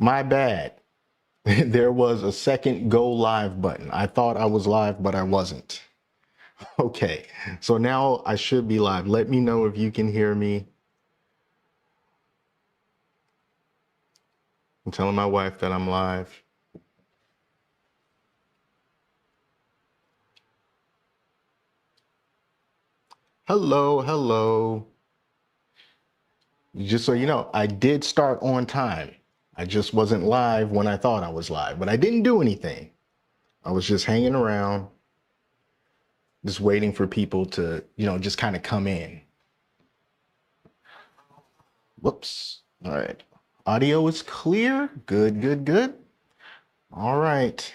My bad. There was a second go live button. I thought I was live, but I wasn't. Okay, so now I should be live. Let me know if you can hear me. I'm telling my wife that I'm live. Hello, hello. Just so you know, I did start on time. I just wasn't live when I thought I was live, but I didn't do anything. I was just hanging around, just waiting for people to, just kind of come in. Whoops. All right. Audio is clear. Good, good, good. All right.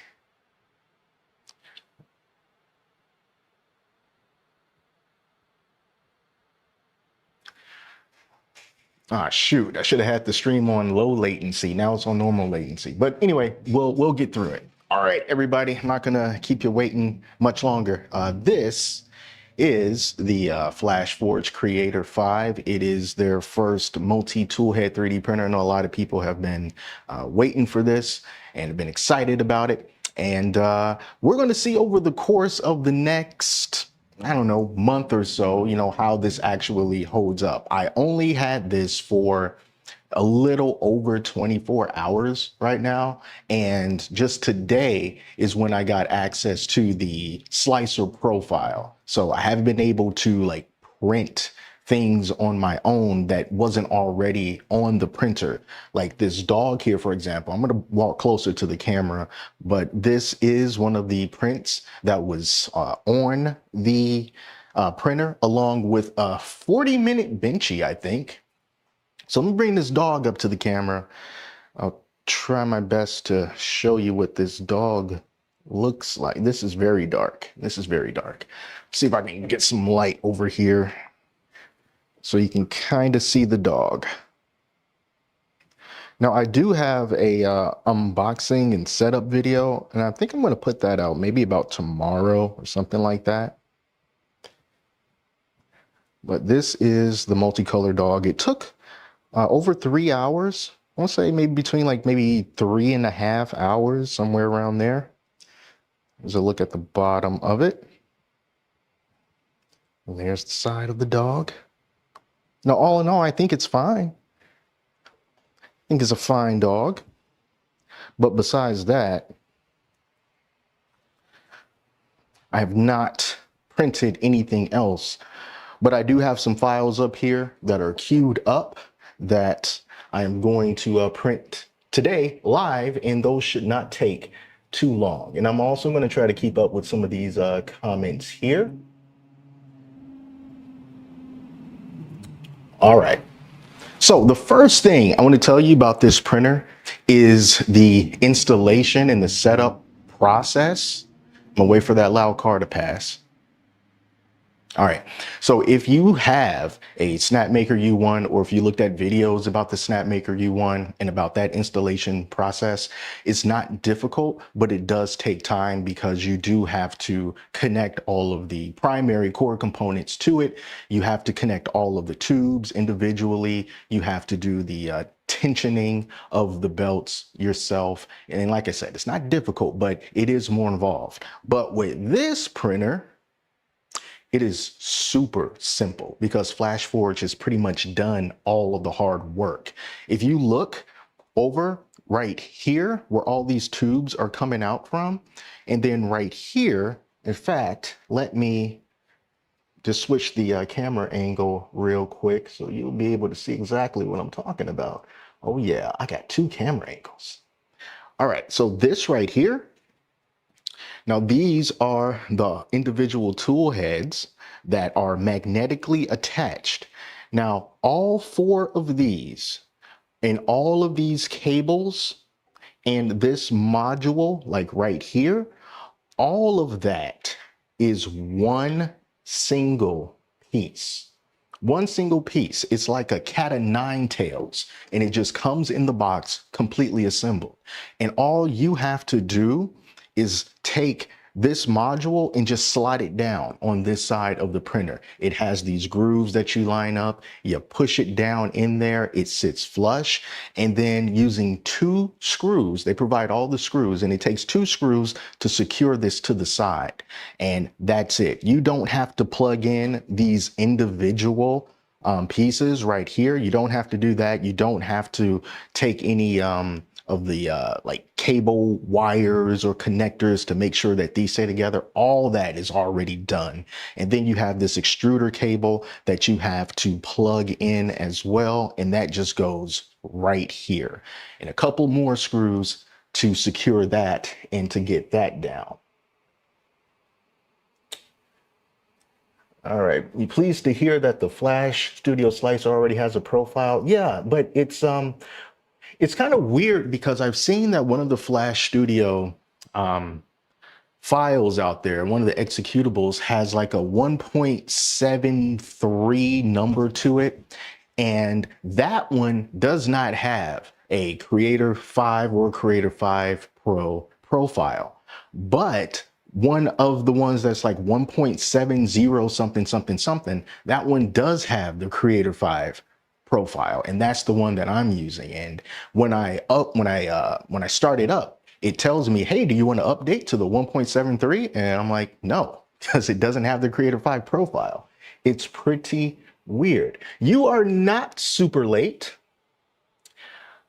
Ah, shoot. I should have had the stream on low latency. Now it's on normal latency. But anyway, we'll get through it. All right, everybody. I'm not gonna keep you waiting much longer. This is the Flashforge Creator 5. It is their first multi-tool head 3D printer. I know a lot of people have been waiting for this and have been excited about it. And we're going to see over the course of the next, I don't know, month or so, how this actually holds up. I only had this for a little over 24 hours right now. And just today is when I got access to the slicer profile. So I haven't been able to print things on my own that wasn't already on the printer. Like this dog here, for example. I'm going to walk closer to the camera, but this is one of the prints that was on the printer along with a 40-minute benchy, I think. So let me bring this dog up to the camera. I'll try my best to show you what this dog looks like. This is very dark. This is very dark. See if I can get some light over here so you can kind of see the dog. Now I do have a unboxing and setup video, and I think I'm going to put that out maybe about tomorrow or something like that. But this is the multicolor dog. It took over 3 hours. I want to say maybe between maybe 3.5 hours, somewhere around there. There's a look at the bottom of it. And there's the side of the dog. Now, all in all, I think it's fine. I think it's a fine dog. But besides that, I have not printed anything else. But I do have some files up here that are queued up that I am going to print today live, and those should not take too long. And I'm also going to try to keep up with some of these comments here. All right. So the first thing I want to tell you about this printer is the installation and the setup process. I'm going to wait for that loud car to pass. All right, so if you have a Snapmaker U1, or if you looked at videos about the Snapmaker U1 and about that installation process, it's not difficult, but it does take time because you do have to connect all of the primary core components to it. You have to connect all of the tubes individually. You have to do the tensioning of the belts yourself. And like I said, it's not difficult, but it is more involved. But with this printer, it is super simple because Flashforge has pretty much done all of the hard work. If you look over right here where all these tubes are coming out from, and then right here, in fact, let me just switch the camera angle real quick so you'll be able to see exactly what I'm talking about. Oh yeah, I got 2 camera angles. All right, so this right here, now these are the individual tool heads that are magnetically attached. Now all 4 of these and all of these cables and this module, like right here, all of that is one single piece. One single piece. It's like a cat of 9 tails, and it just comes in the box completely assembled. And all you have to do is take this module and just slide it down on this side of the printer. It has these grooves that you line up, you push it down in there, it sits flush, and then using 2 screws, they provide all the screws, and it takes 2 screws to secure this to the side. And that's it. You don't have to plug in these individual pieces right here. You don't have to do that. You don't have to take any of the like cable wires or connectors to make sure that these stay together. All that is already done. And then you have this extruder cable that you have to plug in as well. And that just goes right here. And a couple more screws to secure that and to get that down. All right, you pleased to hear that the Flash Studio Slicer already has a profile? Yeah, but it's kind of weird because I've seen that one of the Flash Studio files out there, one of the executables has like a 1.73 number to it. And that one does not have a Creator 5 or Creator 5 Pro profile. But one of the ones that's like 1.70 something, something, something, that one does have the Creator 5 profile, and that's the one that I'm using. And when I start it up, it tells me, hey, do you want to update to the 1.73? And I'm like, no, because it doesn't have the Creator 5 profile. It's pretty weird. You are not super late.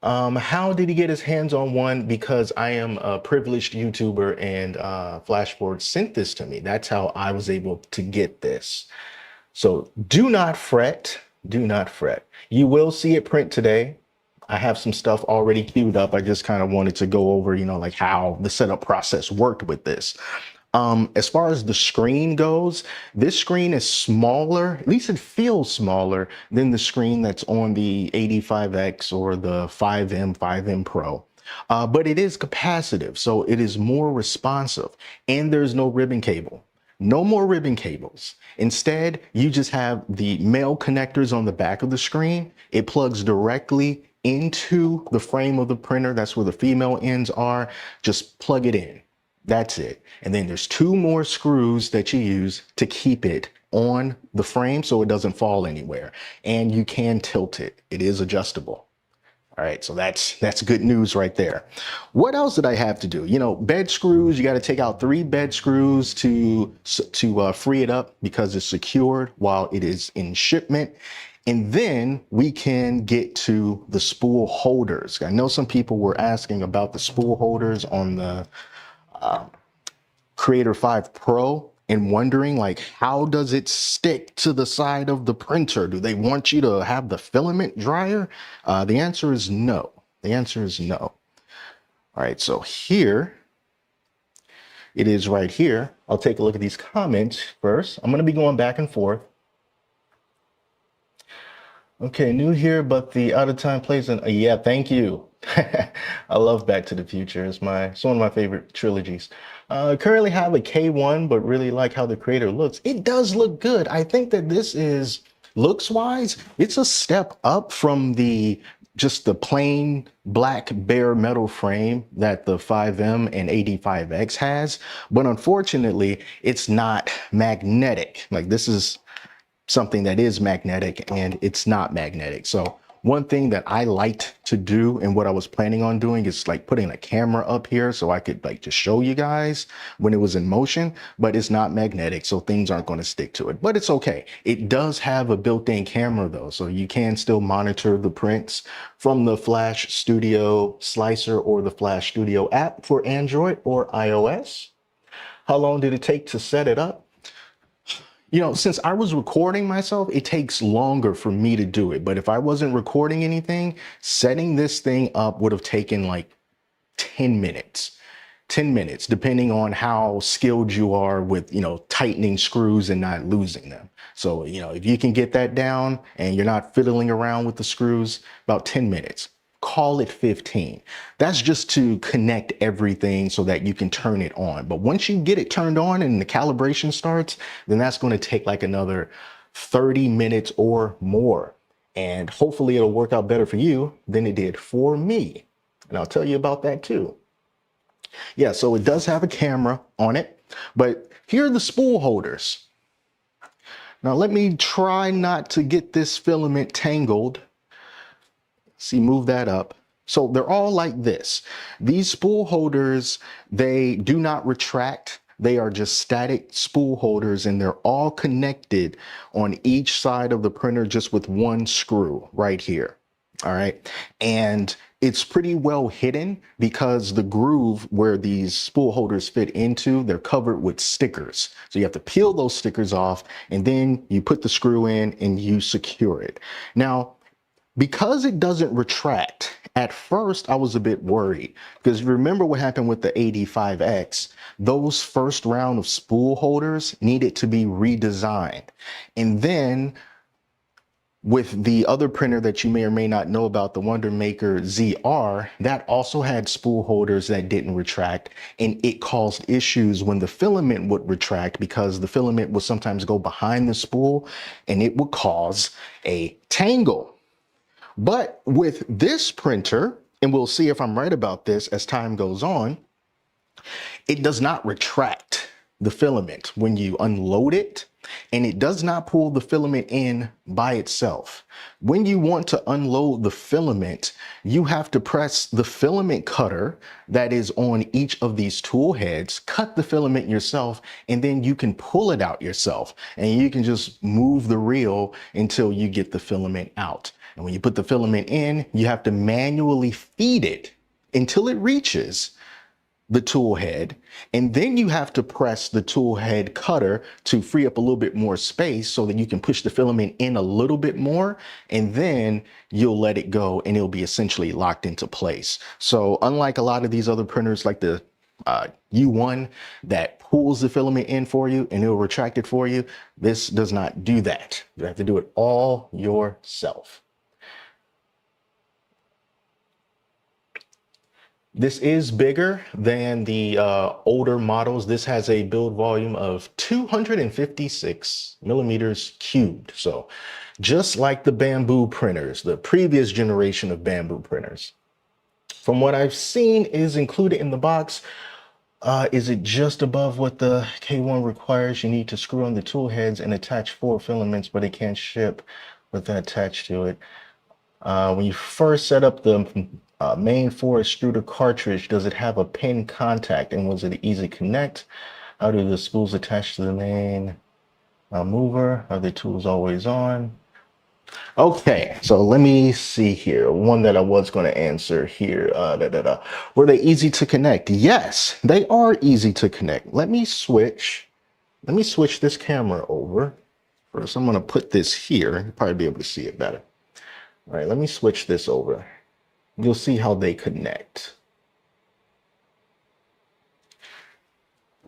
How did he get his hands on one? Because I am a privileged YouTuber, and Flashforge sent this to me. That's how I was able to get this. So do not fret. Do not fret. You will see it print today. I have some stuff already queued up. I just kind of wanted to go over, you know, like how the setup process worked with this. As far as the screen goes, this screen is smaller, at least it feels smaller than the screen that's on the 85X or the 5M Pro. But it is capacitive, so it is more responsive, and there's no ribbon cable. No more ribbon cables. Instead, you just have the male connectors on the back of the screen. It plugs directly into the frame of the printer. That's where the female ends are. Just plug it in. That's it. And then there's 2 more screws that you use to keep it on the frame so it doesn't fall anywhere. And you can tilt it. It is adjustable. All right, so that's good news right there. What else did I have to do? You know, bed screws, you got to take out 3 bed screws to free it up because it's secured while it is in shipment. And then we can get to the spool holders. I know some people were asking about the spool holders on the Creator 5 Pro and wondering, like, how does it stick to the side of the printer? Do they want you to have the filament dryer? The answer is no. The answer is no. All right, so here it is right here. I'll take a look at these comments first. I'm going to be going back and forth. Okay, new here, but the out of time plays in. Yeah, thank you. I love Back to the Future. It's one of my favorite trilogies. Currently have a K1, but really like how the Creator looks. It does look good. I think that this is, looks wise, it's a step up from just the plain black bare metal frame that the 5M and 85X has. But unfortunately, it's not magnetic. Like, this is something that is magnetic, and it's not magnetic. So one thing that I liked to do, and what I was planning on doing, is like putting a camera up here so I could like just show you guys when it was in motion, but it's not magnetic, so things aren't going to stick to it. But it's okay. It does have a built-in camera though, so you can still monitor the prints from the Flash Studio Slicer or the Flash Studio app for Android or iOS. How long did it take to set it up? You know, since I was recording myself, it takes longer for me to do it. But if I wasn't recording anything, setting this thing up would have taken like 10 minutes. 10 minutes, depending on how skilled you are with, you know, tightening screws and not losing them. So, you know, if you can get that down and you're not fiddling around with the screws, about 10 minutes. Call it 15. That's just to connect everything so that you can turn it on. But once you get it turned on and the calibration starts, then that's going to take like another 30 minutes or more. And hopefully it'll work out better for you than it did for me. And I'll tell you about that too. Yeah, so it does have a camera on it. But here are the spool holders. Now let me try not to get this filament tangled. See, move that up. So they're all like this. These spool holders, they do not retract. They are just static spool holders, and they're all connected on each side of the printer just with one screw right here. All right. And it's pretty well hidden because the groove where these spool holders fit into, they're covered with stickers. So you have to peel those stickers off, and then you put the screw in and you secure it. Now, because it doesn't retract, at first I was a bit worried because remember what happened with the 85X, those first round of spool holders needed to be redesigned. And then with the other printer that you may or may not know about, the Wonder Maker ZR, that also had spool holders that didn't retract, and it caused issues when the filament would retract because the filament would sometimes go behind the spool and it would cause a tangle. But with this printer, and we'll see if I'm right about this as time goes on, it does not retract the filament when you unload it, and it does not pull the filament in by itself. When you want to unload the filament, you have to press the filament cutter that is on each of these tool heads, cut the filament yourself, and then you can pull it out yourself, and you can just move the reel until you get the filament out. And when you put the filament in, you have to manually feed it until it reaches the tool head, and then you have to press the tool head cutter to free up a little bit more space so that you can push the filament in a little bit more, and then you'll let it go and it'll be essentially locked into place. So unlike a lot of these other printers like the U1 that pulls the filament in for you and it'll retract it for you, this does not do that. You have to do it all yourself. This is bigger than the older models. This has a build volume of 256 millimeters cubed. So just like the bamboo printers, the previous generation of bamboo printers. From what I've seen is included in the box. Is it just above what the K1 requires? You need to screw on the tool heads and attach 4 filaments, but it can't ship with that attached to it. When you first set up the main 4 extruder cartridge, does it have a pin contact, and was it easy to connect? How do the spools attach to the main mover? Are the tools always on? Okay, so let me see here. One that I was going to answer here. Were they easy to connect? Yes, they are easy to connect. Let me switch this camera over. First, I'm going to put this here. You'll probably be able to see it better. All right, let me switch this over. You'll see how they connect.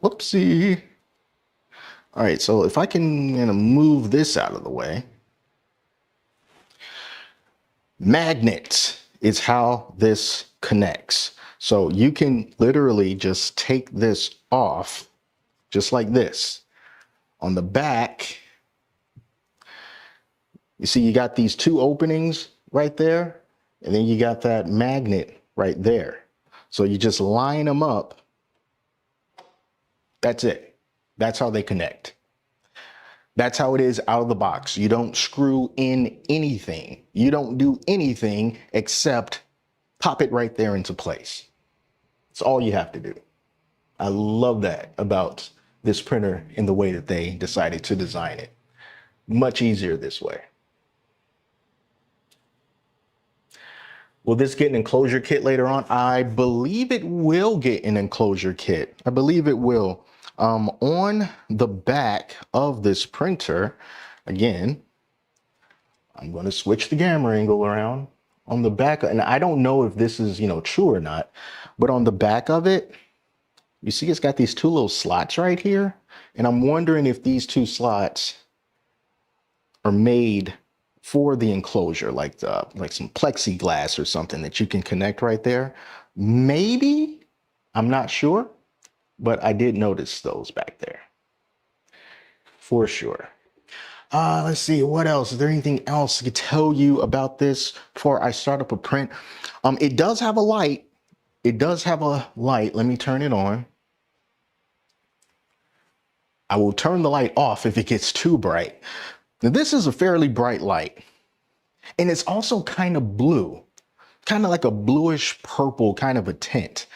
Whoopsie. All right, so if I can move this out of the way. Magnets is how this connects. So you can literally just take this off just like this. On the back, you see you got these 2 openings right there, and then you got that magnet right there. So you just line them up. That's it. That's how they connect. That's how it is out of the box. You don't screw in anything. You don't do anything except pop it right there into place. It's all you have to do. I love that about this printer in the way that they decided to design it. Much easier this way. Will this get an enclosure kit later on? I believe it will get an enclosure kit. I believe it will. On the back of this printer, again, I'm going to switch the camera angle around. On the back, and I don't know if this is, true or not, but on the back of it, you see it's got these 2 little slots right here. And I'm wondering if these 2 slots are made for the enclosure, like some plexiglass or something that you can connect right there. Maybe, I'm not sure. But I did notice those back there for sure. Let's see, what else? Is there anything else I could tell you about this before I start up a print? It does have a light. It does have a light. Let me turn it on. I will turn the light off if it gets too bright. Now this is a fairly bright light, and it's also kind of blue, kind of like a bluish purple kind of a tint.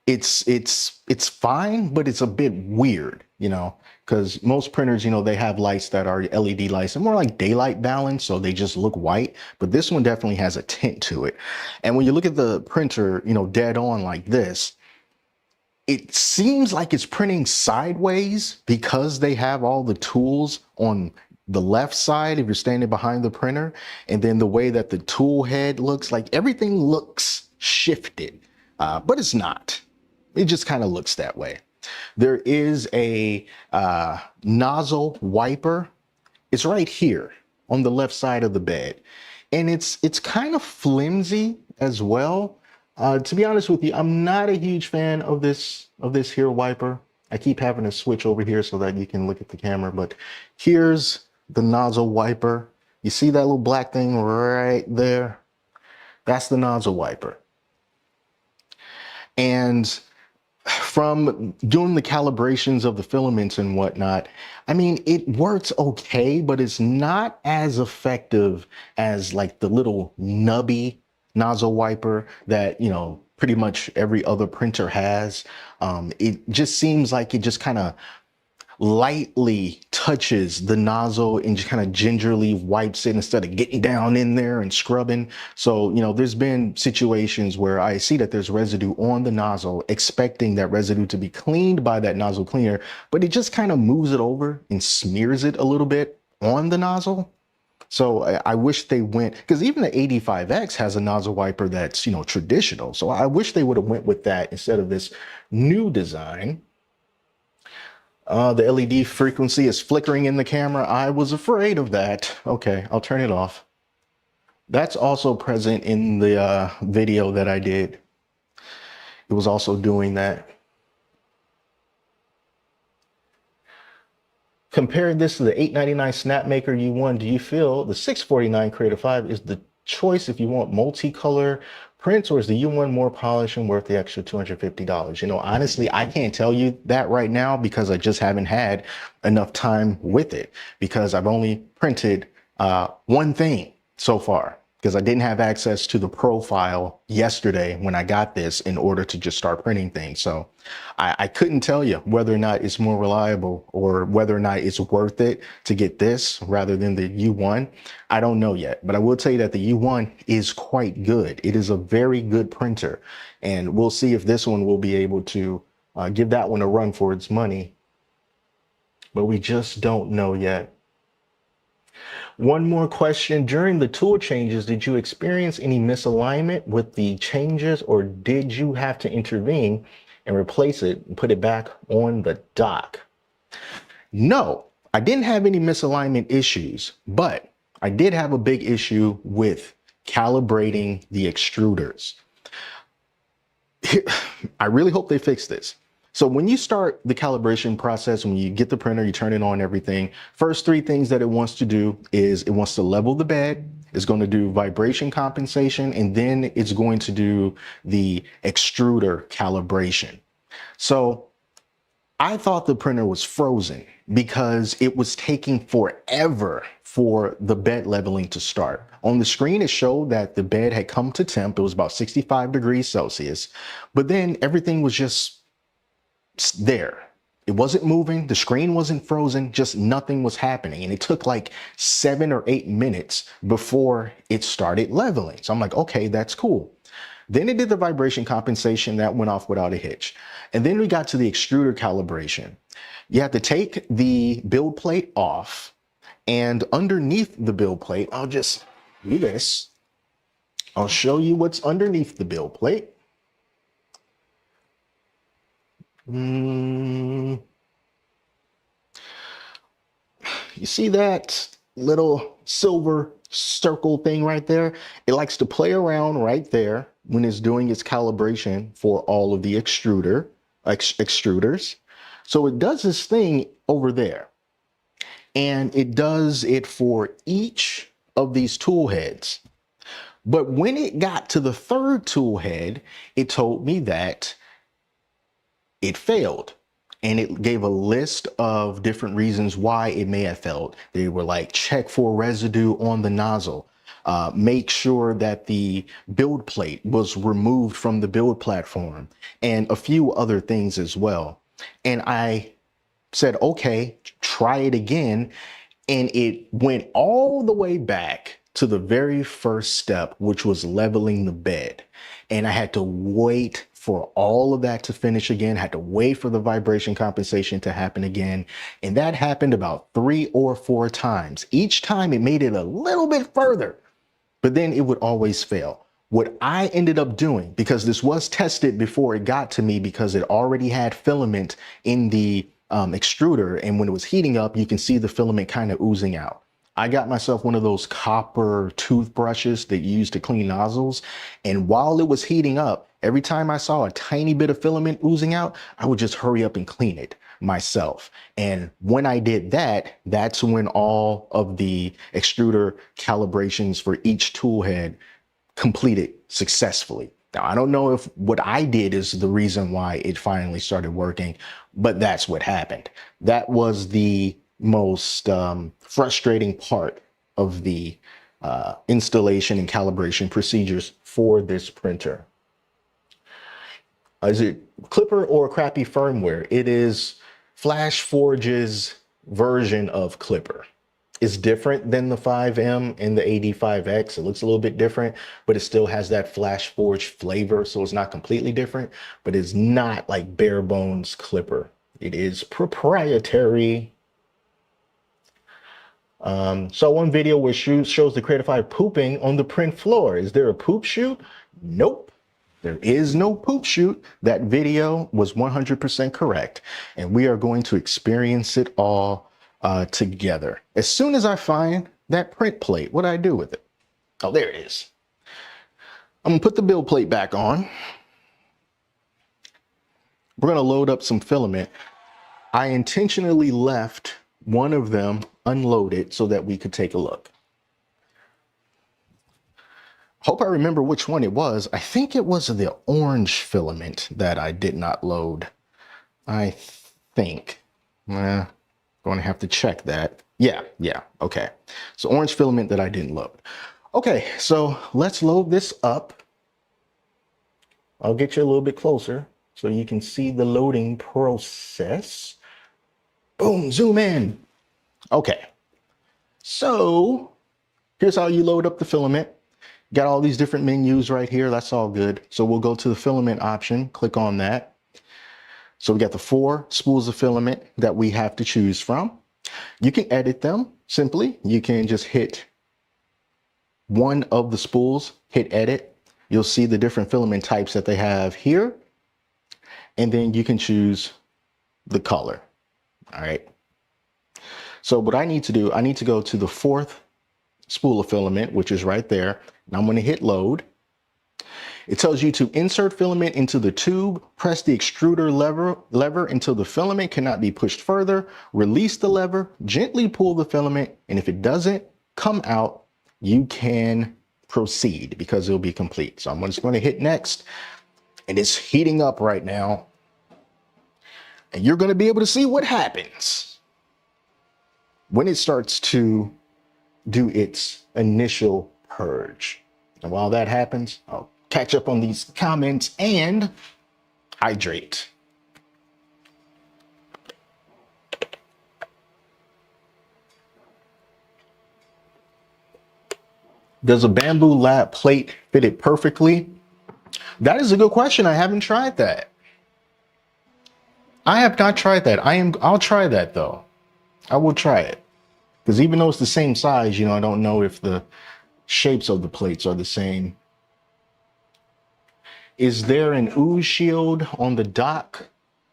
It's fine, but it's a bit weird, you know, because most printers, you know, they have lights that are LED lights and more like daylight balance, so they just look white. But this one definitely has a tint to it. And when you look at the printer, you know, dead on like this, it seems like it's printing sideways because they have all the tools on the left side if you're standing behind the printer. And then the way that the tool head looks, like everything looks shifted, but it's not. It just kind of looks that way. There is a nozzle wiper. It's right here on the left side of the bed. And it's kind of flimsy as well. To be honest with you, I'm not a huge fan of this here wiper. I keep having to switch over here so that you can look at the camera, but here's the nozzle wiper. You see that little black thing right there? That's the nozzle wiper. And from doing the calibrations of the filaments and whatnot, I mean, it works okay, but it's not as effective as like the little nubby nozzle wiper that, you know, pretty much every other printer has. It just seems like it just kind of lightly touches the nozzle and just kind of gingerly wipes it instead of getting down in there and scrubbing. So, you know, there's been situations where I see that there's residue on the nozzle, expecting that residue to be cleaned by that nozzle cleaner, but it just kind of moves it over and smears it a little bit on the nozzle. So I wish they went, because even the 85X has a nozzle wiper that's, you know, traditional. So I wish they would have went with that instead of this new design. The LED frequency is flickering in the camera. I was afraid of that. Okay, I'll turn it off. That's also present in the video that I did. It was also doing that. Compare this to the $8.99 Snapmaker U1. Do you feel the $649 Creative 5 is the choice if you want multicolor prints, or is the U1 more polished and worth the extra $250? You know, honestly, I can't tell you that right now because I just haven't had enough time with it, because I've only printed one thing so far, because I didn't have access to the profile yesterday when I got this in order to just start printing things. So I couldn't tell you whether or not it's more reliable or whether or not it's worth it to get this rather than the U1. I don't know yet, but I will tell you that the U1 is quite good. It is a very good printer, and we'll see if this one will be able to give that one a run for its money, but we just don't know yet. One more question. During the tool changes, did you experience any misalignment with the changes, or did you have to intervene and replace it and put it back on the dock? No, I didn't have any misalignment issues, but I did have a big issue with calibrating the extruders. I really hope they fix this. So when you start the calibration process, when you get the printer, you turn it on, everything, first three things that it wants to do is it wants to level the bed, it's going to do vibration compensation, and then it's going to do the extruder calibration. So I thought the printer was frozen because it was taking forever for the bed leveling to start. On the screen, it showed that the bed had come to temp. It was about 65 degrees Celsius, but then everything was just there. It wasn't moving. The screen wasn't frozen, just nothing was happening. And it took like 7 or 8 minutes before it started leveling. So I'm like, okay, that's cool. Then it did the vibration compensation, that went off without a hitch. And then we got to the extruder calibration. You have to take the build plate off, and underneath the build plate, I'll just do this. I'll show you what's underneath the build plate. You see that little silver circle thing right there? It likes to play around right there when it's doing its calibration for all of the extruders. So it does this thing over there, and it does it for each of these tool heads. But when it got to the third tool head, it told me that it failed. and it gave a list of different reasons why it may have failed. They were like, check for residue on the nozzle. Make sure that the build plate was removed from the build platform, and a few other things as well. And I said, okay, try it again. And it went all the way back to the very first step, which was leveling the bed. And I had to wait for all of that to finish again, had to wait for the vibration compensation to happen again. And that happened about 3 or 4 times. Each time it made it a little bit further, but then it would always fail. What I ended up doing, because this was tested before it got to me, because it already had filament in the extruder, and when it was heating up, you can see the filament kind of oozing out. I got myself one of those copper toothbrushes that you use to clean nozzles, and while it was heating up, every time I saw a tiny bit of filament oozing out, I would just hurry up and clean it myself. And when I did that, that's when all of the extruder calibrations for each tool head completed successfully. Now, I don't know if what I did is the reason why it finally started working, but that's what happened. That was the most frustrating part of the installation and calibration procedures for this printer. Is it Clipper or crappy firmware? It is Flashforge's version of Clipper. It's different than the 5M and the 85X. It looks a little bit different, but it still has that Flashforge flavor. So it's not completely different, but it's not like bare bones Clipper. It is proprietary. So one video where shows the Creative 5 pooping on the print floor. Is there a poop chute? Nope. There is no poop chute. That video was 100% correct. And we are going to experience it all together. As soon as I find that print plate, what do I do with it? Oh, there it is. I'm gonna put the build plate back on. We're gonna load up some filament. I intentionally left one of them unloaded so that we could take a look. Hope I remember which one it was. I think it was the orange filament that I did not load. I think. Going to have to check that. Yeah, okay. So orange filament that I didn't load. Okay, so let's load this up. I'll get you a little bit closer so you can see the loading process. Boom, zoom in. Okay, so here's how you load up the filament. Got all these different menus right here. That's all good. So we'll go to the filament option, click on that. So we got the 4 spools of filament that we have to choose from. You can edit them simply. You can just hit one of the spools, hit edit. You'll see the different filament types that they have here. And then you can choose the color. All right. So what I need to do, I need to go to the 4th spool of filament, which is right there. And I'm going to hit load. It tells you to insert filament into the tube, press the extruder lever until the filament cannot be pushed further, release the lever, gently pull the filament, and if it doesn't come out, you can proceed because it'll be complete. So I'm just going to hit next, and it's heating up right now. And you're going to be able to see what happens when it starts to do its initial purge. And while that happens, I'll catch up on these comments and hydrate. Does a bamboo lap plate fit it perfectly? That is a good question. I haven't tried that. I have not tried that. I'll try that though. I will try it. Because even though it's the same size, you know, I don't know if the shapes of the plates are the same. Is there an ooze shield on the dock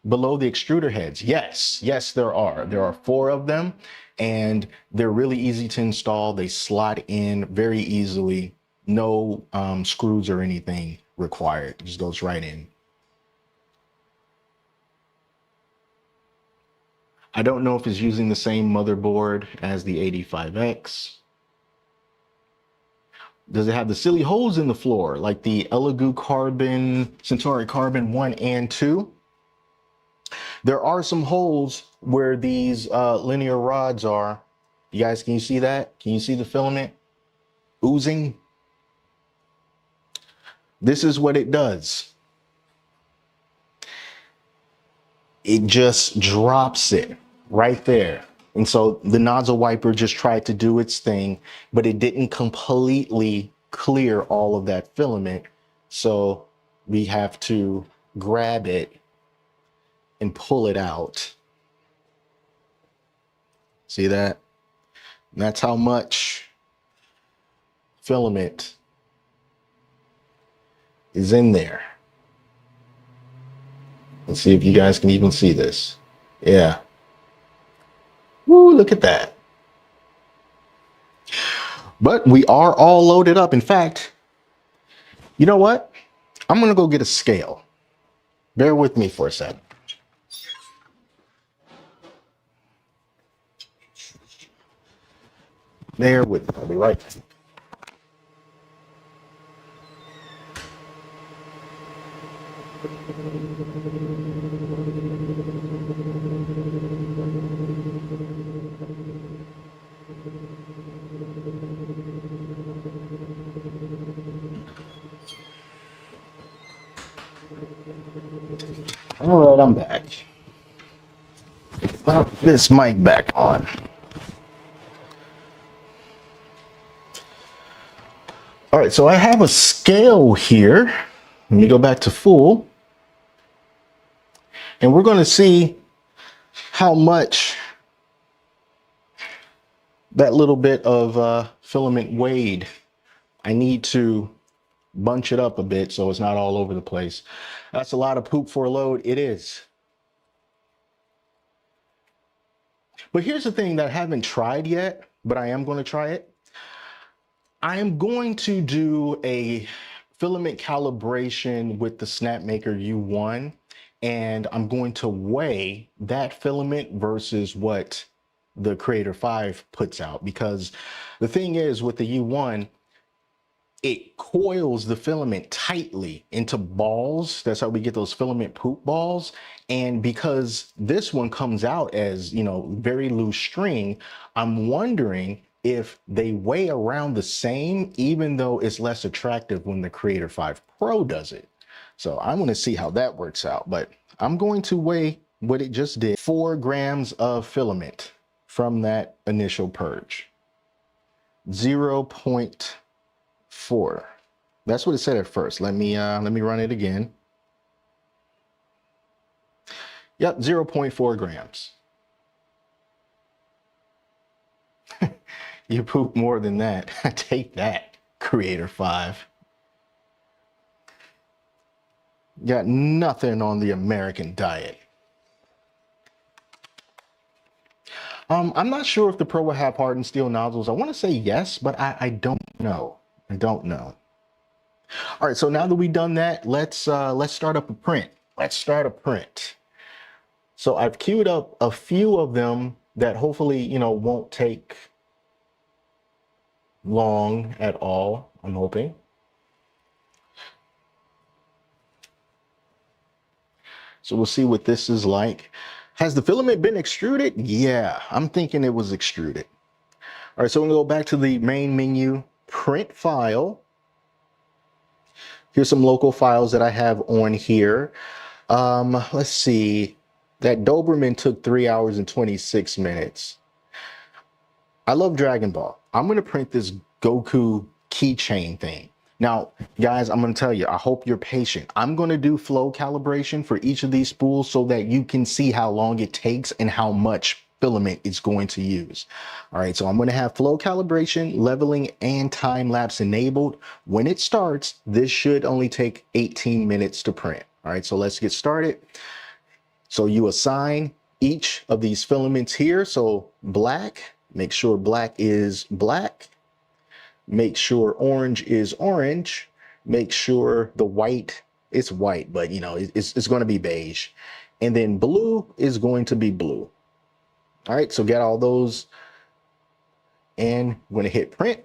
below the extruder heads? Yes, there are. There are 4 of them, and they're really easy to install. They slot in very easily. No screws or anything required. It just goes right in. I don't know if it's using the same motherboard as the 85X. Does it have the silly holes in the floor like the Elegoo Carbon, Centauri Carbon 1 and 2? There are some holes where these linear rods are. You guys, can you see that? Can you see the filament oozing? This is what it does. It just drops it right there. And so the nozzle wiper just tried to do its thing, but it didn't completely clear all of that filament. So we have to grab it and pull it out. See that? And that's how much filament is in there. Let's see if you guys can even see this. Yeah. Woo, look at that. But we are all loaded up. In fact, you know what? I'm going to go get a scale. Bear with me for a second. Bear with me. I'll be right back. All right, I'm back. Put this mic back on. All right, so I have a scale here. Let me go back to full. And we're going to see how much that little bit of filament weighed. I need to bunch it up a bit so it's not all over the place. That's a lot of poop for a load. It is. But here's the thing that I haven't tried yet, but I am going to try it. I am going to do a filament calibration with the Snapmaker U1, and I'm going to weigh that filament versus what the Creator 5 puts out, because the thing is with the U1, it coils the filament tightly into balls. That's how we get those filament poop balls. And because this one comes out as, you know, very loose string, I'm wondering if they weigh around the same, even though it's less attractive when the Creator 5 Pro does it. So I'm going to see how that works out, but I'm going to weigh what it just did. 4 grams of filament from that initial purge. 0.4. That's what it said at first. Let me run it again. Yep, 0.4 grams. You poop more than that. Take that, Creator 5. Got nothing on the American diet. I'm not sure if the Pro will have hardened steel nozzles. I want to say yes, but I don't know. I don't know. All right, so now that we've done that, let's start up a print. Let's start a print. So I've queued up a few of them that hopefully, you know, won't take long at all, I'm hoping. So we'll see what this is like. Has the filament been extruded? Yeah, I'm thinking it was extruded. All right, so we're gonna go back to the main menu, print file. Here's some local files that I have on here. Let's see. That Doberman took 3 hours and 26 minutes. I love Dragon Ball. I'm going to print this Goku keychain thing. Now, guys, I'm going to tell you, I hope you're patient. I'm going to do flow calibration for each of these spools so that you can see how long it takes and how much filament it's going to use. All right, so I'm going to have flow calibration, leveling, and time lapse enabled. When it starts, this should only take 18 minutes to print. All right, so let's get started. So you assign each of these filaments here. So black, make sure black is black. Make sure orange is orange. Make sure the white is white, but you know, it's going to be beige. And then blue is going to be blue. All right, so get all those. And we're going to hit print.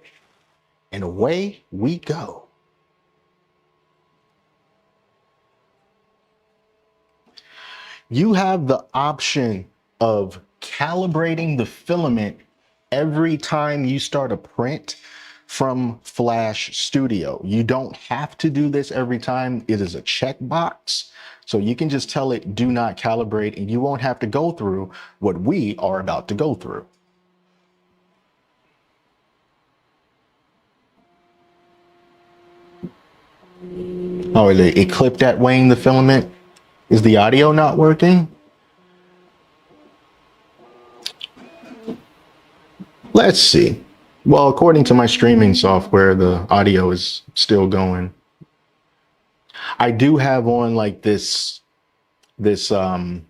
And away we go. You have the option of calibrating the filament every time you start a print from Flash Studio. You don't have to do this every time. It is a checkbox. So you can just tell it, do not calibrate, and you won't have to go through what we are about to go through. Oh, it clipped at weighing the filament. Is the audio not working? Let's see. Well, according to my streaming software, the audio is still going. I do have on like this I'm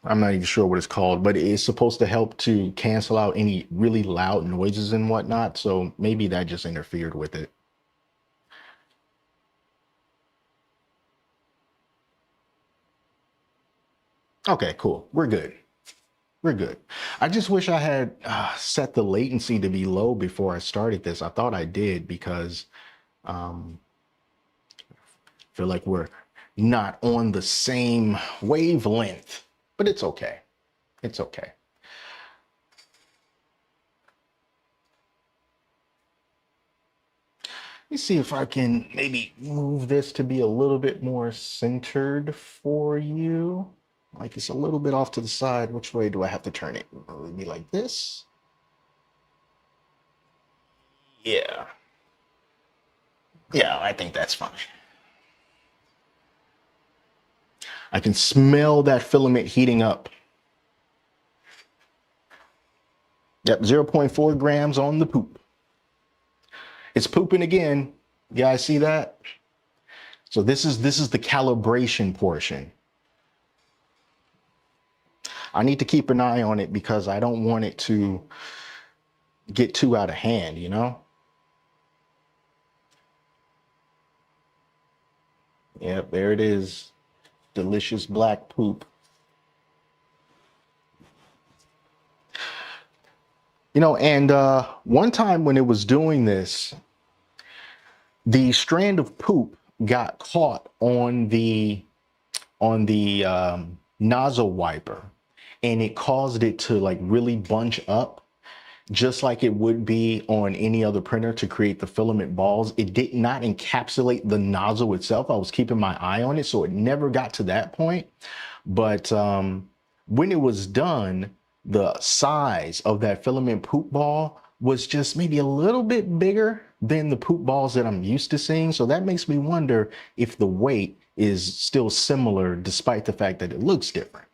not even sure what it's called, but it's supposed to help to cancel out any really loud noises and whatnot. So maybe that just interfered with it. Okay, cool. We're good. We're good. I just wish I had set the latency to be low before I started this. I thought I did because um, I feel like we're not on the same wavelength, but it's okay. It's okay. Let me see if I can maybe move this to be a little bit more centered for you. Like it's a little bit off to the side. Which way do I have to turn it? Maybe like this? Yeah. Yeah, I think that's fine. I can smell that filament heating up. Yep, 0.4 grams on the poop. It's pooping again. You guys see that? So this is the calibration portion. I need to keep an eye on it because I don't want it to get too out of hand, you know? Yep, there it is. Delicious black poop. You know, and one time when it was doing this, the strand of poop got caught on the nozzle wiper, and it caused it to like really bunch up just like it would be on any other printer to create the filament balls. It did not encapsulate the nozzle itself. I was keeping my eye on it, so it never got to that point. But when it was done, the size of that filament poop ball was just maybe a little bit bigger than the poop balls that I'm used to seeing. So that makes me wonder if the weight is still similar despite the fact that it looks different.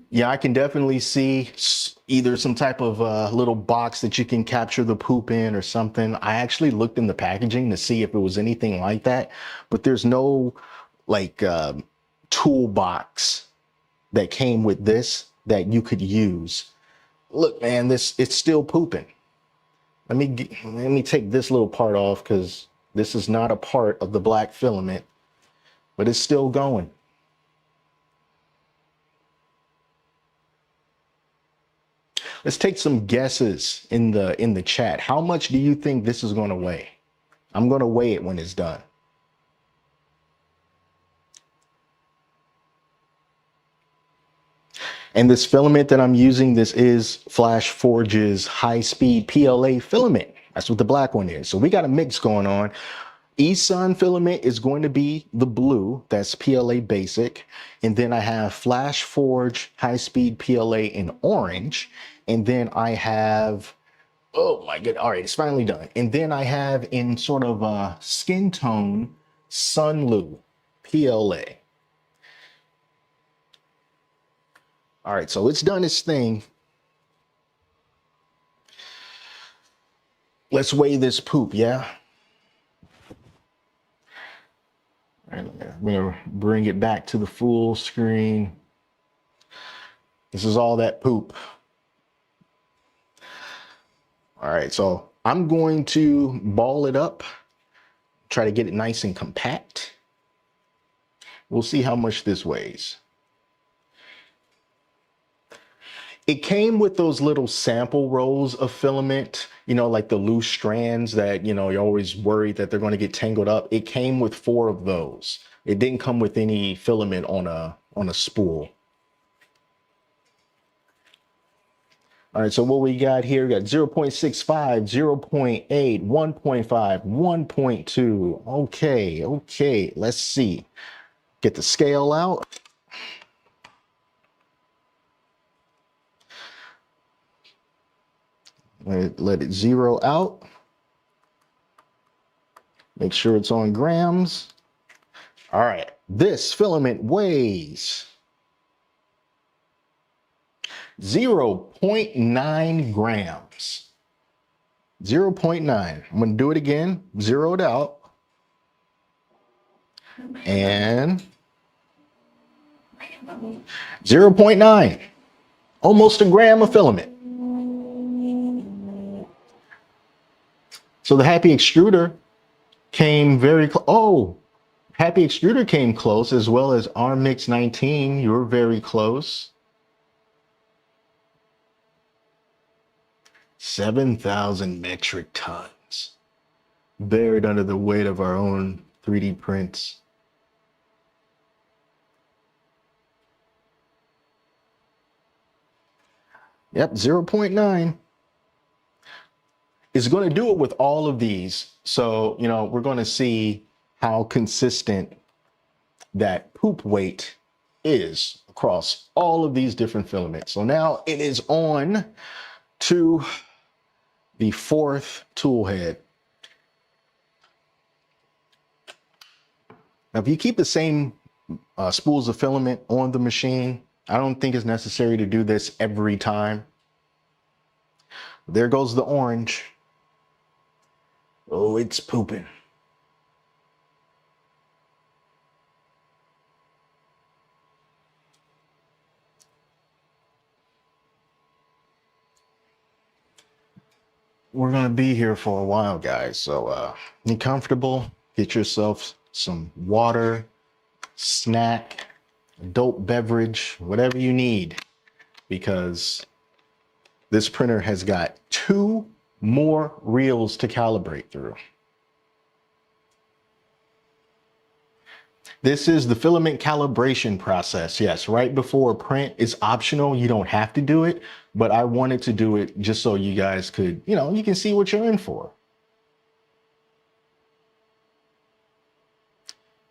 Yeah, I can definitely see either some type of little box that you can capture the poop in or something. I actually looked in the packaging to see if it was anything like that, but there's no like toolbox that came with this that you could use. Look, man, it's still pooping. Let me take this little part off because this is not a part of the black filament, but it's still going. Let's take some guesses in the chat. How much do you think this is going to weigh? I'm going to weigh it when it's done. And this filament that I'm using, this is Flashforge's high-speed PLA filament. That's what the black one is. So we got a mix going on. eSun filament is going to be the blue, that's PLA basic. And then I have Flashforge high-speed PLA in orange. And then I have, oh my good, all right, it's finally done. And then I have in sort of a skin tone, Sunlu PLA. All right, so it's done its thing. Let's weigh this poop, yeah? All right, I'm gonna bring it back to the full screen. This is all that poop. All right, so I'm going to ball it up, try to get it nice and compact. We'll see how much this weighs. It came with those little sample rolls of filament, you know, like the loose strands that, you know, you're always worried that they're going to get tangled up. It came with 4 of those. It didn't come with any filament on a spool. All right, so what we got here, we got 0.65, 0.8, 1.5, 1.2. Okay, let's see. Get the scale out. Let it zero out. Make sure it's on grams. All right, this filament weighs 0.9 grams. 0.9. I'm going to do it again, zero it out. And 0.9. Almost a gram of filament. So the Happy Extruder came very close. Oh, Happy Extruder came close, as well as RMix 19. You're very close. 7,000 metric tons buried under the weight of our own 3D prints. Yep, 0.9. Is going to do it with all of these. So, you know, we're going to see how consistent that poop weight is across all of these different filaments. So now it is on to the 4th tool head. Now, if you keep the same spools of filament on the machine, I don't think it's necessary to do this every time. There goes the orange. Oh, it's pooping. We're going to be here for a while, guys. So get comfortable, get yourself some water, snack, adult beverage, whatever you need, because this printer has got 2 more reels to calibrate through. This is the filament calibration process. Yes, right before a print is optional. You don't have to do it, but I wanted to do it just so you guys could, you know, you can see what you're in for.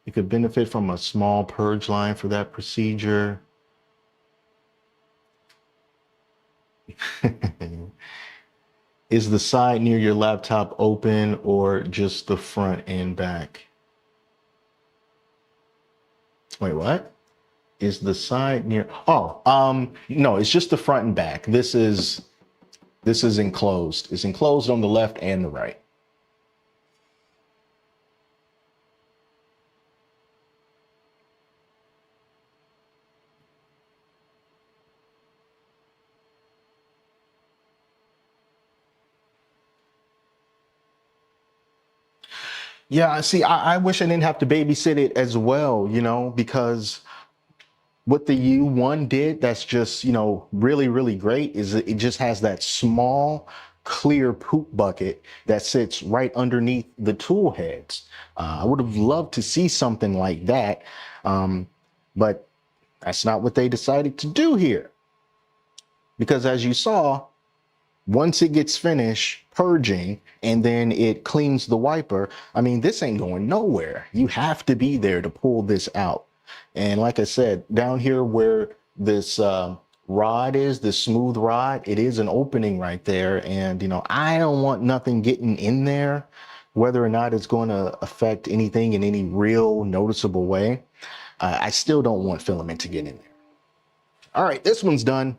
You could benefit from a small purge line for that procedure. Is the side near your laptop open or just the front and back? Wait, what? Is the side near? Oh, no, it's just the front and back. This is enclosed. It's enclosed on the left and the right. Yeah, see, I wish I didn't have to babysit it as well, you know, because what the U1 did that's just, you know, really, really great is it just has that small, clear poop bucket that sits right underneath the tool heads. I would have loved to see something like that, but that's not what they decided to do here. Because as you saw, once it gets finished purging and then it cleans the wiper, I mean, this ain't going nowhere. You have to be there to pull this out. And like I said, down here where this rod is, this smooth rod, it is an opening right there. And, you know, I don't want nothing getting in there, whether or not it's going to affect anything in any real noticeable way. I still don't want filament to get in there. All right, this one's done.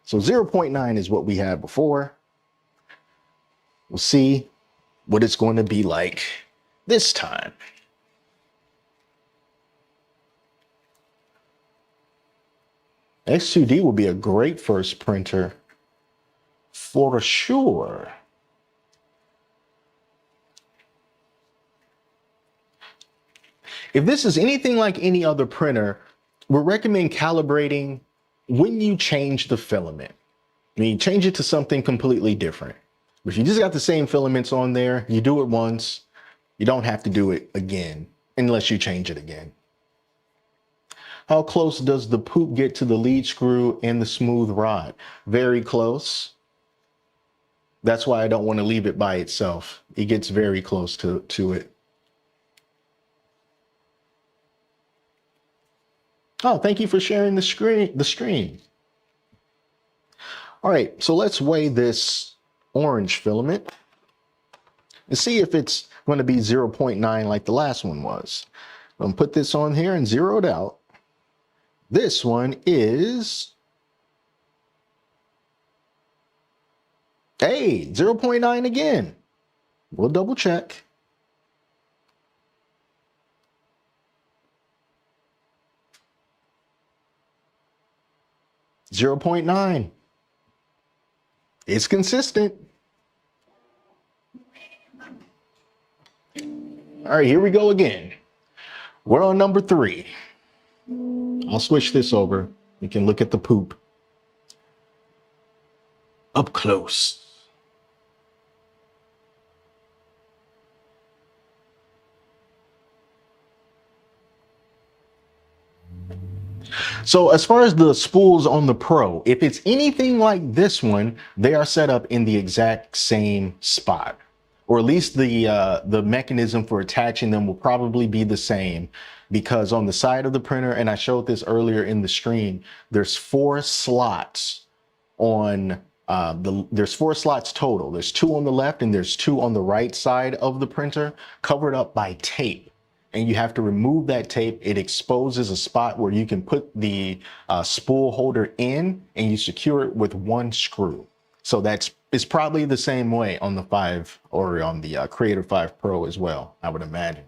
So 0.9 is what we had before. We'll see what it's going to be like this time. X2D will be a great first printer for sure. If this is anything like any other printer, we recommend calibrating when you change the filament, I mean, change it to something completely different. If you just got the same filaments on there, you do it once, you don't have to do it again unless you change it again. How close does the poop get to the lead screw and the smooth rod? Very close. That's why I don't want to leave it by itself. It gets very close to it. Oh, thank you for sharing the stream. All right, so let's weigh this orange filament and see if it's going to be 0.9 like the last one was. I'm going to put this on here and zero it out. This one is, hey, 0.9 again. We'll double check. .9. It's consistent. All right, here we go again. We're on number 3. I'll switch this over. We can look at the poop up close. So as far as the spools on the Pro, if it's anything like this one, they are set up in the exact same spot, or at least the mechanism for attaching them will probably be the same, because on the side of the printer, and I showed this earlier in the stream, there's 4 slots on there's 4 slots total. There's 2 on the left and there's 2 on the right side of the printer, covered up by tape. And you have to remove that tape. It exposes a spot where you can put the spool holder in, and you secure it with 1 screw. So it's probably the same way on the 5 or on the Creator 5 Pro as well, I would imagine.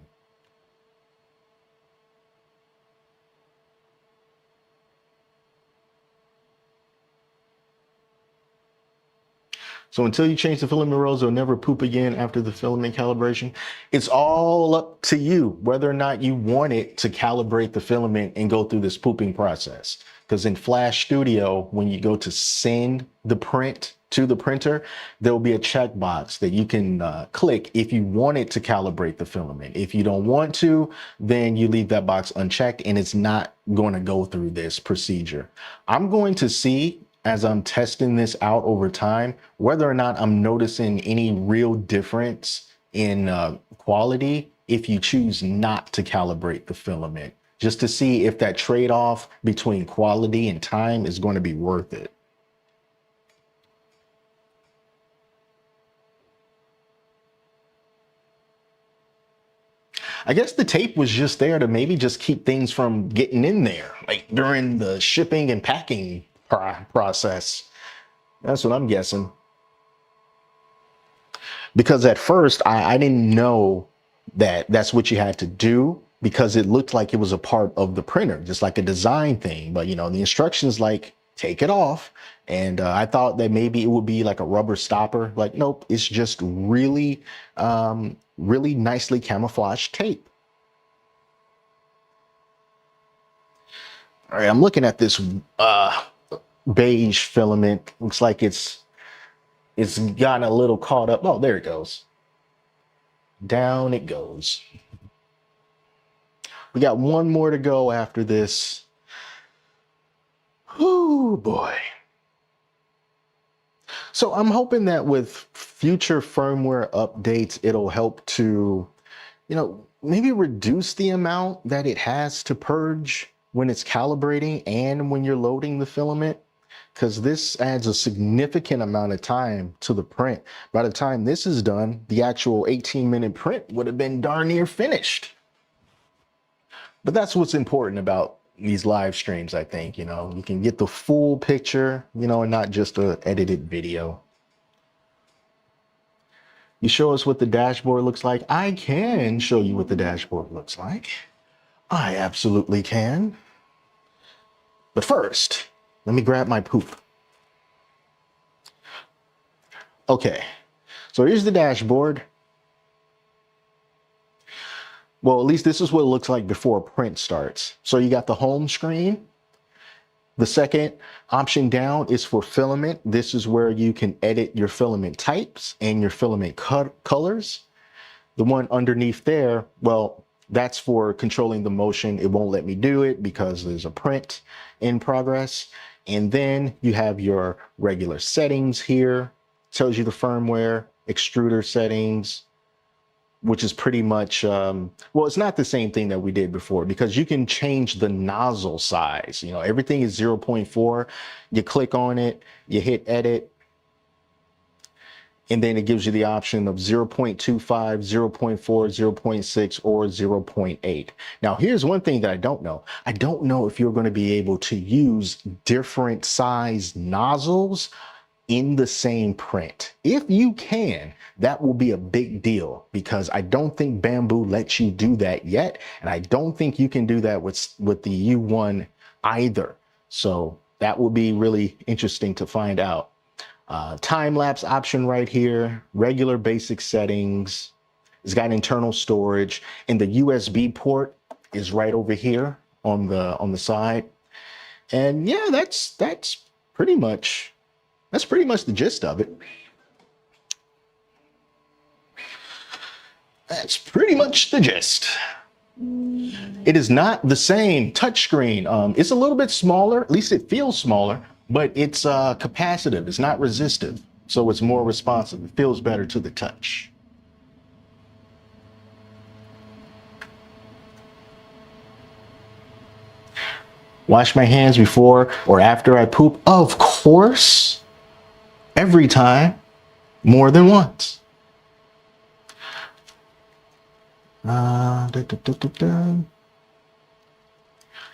So until you change the filament rolls, it'll never poop again after the filament calibration. It's all up to you whether or not you want it to calibrate the filament and go through this pooping process. Because in Flash Studio, when you go to send the print to the printer, there'll be a checkbox that you can click if you want it to calibrate the filament. If you don't want to, then you leave that box unchecked and it's not going to go through this procedure. I'm going to see, as I'm testing this out over time, whether or not I'm noticing any real difference in quality if you choose not to calibrate the filament, just to see if that trade-off between quality and time is going to be worth it. I guess the tape was just there to maybe just keep things from getting in there, like during the shipping and packing process. That's what I'm guessing. Because at first I didn't know that that's what you had to do, because it looked like it was a part of the printer, just like a design thing. But you know, the instructions like take it off, and I thought that maybe it would be like a rubber stopper. Like, nope, it's just really really nicely camouflaged tape. All right, I'm looking at this beige filament. Looks like it's gotten a little caught up. Oh, there it goes. Down it goes. We got 1 more to go after this. Oh boy. So I'm hoping that with future firmware updates, it'll help to, you know, maybe reduce the amount that it has to purge when it's calibrating and when you're loading the filament, because this adds a significant amount of time to the print. By the time this is done, the actual 18-minute print would have been darn near finished. But that's what's important about these live streams, I think. You know, you can get the full picture, you know, and not just an edited video. You show us what the dashboard looks like. I can show you what the dashboard looks like. I absolutely can. But first, let me grab my poop. Okay, so here's the dashboard. Well, at least this is what it looks like before print starts. So you got the home screen. The second option down is for filament. This is where you can edit your filament types and your filament colors. The one underneath there, well, that's for controlling the motion. It won't let me do it because there's a print in progress. And then you have your regular settings here. Tells you the firmware, extruder settings, which is pretty much, well, it's not the same thing that we did before because you can change the nozzle size. You know, everything is 0.4. You click on it, you hit edit, and then it gives you the option of 0.25, 0.4, 0.6, or 0.8. Now, here's one thing that I don't know. I don't know if you're going to be able to use different size nozzles in the same print. If you can, that will be a big deal because I don't think Bamboo lets you do that yet. And I don't think you can do that with the U1 either. So that will be really interesting to find out. Time-lapse option right here, regular basic settings. It's got internal storage, and the USB port is right over here on the side. And yeah, that's pretty much the gist of it. That's pretty much the gist. It is not the same touchscreen. It's a little bit smaller, at least it feels smaller, but it's capacitive. It's not resistive, so it's more responsive. It feels better to the touch. Wash my hands before or after I poop? Of course. Every time, more than once. Are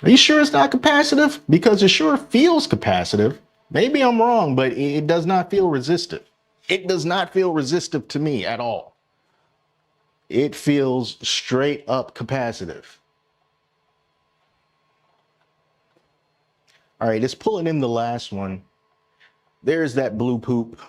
you sure it's not capacitive? Because it sure feels capacitive. Maybe I'm wrong, but it does not feel resistive. It does not feel resistive to me at all. It feels straight up capacitive. All right, it's pulling in the last one. There's that blue poop.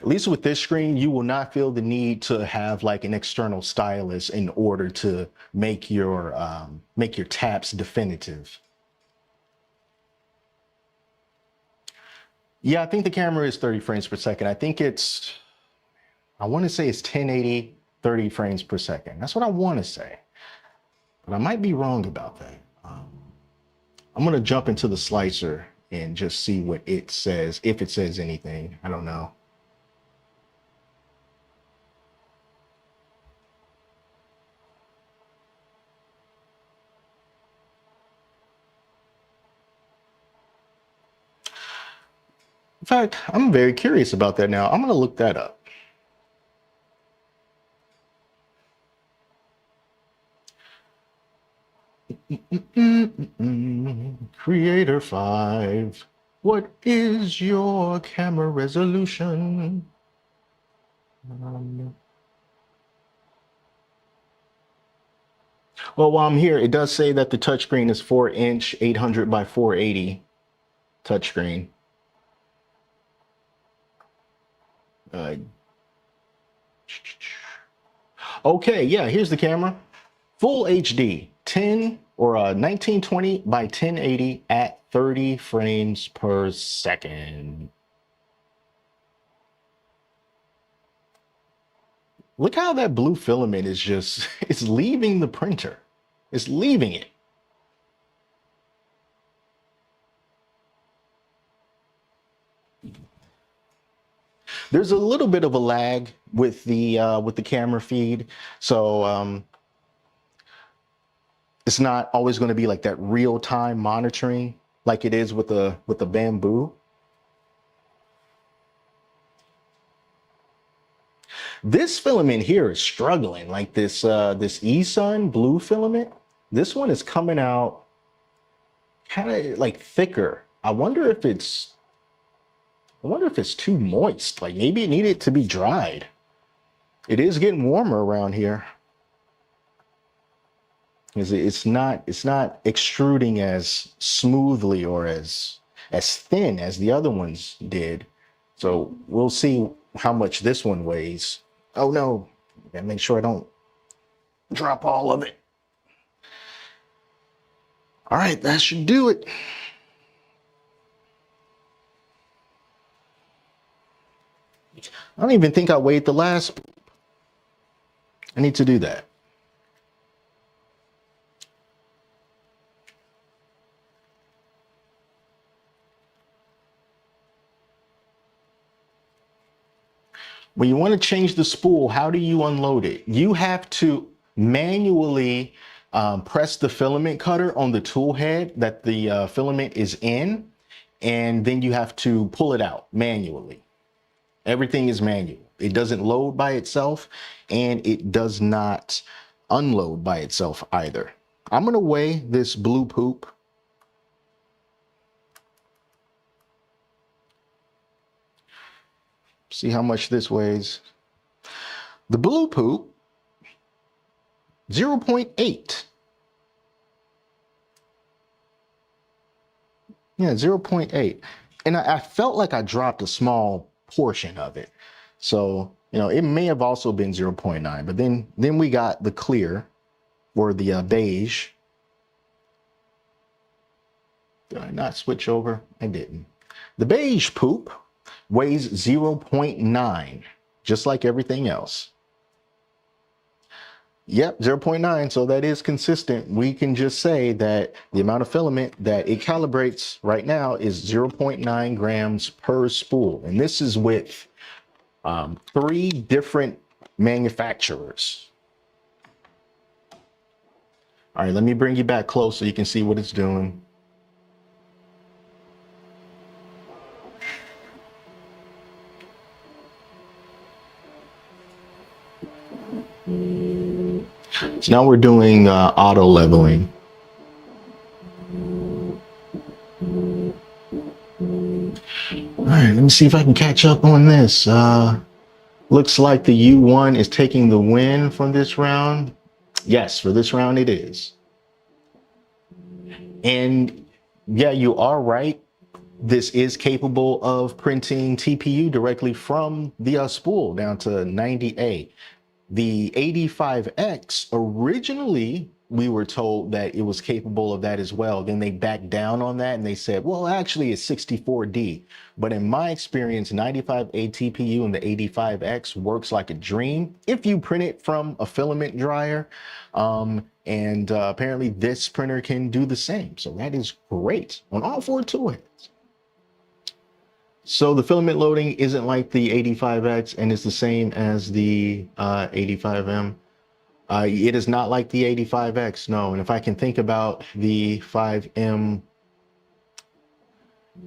At least with this screen, you will not feel the need to have like an external stylus in order to make your taps definitive. Yeah, I think the camera is 30 frames per second. I want to say it's 1080, 30 frames per second. That's what I want to say, but I might be wrong about that. I'm going to jump into the slicer and just see what it says, if it says anything. I don't know. In fact, I'm very curious about that now. I'm going to look that up. Creator 5. What is your camera resolution? Well, while I'm here, it does say that the touchscreen is 4-inch, 800 by 480 touchscreen. Okay, yeah, here's the camera. Full HD, 1920 by 1080 at 30 frames per second. Look how that blue filament is just, it's leaving the printer. It's leaving it. There's a little bit of a lag with the camera feed, so it's not always going to be like that real-time monitoring like it is with the Bamboo. This filament here is struggling, like this eSun blue filament. This one is coming out kind of like thicker. I wonder if it's too moist. Like maybe it needed to be dried. It is getting warmer around here. It's not extruding as smoothly or as thin as the other ones did. So we'll see how much this one weighs. Oh no, gotta make sure I don't drop all of it. All right, that should do it. I don't even think I weighed the last. I need to do that. When you want to change the spool, how do you unload it? You have to manually press the filament cutter on the tool head that the filament is in, and then you have to pull it out manually. Everything is manual. It doesn't load by itself, and it does not unload by itself either. I'm going to weigh this blue poop. See how much this weighs. The blue poop, 0.8. Yeah, 0.8. And I felt like I dropped a small portion of it. So, you know, it may have also been 0.9, but then we got the clear or the beige. Did I not switch over? I didn't. The beige poop weighs 0.9, just like everything else. Yep, 0.9. So that is consistent. We can just say that the amount of filament that it calibrates right now is 0.9 grams per spool. And this is with 3 different manufacturers. All right, let me bring you back close so you can see what it's doing. So now we're doing auto leveling. All right, let me see if I can catch up on this. Looks like the U1 is taking the win from this round. Yes, for this round it is. And yeah, you are right. This is capable of printing TPU directly from the spool down to 90A. The 85X, originally, we were told that it was capable of that as well. Then they backed down on that and they said, well, actually it's 64D. But in my experience, 95A TPU and the 85X works like a dream if you print it from a filament dryer. Apparently this printer can do the same. So that is great on all 4 tool heads. So the filament loading isn't like the 85X and it's the same as the 85M. It is not like the 85X, no. And if I can think about the 5M,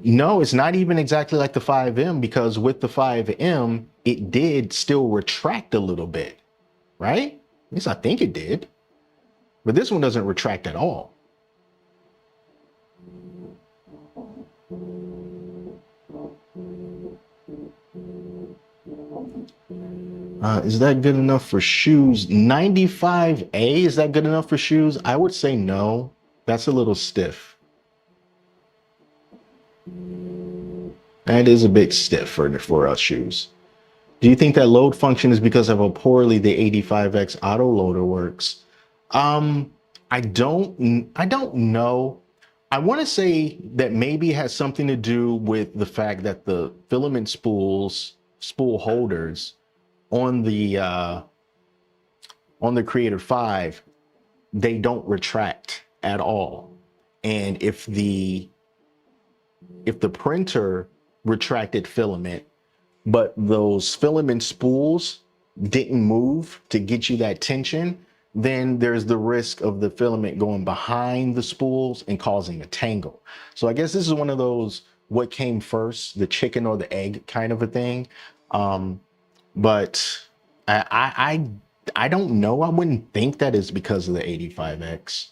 no, it's not even exactly like the 5M, because with the 5M, it did still retract a little bit, right? At least I think it did. But this one doesn't retract at all. Is that good enough for shoes? 95A, is that good enough for shoes? I would say no. That's a little stiff. That is a bit stiff for shoes. Do you think that load function is because of how poorly the 85X auto loader works? I don't know. I want to say that maybe it has something to do with the fact that the filament spool holders on the Creator 5, they don't retract at all. And if the printer retracted filament, but those filament spools didn't move to get you that tension, then there's the risk of the filament going behind the spools and causing a tangle. So I guess this is one of those, what came first, the chicken or the egg kind of a thing. But I don't know. I wouldn't think that is because of the 85X.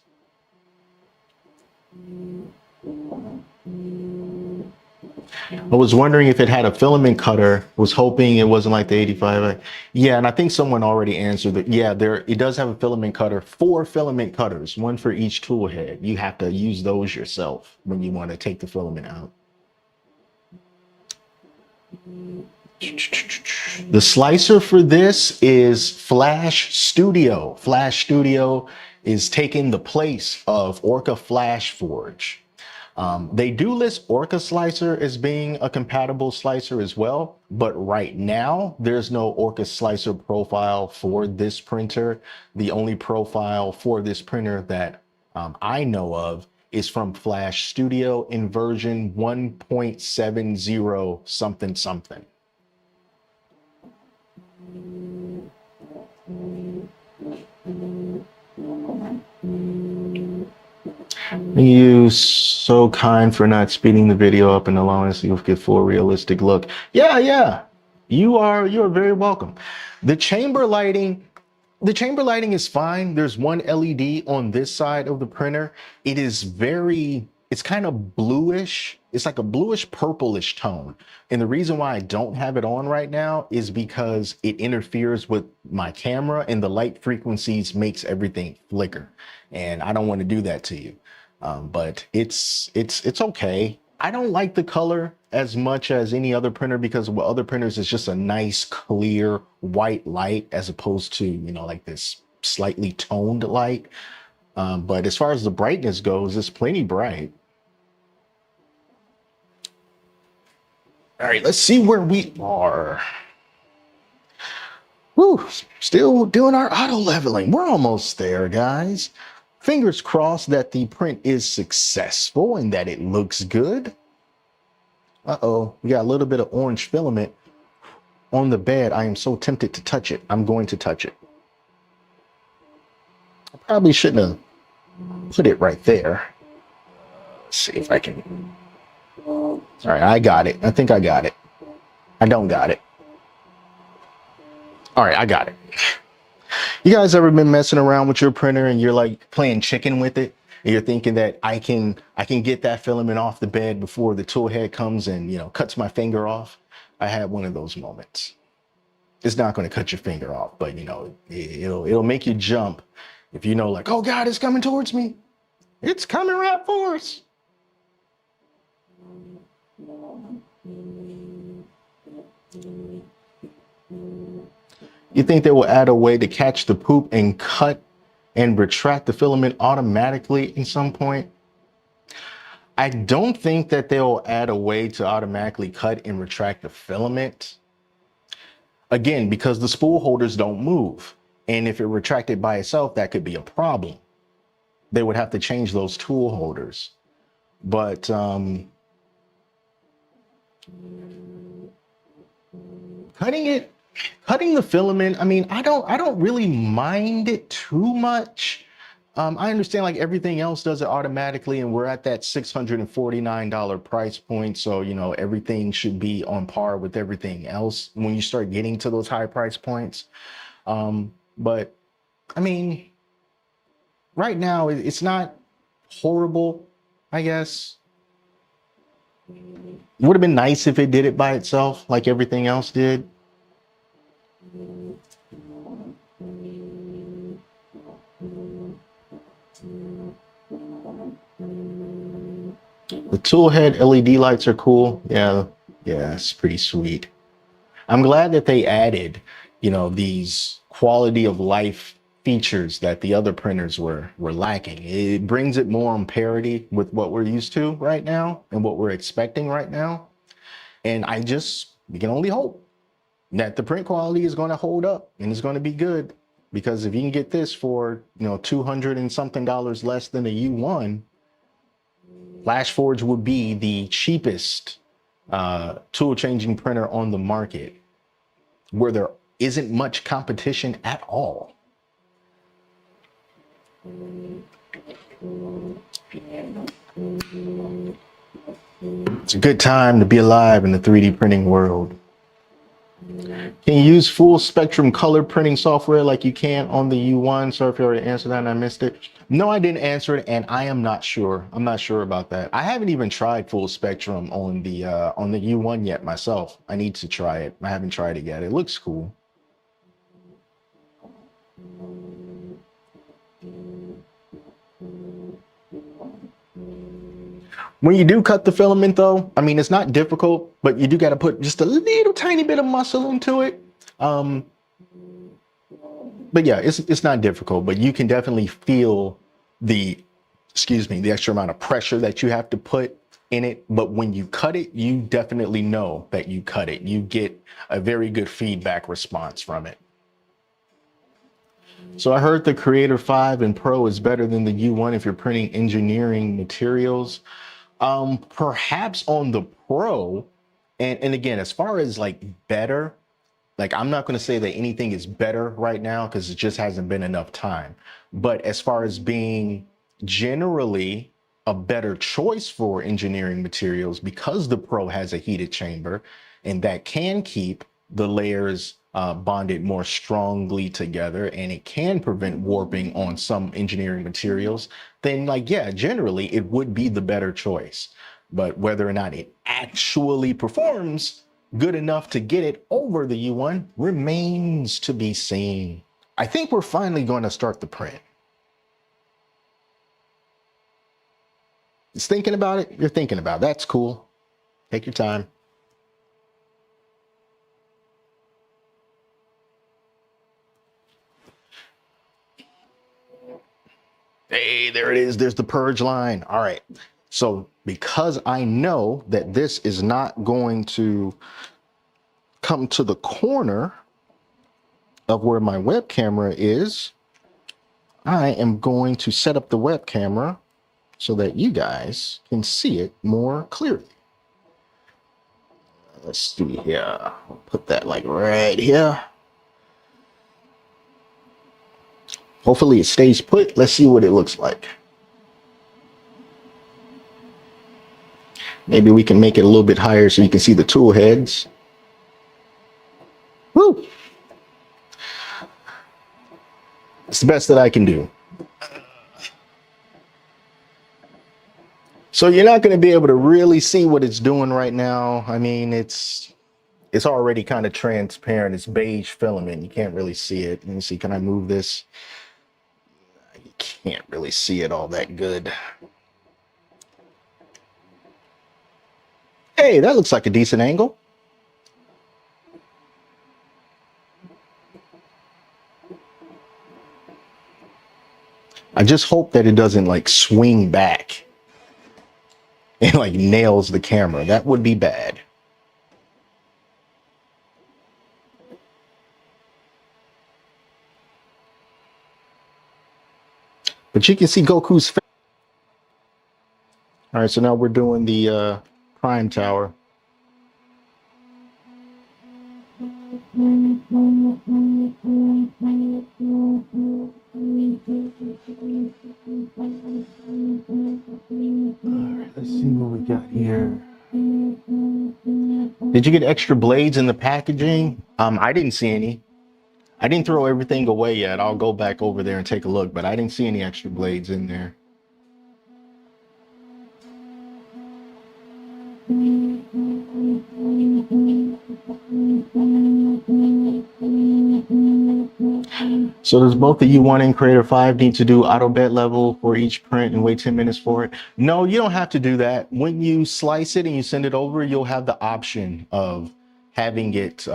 I was wondering if it had a filament cutter, was hoping it wasn't like the 85X. Yeah, and I think someone already answered that. Yeah, it does have a filament cutter, 4 filament cutters, 1 for each tool head. You have to use those yourself when you want to take the filament out. The slicer for this is Flash Studio. Flash Studio is taking the place of Orca Flashforge. They do list Orca Slicer as being a compatible slicer as well, but right now there's no Orca Slicer profile for this printer. The only profile for this printer that I know of is from Flash Studio in version 1.70 something something. You so kind for not speeding the video up and allowing us to get full realistic look. Yeah. You're very welcome. The chamber lighting is fine. There's one LED on this side of the printer. It's kind of bluish. It's like a bluish purplish tone. And the reason why I don't have it on right now is because it interferes with my camera and the light frequencies makes everything flicker. And I don't want to do that to you. But it's okay. I don't like the color as much as any other printer because with other printers, it's just a nice, clear white light as opposed to, like this slightly toned light. But as far as the brightness goes, it's plenty bright. All right, let's see where we are. Woo, still doing our auto leveling. We're almost there, guys. Fingers crossed that the print is successful and that it looks good. Uh-oh, we got a little bit of orange filament on the bed. I am so tempted to touch it. I'm going to touch it. I probably shouldn't have put it right there. Let's see if I can. All right, I got it. I think I got it. I don't got it. All right, I got it. You guys ever been messing around with your printer and you're like playing chicken with it? And you're thinking that I can get that filament off the bed before the tool head comes and, cuts my finger off. I had one of those moments. It's not going to cut your finger off, but it'll make you jump if like, oh God, it's coming towards me. It's coming right for us. You think they will add a way to catch the poop and cut and retract the filament automatically at some point? I don't think that they'll add a way to automatically cut and retract the filament. Again, because the spool holders don't move. And if it retracted by itself, that could be a problem. They would have to change those tool holders. But cutting the filament, I mean, I don't really mind it too much. I understand like everything else does it automatically and we're at that $649 price point. So, everything should be on par with everything else when you start getting to those high price points. But I mean, right now it's not horrible, I guess. It would have been nice if it did it by itself like everything else did. The tool head LED lights are cool. Yeah, it's pretty sweet. I'm glad that they added, these quality of life features that the other printers were lacking. It brings it more on parity with what we're used to right now and what we're expecting right now. And we can only hope that the print quality is going to hold up and it's going to be good, because if you can get this for, $200 and something less than a U1, Flashforge would be the cheapest tool changing printer on the market where there isn't much competition at all. It's a good time to be alive in the 3D printing world. Can you use full spectrum color printing software like you can on the U1? Sorry if you already answered that and I missed it. No, I didn't answer it, and I am not sure. I'm not sure about that. I haven't even tried full spectrum on the U1 yet myself. I need to try it. I haven't tried it yet. It looks cool. When you do cut the filament though, I mean, it's not difficult, but you do got to put just a little tiny bit of muscle into it. But yeah, it's not difficult, but you can definitely feel the, excuse me, the extra amount of pressure that you have to put in it. But when you cut it, you definitely know that you cut it. You get a very good feedback response from it. So I heard the Creator 5 and Pro is better than the U1 if you're printing engineering materials. Perhaps on the Pro, and again, as far as like better, like I'm not going to say that anything is better right now because it just hasn't been enough time. But as far as being generally a better choice for engineering materials, because the Pro has a heated chamber and that can keep the layers bonded more strongly together, and it can prevent warping on some engineering materials, then like, yeah, generally it would be the better choice. But whether or not it actually performs good enough to get it over the U1 remains to be seen. I think we're finally going to start the print. Just thinking about it, you're thinking about it. That's cool. Take your time. Hey, there it is. There's the purge line. All right. So because I know that this is not going to come to the corner of where my web camera is, I am going to set up the web camera so that you guys can see it more clearly. Let's see here. I'll put that like right here. Hopefully it stays put. Let's see what it looks like. Maybe we can make it a little bit higher so you can see the tool heads. Woo! It's the best that I can do. So you're not going to be able to really see what it's doing right now. I mean, it's already kind of transparent. It's beige filament. You can't really see it. Let me see. Can I move this? You can't really see it all that good. Hey, that looks like a decent angle. I just hope that it doesn't like swing back and like nails the camera. That would be bad. But you can see Goku's face. All right, so now we're doing the prime tower. All right, let's see what we got here. Did you get extra blades in the packaging? I didn't see any. I didn't throw everything away yet. I'll go back over there and take a look, but I didn't see any extra blades in there. So does both the U1 and Creator 5 need to do auto bed level for each print and wait 10 minutes for it? No, you don't have to do that. When you slice it and you send it over, you'll have the option of having it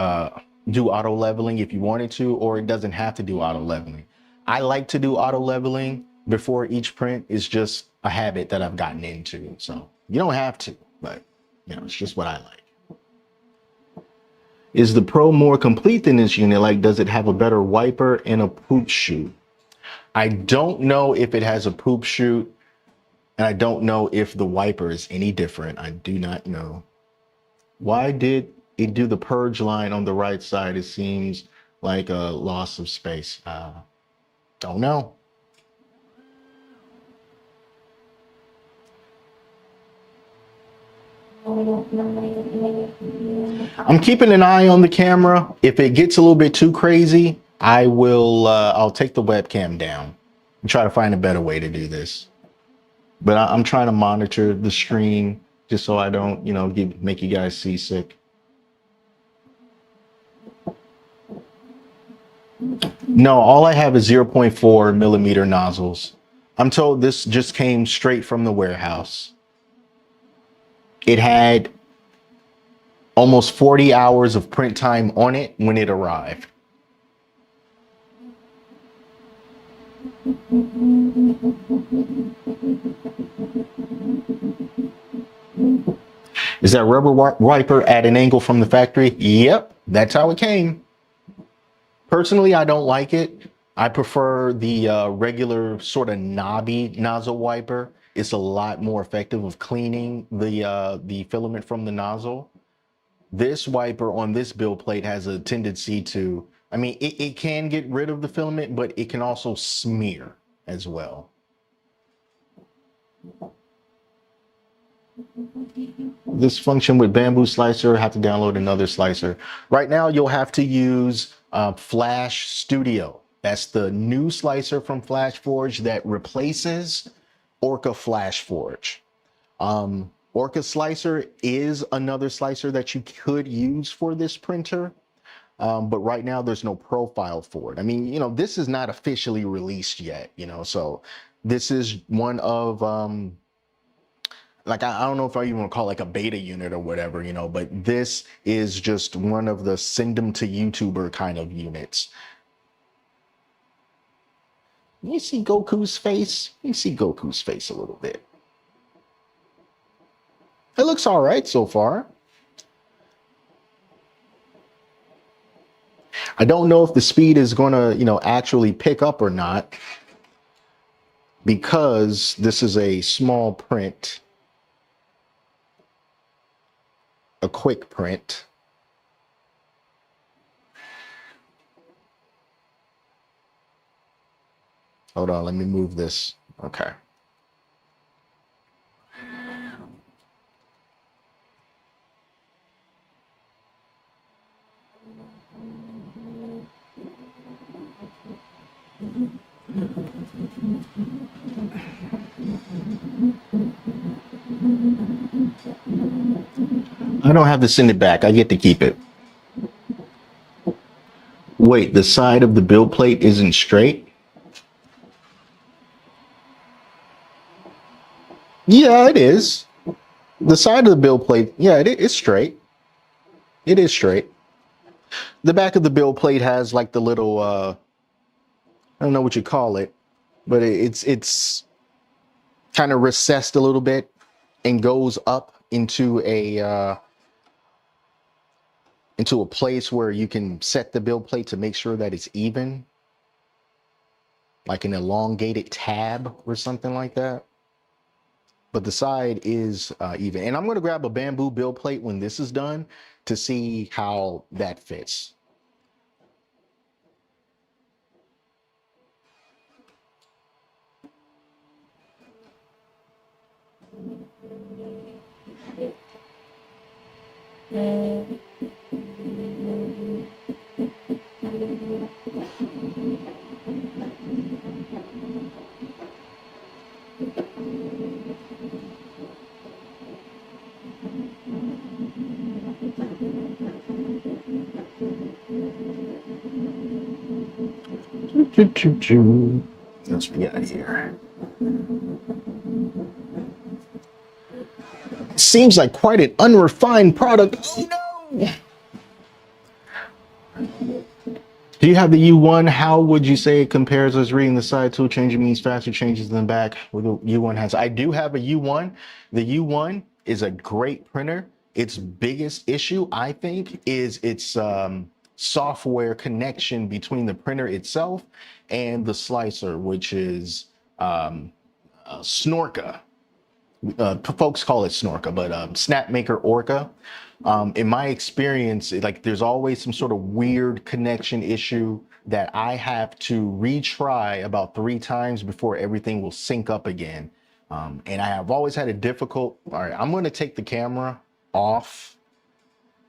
do auto leveling if you wanted to, or it doesn't have to do auto leveling. I like to do auto leveling before each print. It's just a habit that I've gotten into. So you don't have to, but you know, it's just what I like. Is the Pro more complete than this unit? Like, does it have a better wiper and a poop chute? I don't know if it has a poop chute, and I don't know if the wiper is any different. I do not know. Why did it do the purge line on the right side? It seems like a loss of space. Don't know. I'm keeping an eye on the camera. If it gets a little bit too crazy, I'll take the webcam down and try to find a better way to do this. But I'm trying to monitor the stream just so I don't, you know, make you guys seasick. No, all I have is 0.4 millimeter nozzles. I'm told this just came straight from the warehouse. It had almost 40 hours of print time on it when it arrived. Is that rubber wiper at an angle from the factory? Yep, that's how it came. Personally, I don't like it. I prefer the regular sort of knobby nozzle wiper. It's a lot more effective of cleaning the filament from the nozzle. This wiper on this build plate has a tendency to, I mean, it can get rid of the filament, but it can also smear as well. This function with bamboo slicer, have to download another slicer. Right now, you'll have to use Flash Studio. That's the new slicer from Flashforge that replaces Orca Flashforge. Orca Slicer is another slicer that you could use for this printer, but right now there's no profile for it. I mean, you know, this is not officially released yet, you know, so this is one of, like, I don't know if I even want to call it like a beta unit or whatever, you know, but this is just one of the send them to YouTuber kind of units. You see Goku's face? You see Goku's face a little bit. It looks all right so far. I don't know if the speed is going to, you know, actually pick up or not, because this is a small print, a quick print. Hold on, let me move this. Okay. I don't have to send it back. I get to keep it. Wait, the side of the build plate isn't straight? Yeah, it is. The side of the build plate, yeah, it's straight. It is straight. The back of the build plate has like the little, I don't know what you call it, but it's kind of recessed a little bit and goes up into a place where you can set the build plate to make sure that it's even, like an elongated tab or something like that. But the side is even. And I'm going to grab a bamboo build plate when this is done to see how that fits. Let's be out of here. Seems like quite an unrefined product. Oh no! Do you have the U1? How would you say it compares? As reading the side tool changing means faster changes than the back with the U1 has. I do have a U1. The U1 is a great printer. Its biggest issue, I think, is its software connection between the printer itself and the slicer, which is Snorka. Folks call it Snorka, but Snapmaker Orca. In my experience, like, there's always some sort of weird connection issue that I have to retry about 3 times before everything will sync up again. And I have always had a difficult. All right, I'm going to take the camera off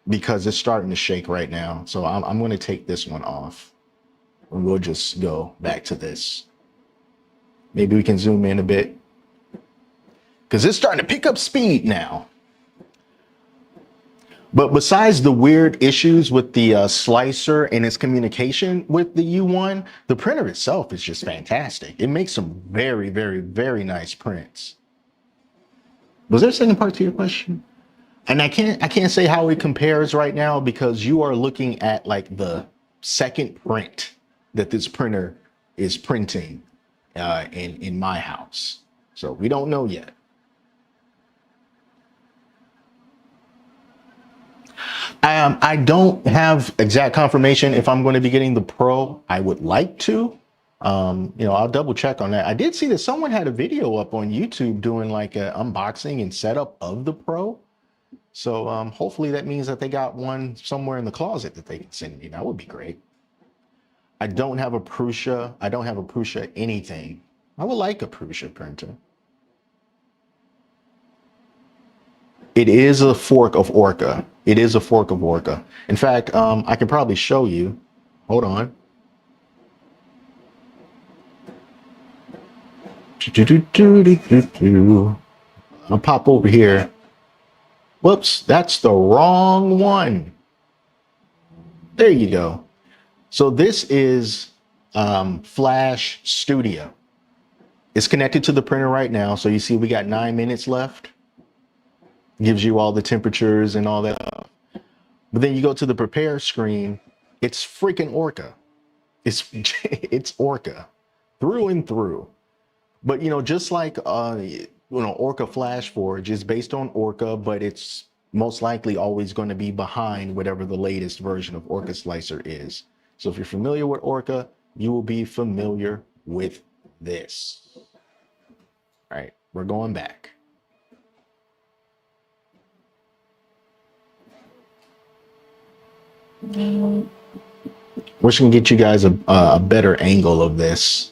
because it's starting to shake right now. So I'm going to take this one off and we'll just go back to this. Maybe we can zoom in a bit, because it's starting to pick up speed now. But besides the weird issues with the slicer and its communication with the U1, the printer itself is just fantastic. It makes some very, very, very nice prints. Was there a second part to your question? And I can't say how it compares right now, because you are looking at like the second print that this printer is printing. in my house. So we don't know yet. I don't have exact confirmation if I'm going to be getting the Pro. I would like to. I'll double check on that. I did see that someone had a video up on YouTube doing like an unboxing and setup of the Pro. So hopefully that means that they got one somewhere in the closet that they can send me. That would be great. I don't have a Prusa. I don't have a Prusa anything. I would like a Prusa printer. It is a fork of Orca. It is a fork of Orca. In fact, I can probably show you. Hold on. I'll pop over here. Whoops, that's the wrong one. There you go. So this is Flash Studio. It's connected to the printer right now. So you see we got 9 minutes left. Gives you all the temperatures and all that. But then you go to the prepare screen. It's freaking Orca. It's Orca through and through. But just like Orca Flashforge is based on Orca, but it's most likely always going to be behind whatever the latest version of Orca Slicer is. So if you're familiar with Orca, you will be familiar with this. All right, we're going back. We're just gonna get you guys a better angle of this.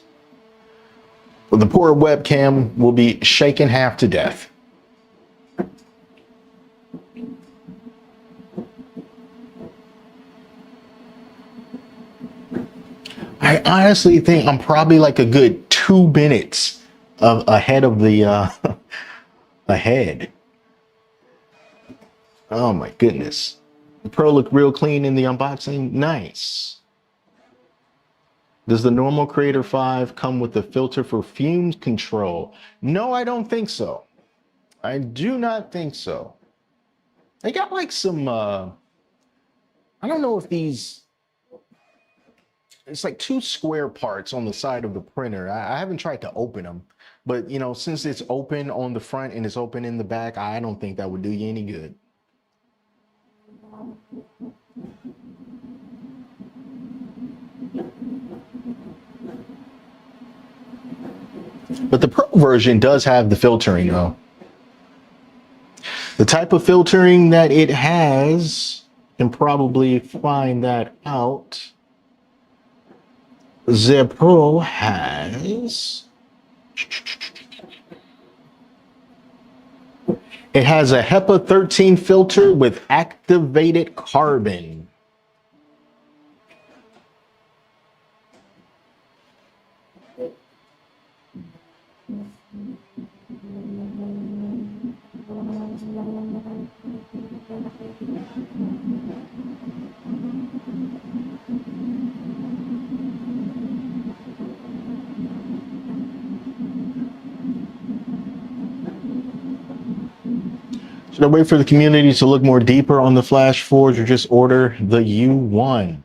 The poor webcam will be shaken half to death. I honestly think I'm probably like a good 2 minutes ahead of the ahead. Oh my goodness. The Pro looked real clean in the unboxing. Nice. Does the normal Creator 5 come with a filter for fume control? No, I don't think so. I do not think so. They got like some, I don't know if these, it's like 2 square parts on the side of the printer. I haven't tried to open them, but since it's open on the front and it's open in the back, I don't think that would do you any good. But the Pro version does have the filtering though. The type of filtering that it has, you can probably find that out. The Pro has, it has a HEPA 13 filter with activated carbon. Should I wait for the community to look more deeper on the Flashforge or just order the U1?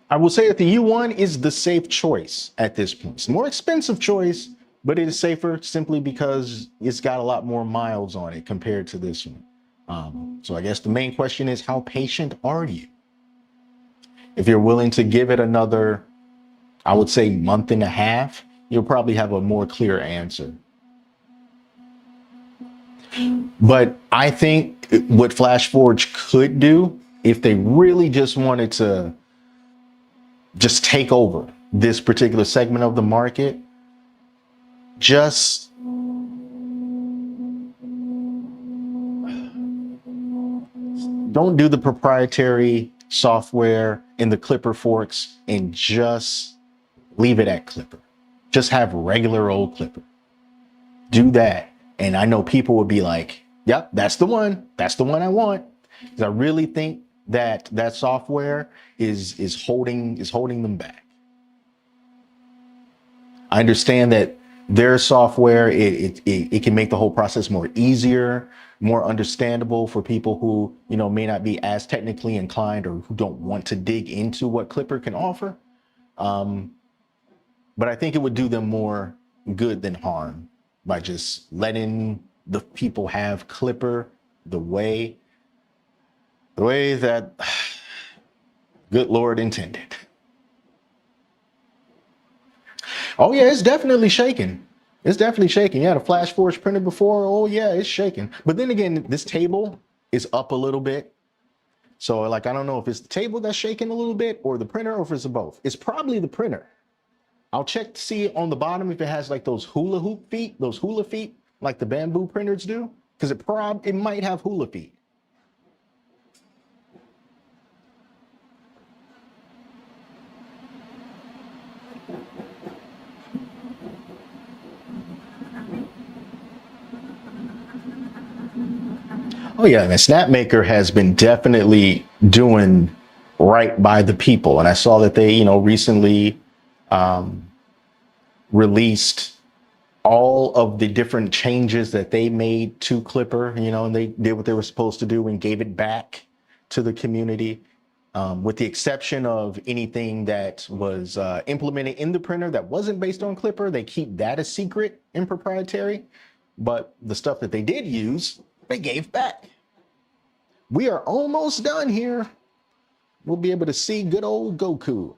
I will say that the U1 is the safe choice at this point. It's a more expensive choice, but it is safer simply because it's got a lot more miles on it compared to this one. So I guess the main question is, how patient are you? If you're willing to give it another, I would say, month and a half, you'll probably have a more clear answer. But I think what Flashforge could do, if they really just wanted to just take over this particular segment of the market, just don't do the proprietary software in the Clipper forks and just leave it at Clipper. Just have regular old Clipper. Do that. And I know people would be like, yep, that's the one. That's the one I want. Because I really think that that software is holding them back. I understand that their software, it can make the whole process more easier, more understandable for people who, may not be as technically inclined or who don't want to dig into what Clipper can offer. but I think it would do them more good than harm by just letting the people have Clipper the way that good Lord intended. Oh yeah, it's definitely shaking. It's definitely shaking. Yeah, the Flashforge printed before. Oh yeah, it's shaking. But then again, this table is up a little bit. So like, I don't know if it's the table that's shaking a little bit or the printer or if it's both. It's probably the printer. I'll check to see on the bottom if it has like those hula feet, like the bamboo printers do. Because it might have hula feet. Oh yeah, and Snapmaker has been definitely doing right by the people. And I saw that they, recently released all of the different changes that they made to Clipper, and they did what they were supposed to do and gave it back to the community, with the exception of anything that was implemented in the printer that wasn't based on Clipper. They keep that a secret and proprietary, but the stuff that they did use, they gave back. We are almost done here. We'll be able to see good old Goku.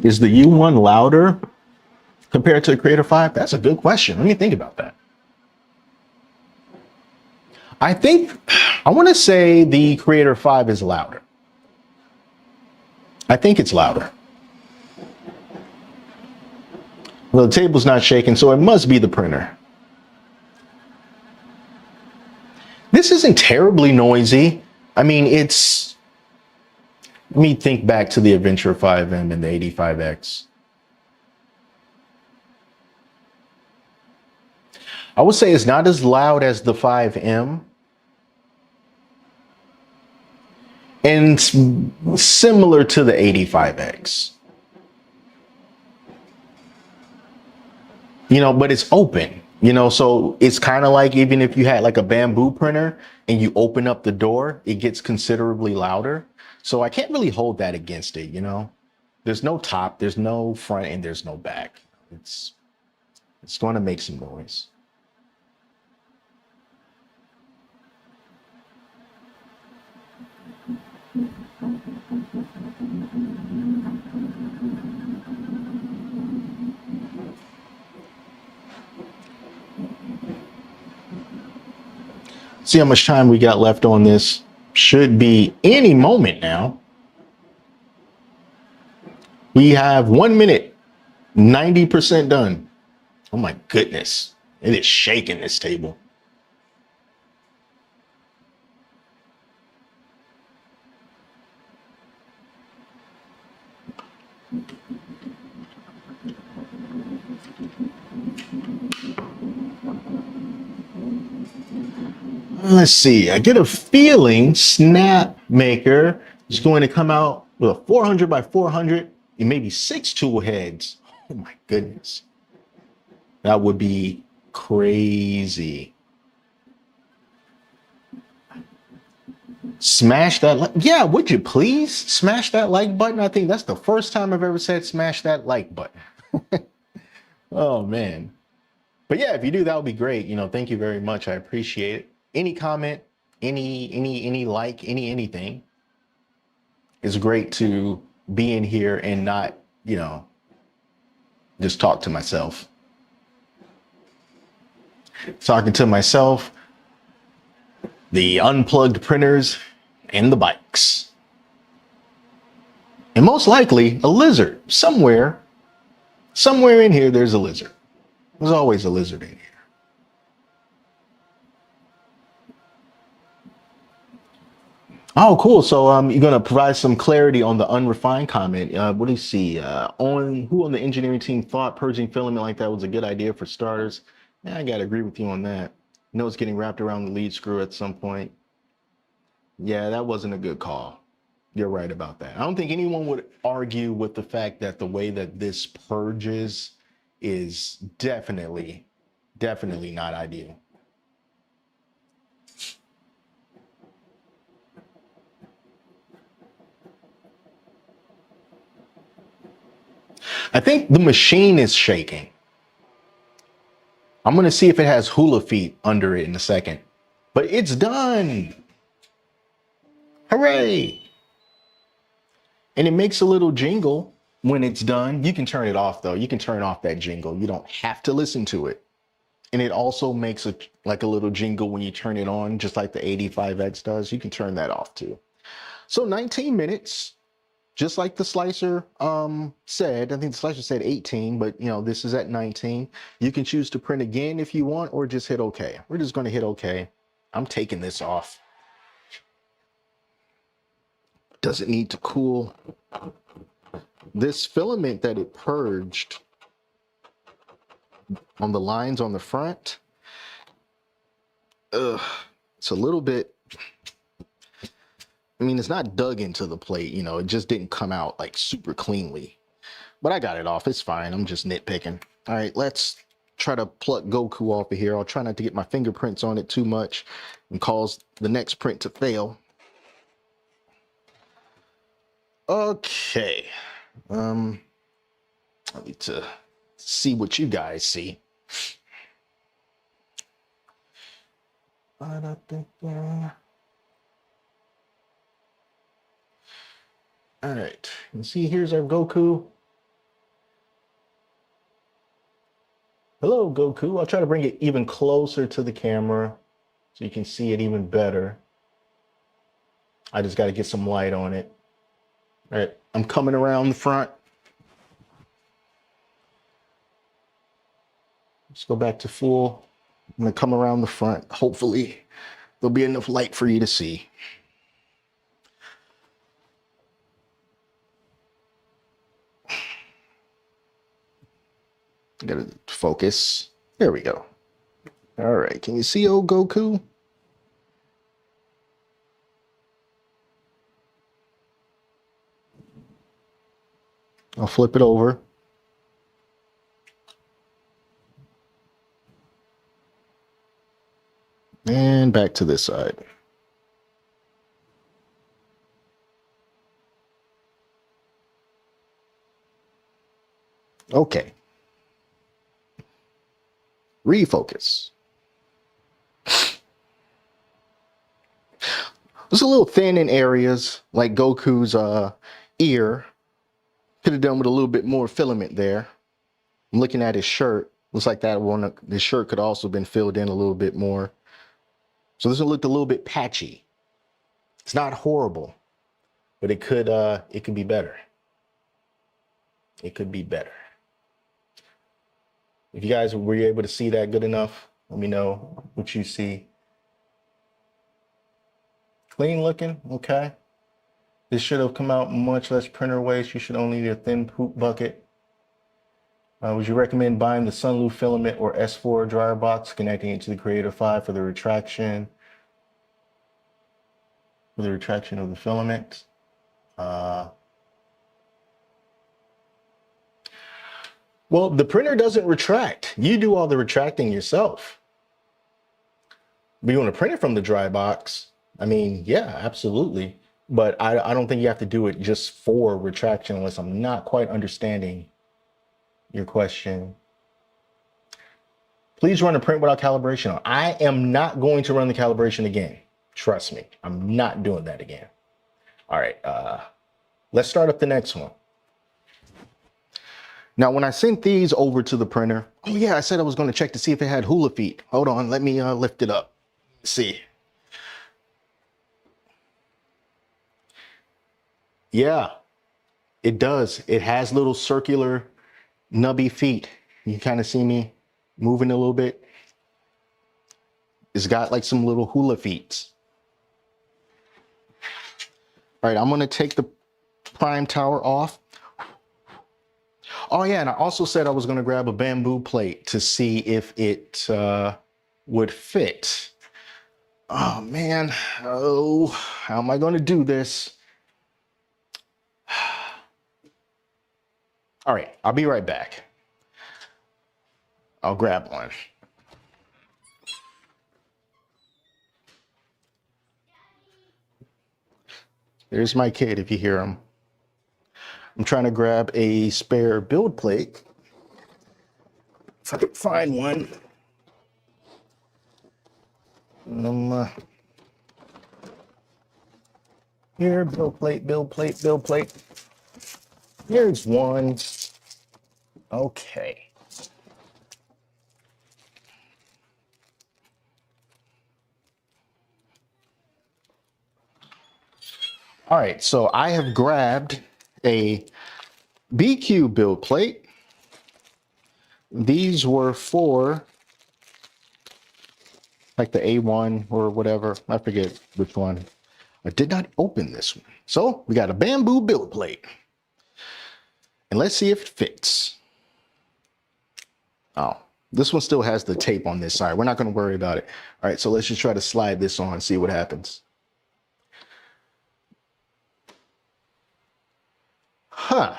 Is the U1 louder compared to the Creator 5? That's a good question. Let me think about that. I want to say the Creator 5 is louder. I think it's louder. Well, the table's not shaking, so it must be the printer. This isn't terribly noisy. I mean, let me think back to the Adventure 5M and the 85X. I would say it's not as loud as the 5M. And similar to the 85X. But it's open, so it's kind of like even if you had like a bamboo printer and you open up the door, it gets considerably louder. So I can't really hold that against it, There's no top, there's no front, and there's no back. It's going to make some noise. See how much time we got left on this. Should be any moment now. We have 1 minute, 90% done. Oh my goodness. It is shaking, this table. Let's see. I get a feeling Snapmaker is going to come out with a 400 by 400 and maybe 6 tool heads. Oh my goodness. That would be crazy. Smash that like. Yeah, would you please smash that like button? I think that's the first time I've ever said smash that like button. Oh man. But yeah, if you do, that would be great. Thank you very much. I appreciate it. Any comment, any like, anything. It's great to be in here and not, just talk to myself. Talking to myself, the unplugged printers, and the bikes. And most likely a lizard somewhere in here. There's a lizard. There's always a lizard in here. Oh, cool. So you're going to provide some clarity on the unrefined comment. What do you see? On who on the engineering team thought purging filament like that was a good idea for starters? Yeah, I got to agree with you on that. It's getting wrapped around the lead screw at some point. Yeah, that wasn't a good call. You're right about that. I don't think anyone would argue with the fact that the way that this purges is definitely Definitely not ideal. I think the machine is shaking. I'm gonna see if it has hula feet under it in a second. But it's done. Hooray! And it makes a little jingle when it's done. You can turn it off though. You can turn off that jingle. You don't have to listen to it. And it also makes a like a little jingle when you turn it on, just like the 85X does. You can turn that off too. So 19 minutes, just like the slicer said. I think the slicer said 18, but you know, this is at 19. You can choose to print again if you want, or just hit OK. We're just going to hit OK. I'm taking this off. Does it need to cool? This filament that it purged on the lines on the front, it's a little bit, I mean, it's not dug into the plate, you know, it just didn't come out like super cleanly. But I got it off. It's fine. I'm just nitpicking. All right, let's try to pluck Goku off of here. I'll try not to get my fingerprints on it too much and cause the next print to fail. Okay. I need to see what you guys see. All right. You see, here's our Goku. Hello, Goku. I'll try to bring it even closer to the camera so you can see it even better. I just got to get some light on it. All right, I'm coming around the front. Let's go back to full. I'm gonna come around the front. Hopefully there'll be enough light for you to see. Gotta focus. There we go. All right, can you see old Goku? I'll flip it over. And back to this side. Okay. Refocus. It's a little thin in areas, like Goku's ear. Could have done with a little bit more filament there. I'm looking at his shirt. Looks like that one, his shirt could also been filled in a little bit more. So this one looked a little bit patchy. It's not horrible, but it could be better. It could be better. If you guys were able to see that good enough, let me know what you see. Clean looking, okay. This should have come out much less printer waste. You should only need a thin poop bucket. Would you recommend buying the Sunlu filament or S4 dryer box, connecting it to the Creator 5 for the retraction? For the retraction of the filament? Well, the printer doesn't retract. You do all the retracting yourself. But you want to print it from the dry box? I mean, yeah, absolutely. But I don't think you have to do it just for retraction unless I'm not quite understanding your question. Please run a print without calibration on. I am not going to run the calibration again. Trust me, I'm not doing that again. All right, let's start up the next one. Now, when I sent these over to the printer, oh yeah, I said I was going to check to see if it had hula feet. Hold on, let me lift it up. Let's see. Yeah, it does. It has little circular nubby feet. You kind of see me moving a little bit. It's got like some little hula feet. All right, I'm going to take the prime tower off. Oh yeah, and I also said I was going to grab a bamboo plate to see if it would fit. Oh man, oh, how am I going to do this? All right, I'll be right back. I'll grab one. There's my kid if you hear him. I'm trying to grab a spare build plate. If I can find one. Here, build plate, build plate, build plate. Here's one. Okay. All right, so I have grabbed a BQ build plate. These were for like the A1 or whatever. I forget which one. I did not open this one. So we got a bamboo build plate. And let's see if it fits. Oh, this one still has the tape on this side. We're not going to worry about it. All right, so let's just try to slide this on and see what happens. Huh.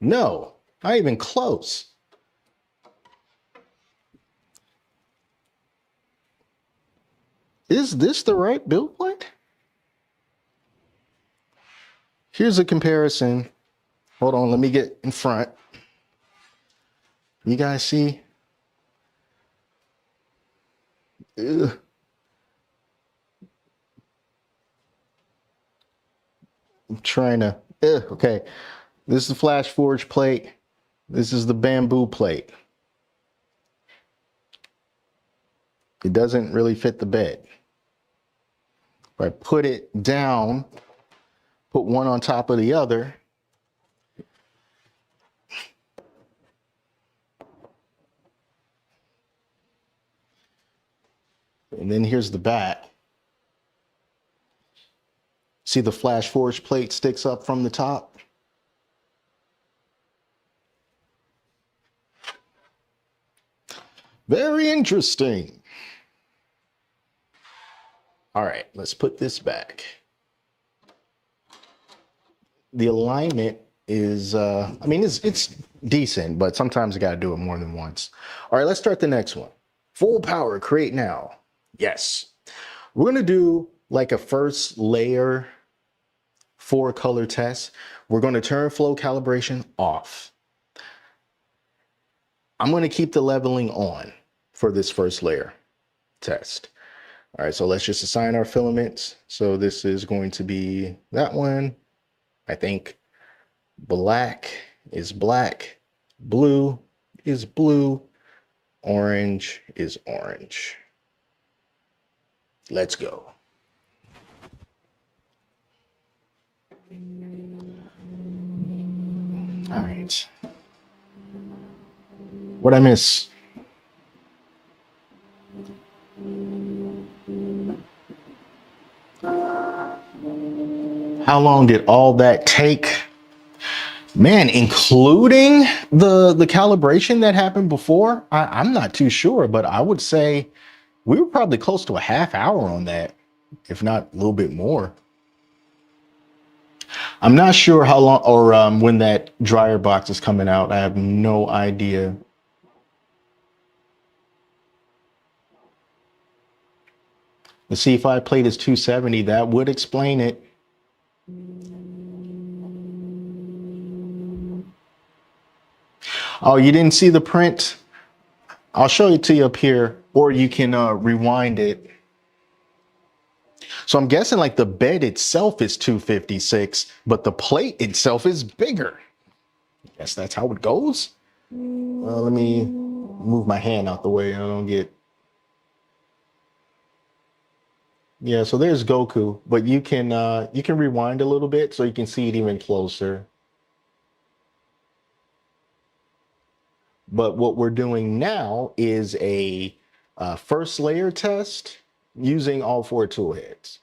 No, not even close. Is this the right build plate? Here's a comparison. Hold on, let me get in front. You guys see? Ugh. I'm trying to, okay. This is the Flashforge plate. This is the bamboo plate. It doesn't really fit the bed. If I put it down, put one on top of the other, and then here's the back. See the Flashforge plate sticks up from the top? Very interesting. All right, let's put this back. The alignment is, I mean, it's decent, but sometimes you gotta do it more than once. All right, let's start the next one. Full power, create now. Yes. We're gonna do like a first layer 4-color test. We're gonna turn flow calibration off. I'm gonna keep the leveling on for this first layer test. All right, so let's just assign our filaments. So this is going to be that one. I think black is black, blue is blue, orange is orange. Let's go. All right. What'd I miss? How long did all that take? Man, including the calibration that happened before, I'm not too sure, but I would say we were probably close to a half hour on that, if not a little bit more. I'm not sure how long or when that dryer box is coming out. I have no idea. The C5 plate is 270. That would explain it. Oh, you didn't see the print? I'll show it to you up here, or you can rewind it. So I'm guessing like the bed itself is 256, but the plate itself is bigger. Guess that's how it goes. Let me move my hand out the way. I don't get. Yeah, so there's Goku, but you can rewind a little bit so you can see it even closer. But what we're doing now is a first layer test using all 4 tool heads.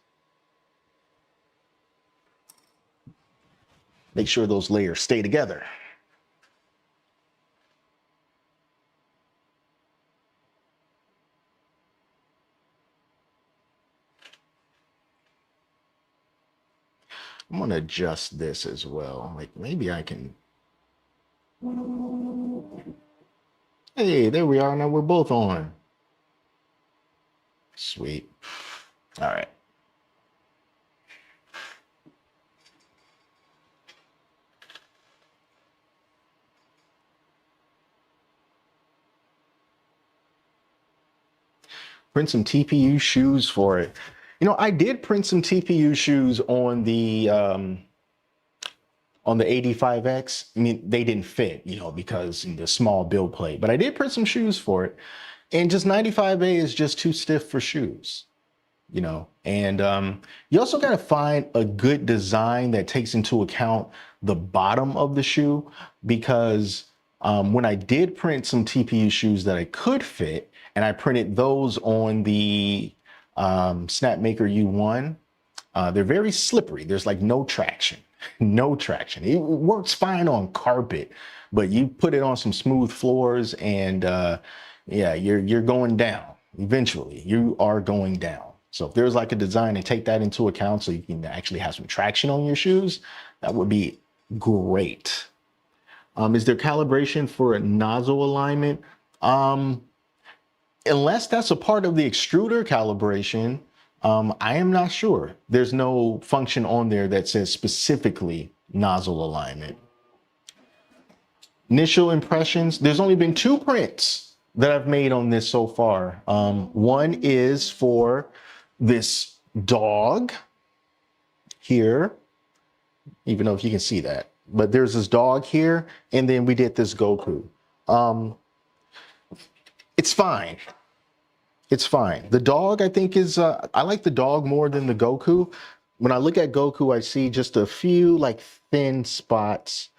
Make sure those layers stay together. I'm gonna adjust this as well. Like maybe I can. Hey, there we are. Now we're both on. Sweet. All right. Print some TPU shoes for it. You know, I did print some TPU shoes on the 85X. I mean, they didn't fit, you know, because the small build plate, but I did print some shoes for it. And just 95A is just too stiff for shoes, you know. And you also got to find a good design that takes into account the bottom of the shoe, because when I did print some TPU shoes that I could fit, and I printed those on the Snapmaker U1, they're very slippery. There's like no traction, no traction. It works fine on carpet, but you put it on some smooth floors and yeah, you're going down. Eventually, you are going down. So if there's like a design to take that into account so you can actually have some traction on your shoes, that would be great. Is there calibration for a nozzle alignment? Unless that's a part of the extruder calibration, I am not sure. There's no function on there that says specifically nozzle alignment. Initial impressions, there's only been 2 prints that I've made on this so far. One is for this dog here, even though if you can see that, but there's this dog here, and then we did this Goku. It's fine. It's fine. The dog, I think, is, I like the dog more than the Goku. When I look at Goku, I see just a few like thin spots.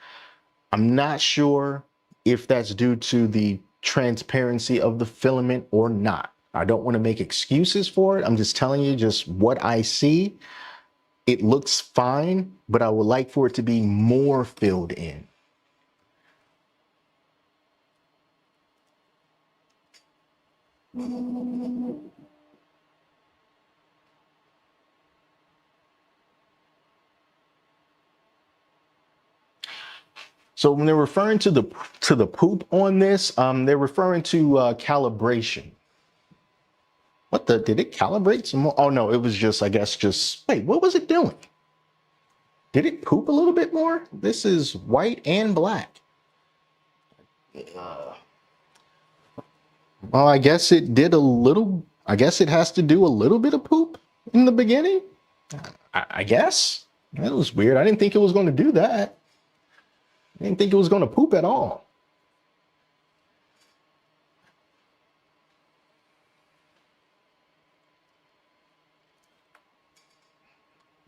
I'm not sure if that's due to the transparency of the filament or not. I don't want to make excuses for it. I'm just telling you just what I see. It looks fine, but I would like for it to be more filled in. So when they're referring to the poop on this, they're referring to calibration. What the, did it calibrate some more? Oh no, it was just, I guess, just, wait, what was it doing? Did it poop a little bit more? This is white and black. Well, I guess it did a little, I guess it has to do a little bit of poop in the beginning. I guess. That was weird. I didn't think it was going to do that. I didn't think it was going to poop at all.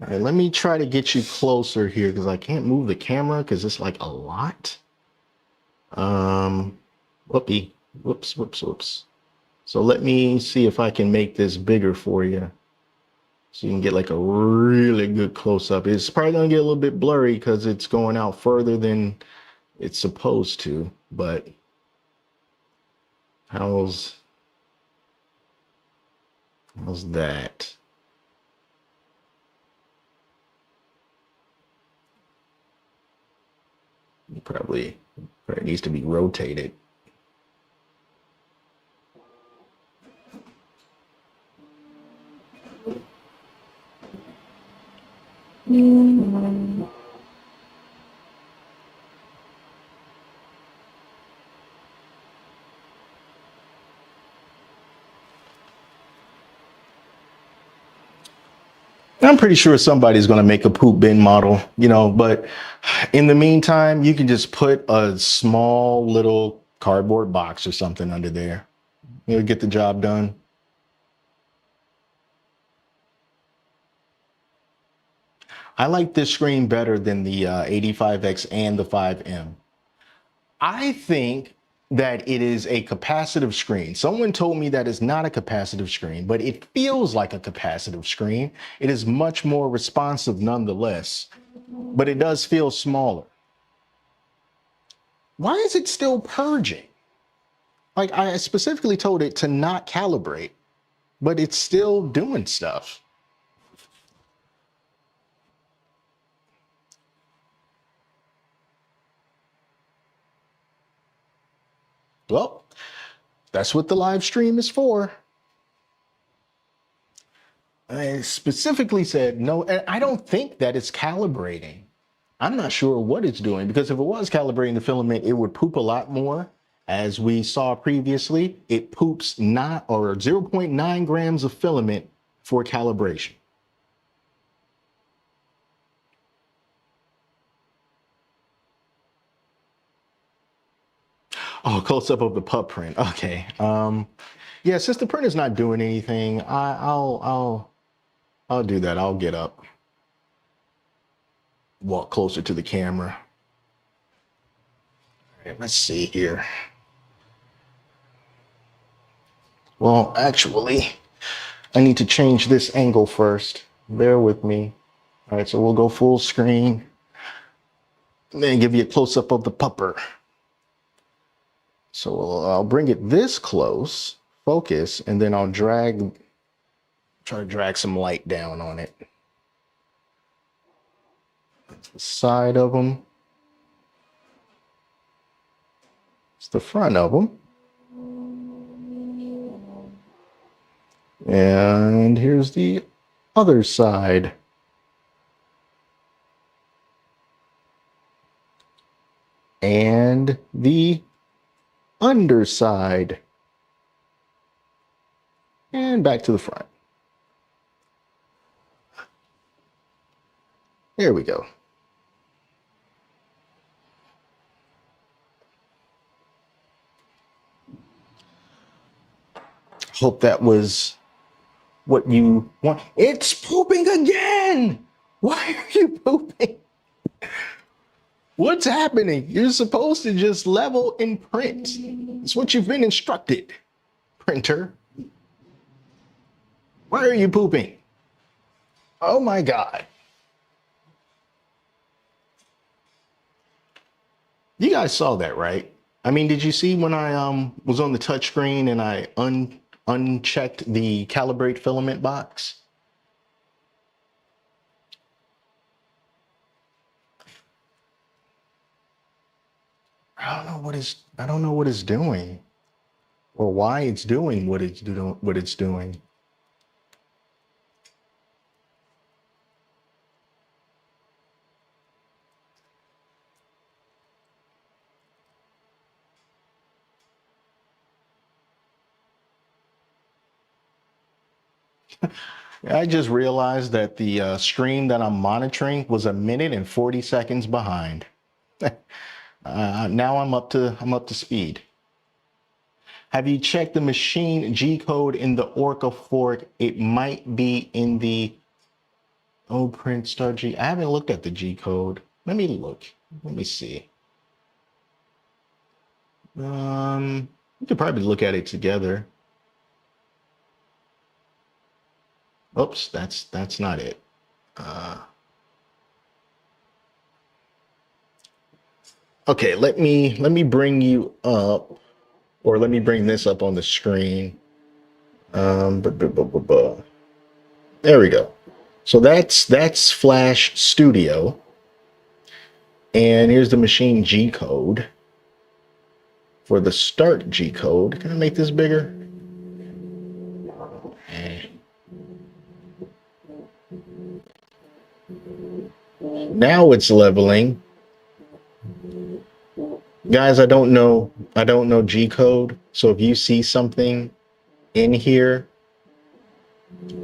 All right, let me try to get you closer here because I can't move the camera because it's like a lot. Whoopee. Whoops, whoops, whoops. So let me see if I can make this bigger for you so you can get like a really good close up. It's probably going to get a little bit blurry because it's going out further than it's supposed to, but how's that? Probably needs to be rotated. I'm pretty sure somebody's going to make a poop bin model, you know, but in the meantime, you can just put a small little cardboard box or something under there. It'll get the job done. I like this screen better than the 85X and the 5M. I think that it is a capacitive screen. Someone told me that it's not a capacitive screen, but it feels like a capacitive screen. It is much more responsive nonetheless, but it does feel smaller. Why is it still purging? Like, I specifically told it to not calibrate, but it's still doing stuff. Well, that's what the live stream is for. I specifically said no, and I don't think that it's calibrating. I'm not sure what it's doing, because if it was calibrating the filament, it would poop a lot more. As we saw previously, it poops not or 0.9 grams of filament for calibration. Oh, close up of the pup print. Okay. Yeah, since the print is not doing anything, I'll do that. I'll get up, walk closer to the camera. All right, let's see here. Well, actually, I need to change this angle first. Bear with me. All right, so we'll go full screen, and then give you a close up of the pupper. So I'll bring it this close, focus, and then I'll try to drag some light down on it. The side of them. It's the front of them. And here's the other side. And the underside. And back to the front. There we go. Hope that was what you want. It's pooping again. Why are you pooping? What's happening? You're supposed to just level and print. It's what you've been instructed, printer. Why are you pooping? Oh my God. You guys saw that, right? I mean, did you see when I was on the touch screen and I unchecked the calibrate filament box? I don't know what it's doing, or why it's doing what it's doing. I just realized that the stream that I'm monitoring was 1 minute and 40 seconds behind. Now I'm up to speed. Have you checked the machine G code in the Orca fork? It might be in the print start G. I haven't looked at the G code. Let me look. Let me see. We could probably look at it together. Oops, that's not it. Okay, let me bring you up, or let me bring this up on the screen. There we go. So that's Flash Studio, and here's the machine G code for the start G code. Can I make this bigger? Now it's leveling. Guys, I don't know G code. So if you see something in here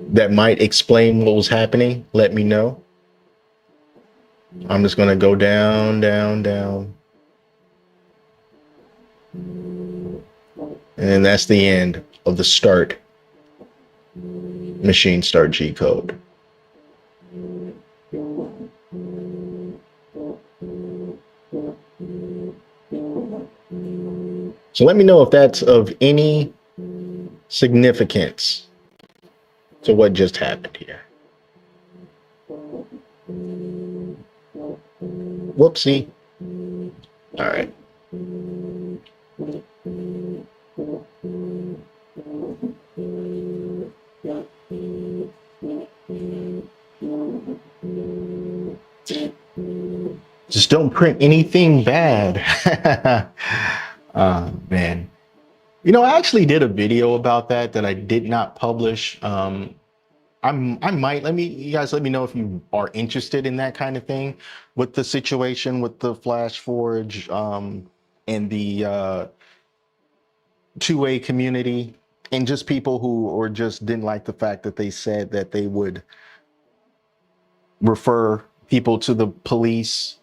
that might explain what was happening, let me know. I'm just going to go down, down, down. And that's the end of the start machine start G code. So let me know if that's of any significance to what just happened here. Whoopsie. All right. Just don't print anything bad. Man. You know, I actually did a video about that I did not publish. I might, you guys let me know if you are interested in that kind of thing with the situation with the Flashforge and the two-way community, and just people who or just didn't like the fact that they said that they would refer people to the police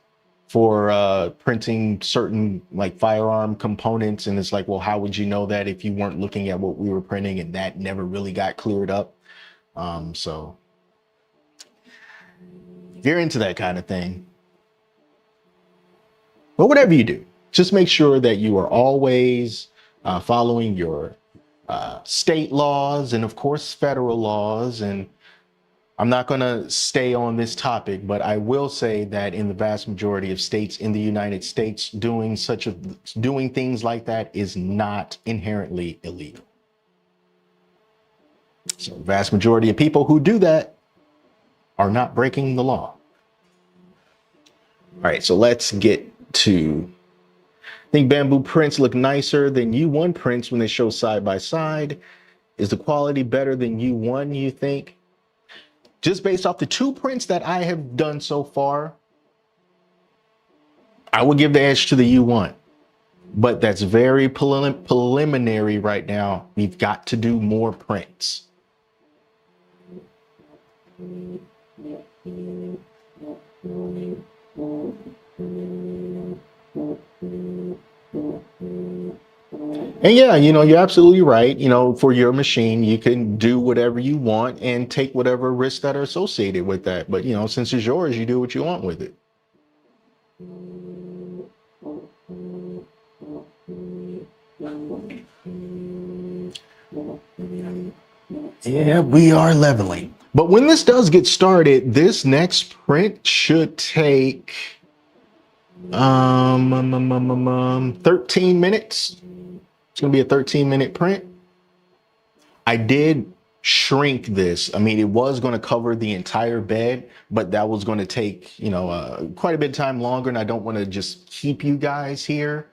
for printing certain like firearm components. And it's like, well, how would you know that if you weren't looking at what we were printing? And that never really got cleared up. So if you're into that kind of thing, but whatever you do, just make sure that you are always following your state laws and of course federal laws. And I'm not going to stay on this topic, but I will say that in the vast majority of states in the United States, doing things like that is not inherently illegal. So the vast majority of people who do that are not breaking the law. All right, so let's get to, I think bamboo prints look nicer than U1 prints when they show side by side. Is the quality better than U1, you think? Just based off the 2 prints that I have done so far, I would give the edge to the U1, but that's very preliminary right now. We've got to do more prints. And yeah, you're absolutely right. For your machine, you can do whatever you want and take whatever risks that are associated with that. But, since it's yours, you do what you want with it. Yeah, we are leveling. But when this does get started, this next print should take 13 minutes. It's going to be a 13-minute print. I did shrink this. I mean, it was going to cover the entire bed, but that was going to take, quite a bit of time longer. And I don't want to just keep you guys here,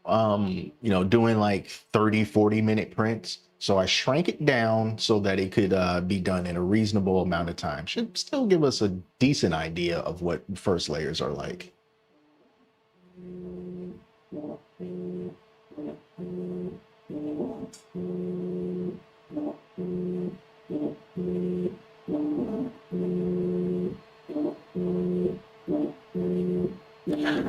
doing like 30-40-minute prints. So I shrank it down so that it could be done in a reasonable amount of time. Should still give us a decent idea of what first layers are like.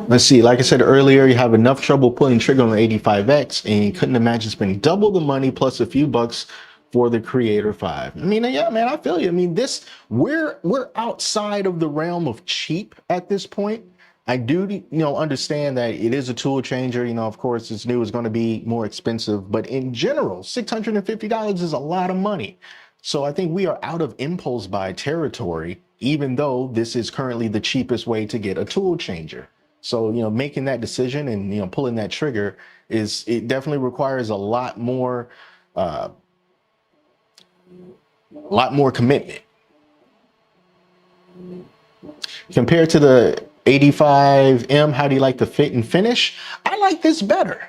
Let's see, like I said earlier, you have enough trouble pulling trigger on the 85X and you couldn't imagine spending double the money plus a few bucks for the Creator 5. I mean, yeah, man, I feel you. I mean, we're outside of the realm of cheap at this point. I do, understand that it is a tool changer. Of course, it's new, is going to be more expensive, but in general, $650 is a lot of money. So I think we are out of impulse buy territory, even though this is currently the cheapest way to get a tool changer. So, making that decision and, pulling that trigger it definitely requires a lot more commitment. Compared to the 85M, how do you like the fit and finish? I like this better.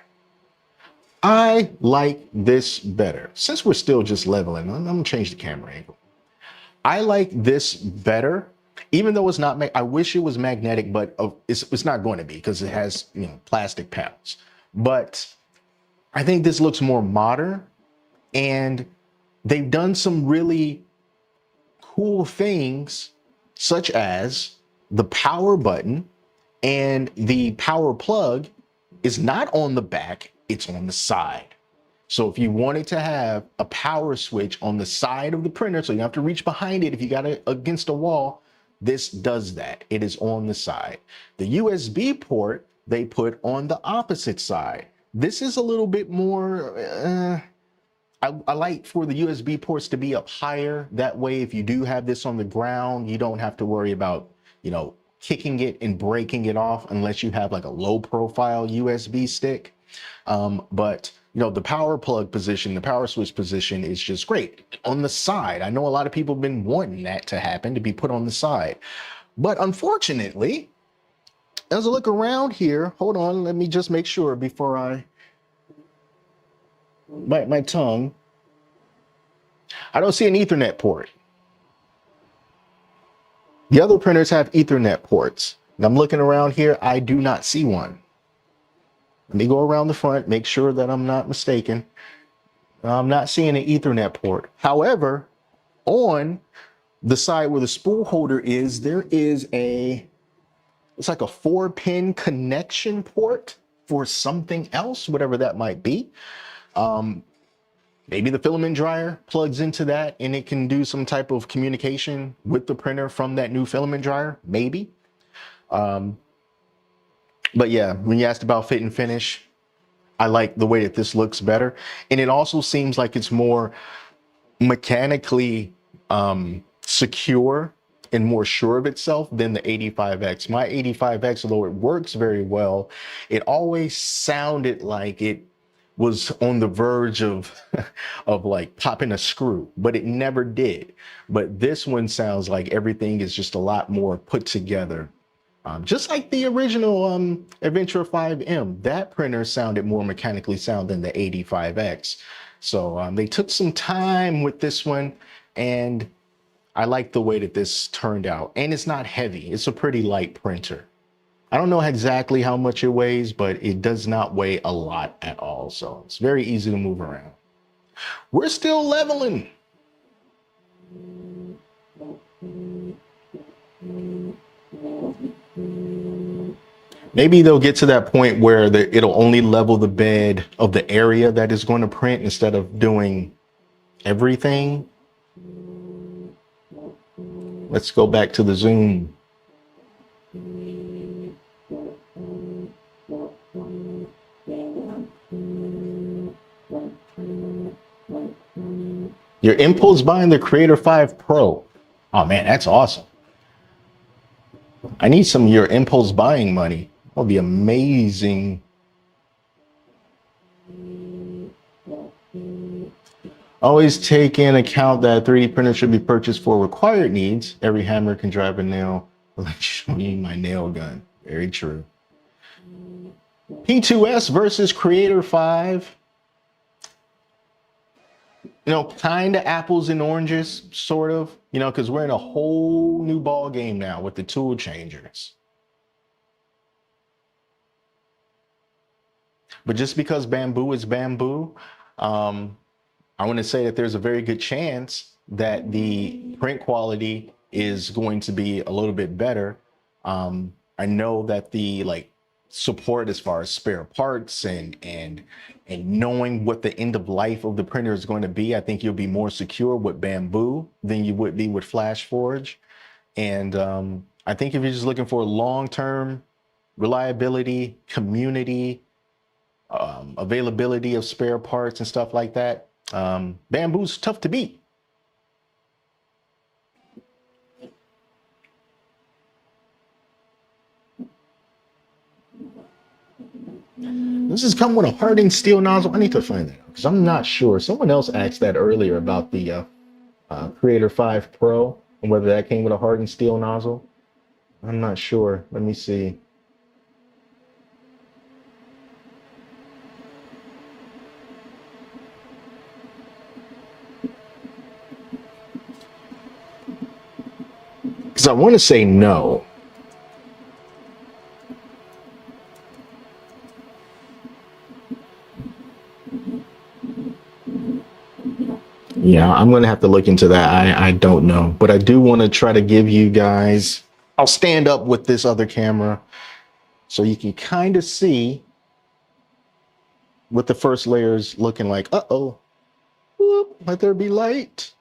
Since we're still just leveling, I'm gonna change the camera angle. I like this better, even though it's not, I wish it was magnetic, but it's not going to be because it has, plastic panels. But I think this looks more modern, and they've done some really cool things, such as the power button and the power plug is not on the back, it's on the side. So if you wanted to have a power switch on the side of the printer, so you have to reach behind it if you got it against a wall, this does that. It is on the side. The USB port they put on the opposite side. This is a little bit more, I like for the USB ports to be up higher. That way, if you do have this on the ground, you don't have to worry about, kicking it and breaking it off unless you have like a low profile USB stick. But the power plug position, the power switch position is just great on the side. I know a lot of people have been wanting that to happen, to be put on the side. But unfortunately, as I look around here, hold on, let me just make sure before I bite my tongue. I don't see an Ethernet port. The other printers have Ethernet ports. And I'm looking around here, I do not see one. Let me go around the front, make sure that I'm not mistaken. I'm not seeing an Ethernet port. However, on the side where the spool holder is, there is it's like a 4-pin connection port for something else, whatever that might be. Maybe the filament dryer plugs into that and it can do some type of communication with the printer from that new filament dryer, maybe. But yeah, when you asked about fit and finish, I like the way that this looks better. And it also seems like it's more mechanically secure and more sure of itself than the 85X. My 85X, although it works very well, it always sounded like it was on the verge of of like popping a screw, but it never did. But this one sounds like everything is just a lot more put together. Just like the original Adventure 5M, that printer sounded more mechanically sound than the 85X. So they took some time with this one, and I like the way that this turned out. And it's not heavy. It's a pretty light printer. I don't know exactly how much it weighs, but it does not weigh a lot at all. So it's very easy to move around. We're still leveling. Maybe they'll get to that point where it'll only level the bed of the area that is going to print instead of doing everything. Let's go back to the zoom. Your impulse buying the Creator 5 Pro. Oh man, that's awesome. I need some of your impulse buying money. That would be amazing. Always take in account that 3D printer should be purchased for required needs. Every hammer can drive a nail. Show me my nail gun. Very true. P2S versus Creator 5. You know, kind of apples and oranges, sort of, you know, because we're in a whole new ball game now with the tool changers. But just because bamboo is bamboo, I want to say that there's a very good chance that the print quality is going to be a little bit better. I know that the support as far as spare parts and knowing what the end of life of the printer is going to be, I think you'll be more secure with bamboo than you would be with Flashforge. And I think if you're just looking for long-term reliability, community, availability of spare parts and stuff like that, bamboo's tough to beat. This is come with a hardened steel nozzle. I need to find that because I'm not sure. Someone else asked that earlier about the Creator 5 Pro and whether that came with a hardened steel nozzle. I'm not sure. Let me see. Because I want to say no. Yeah, I'm going to have to look into that. I don't know. But I do want to try to give you guys, I'll stand up with this other camera so you can kind of see what the first layer is looking like. Uh-oh. Whoop, let there be light.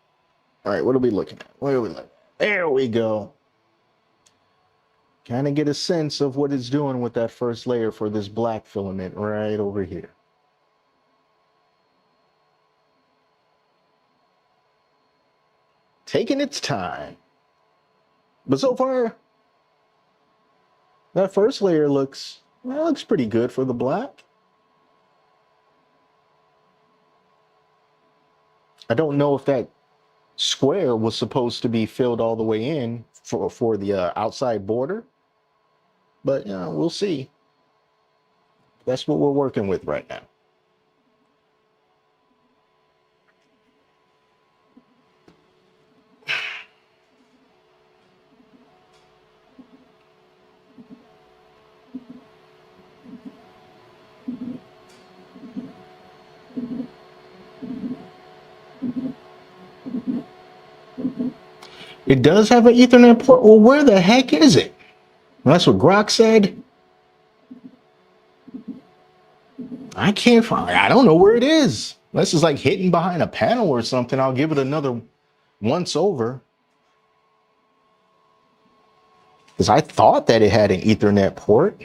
All right, what are we looking at? Where are we looking? There we go. Kind of get a sense of what it's doing with that first layer for this black filament right over here. Taking its time. But so far, that first layer looks pretty good for the black. I don't know if that square was supposed to be filled all the way in for the outside border, but we'll see. That's what we're working with right now. It does have an Ethernet port. Well, where the heck is it? That's what Grok said. I can't find. I don't know where it is. Unless it's like hidden behind a panel or something. I'll give it another once over. Because I thought that it had an Ethernet port.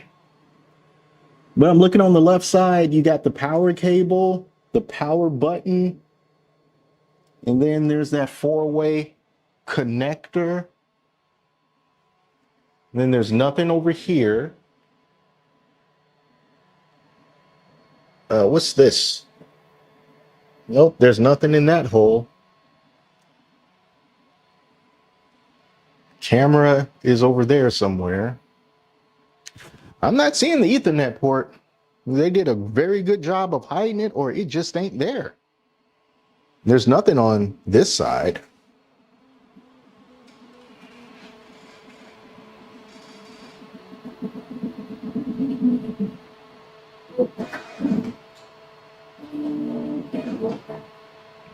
But I'm looking on the left side. You got the power cable, the power button, and then there's that 4-way connector. And then there's nothing over here. What's this? Nope, there's nothing in that hole. Camera is over there somewhere. I'm not seeing the Ethernet port. They did a very good job of hiding it, or it just ain't there. There's nothing on this side.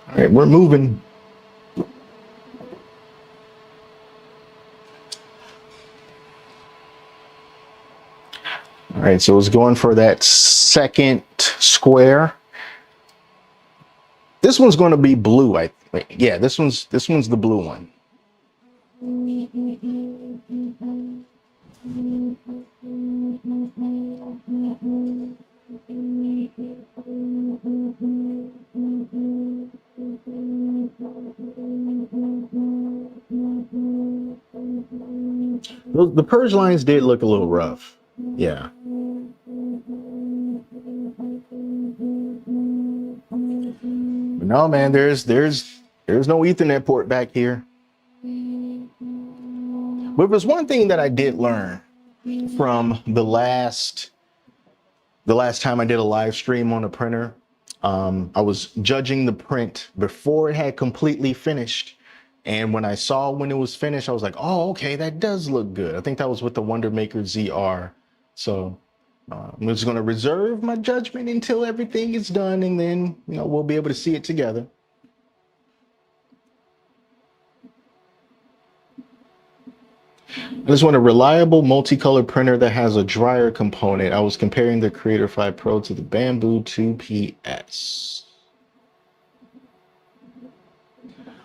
All right, we're moving. All right, so it's going for that second square. This one's going to be blue. Yeah, this one's the blue one. The purge lines did look a little rough. Yeah. But no, man, there's no Ethernet port back here. But there's one thing that I did learn from the last time I did a live stream on a printer. I was judging the print before it had completely finished. And when I saw when it was finished, I was like, oh, okay, that does look good. I think that was with the Wonder Maker ZR. So I'm just going to reserve my judgment until everything is done, and then, you know, we'll be able to see it together. I just want a reliable multicolor printer that has a dryer component. I was comparing the Creator 5 Pro to the Bamboo 2PS.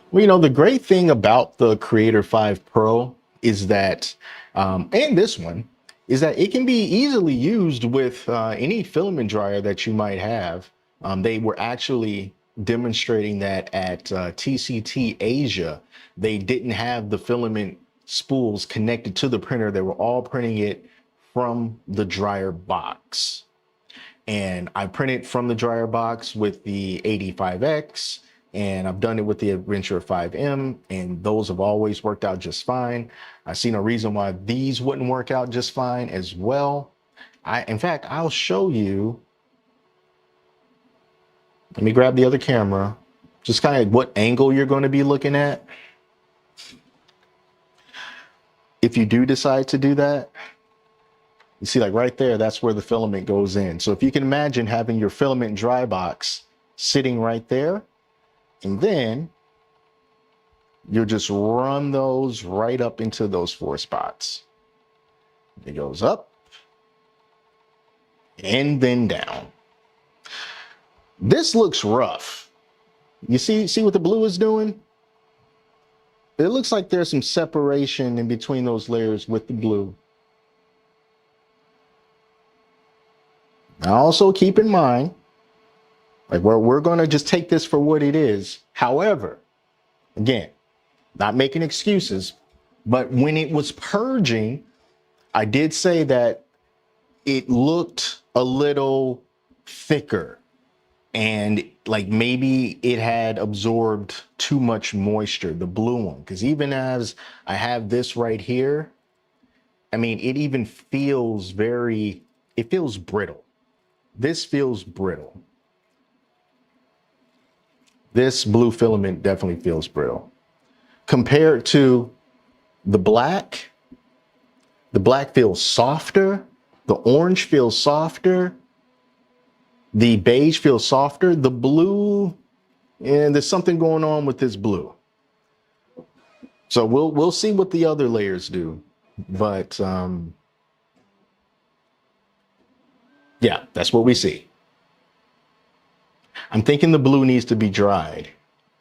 Well, you know, the great thing about the Creator 5 Pro is that, and this one, is that it can be easily used with any filament dryer that you might have. They were actually demonstrating that at TCT Asia. They didn't have the filament spools connected to the printer. They were all printing it from the dryer box. And I printed from the dryer box with the 85X, and I've done it with the Adventure 5M, and those have always worked out just fine. I see no reason why these wouldn't work out just fine as well. In fact, I'll show you. Let me grab the other camera. Just kind of what angle you're going to be looking at. If you do decide to do that, you see, like right there, that's where the filament goes in. So if you can imagine having your filament dry box sitting right there, and then you'll just run those right up into those 4 spots. It goes up and then down. This looks rough. You see what the blue is doing? It looks like there's some separation in between those layers with the blue. Now also keep in mind, like we're going to just take this for what it is. However, again, not making excuses, but when it was purging, I did say that it looked a little thicker, and like maybe it had absorbed too much moisture, the blue one, because even as I have this right here, I mean, it even feels it feels brittle. This feels brittle. This blue filament definitely feels brittle. Compared to the black feels softer. The orange feels softer. The beige feels softer. The blue, and there's something going on with this blue. So we'll see what the other layers do. But yeah, that's what we see. I'm thinking the blue needs to be dried.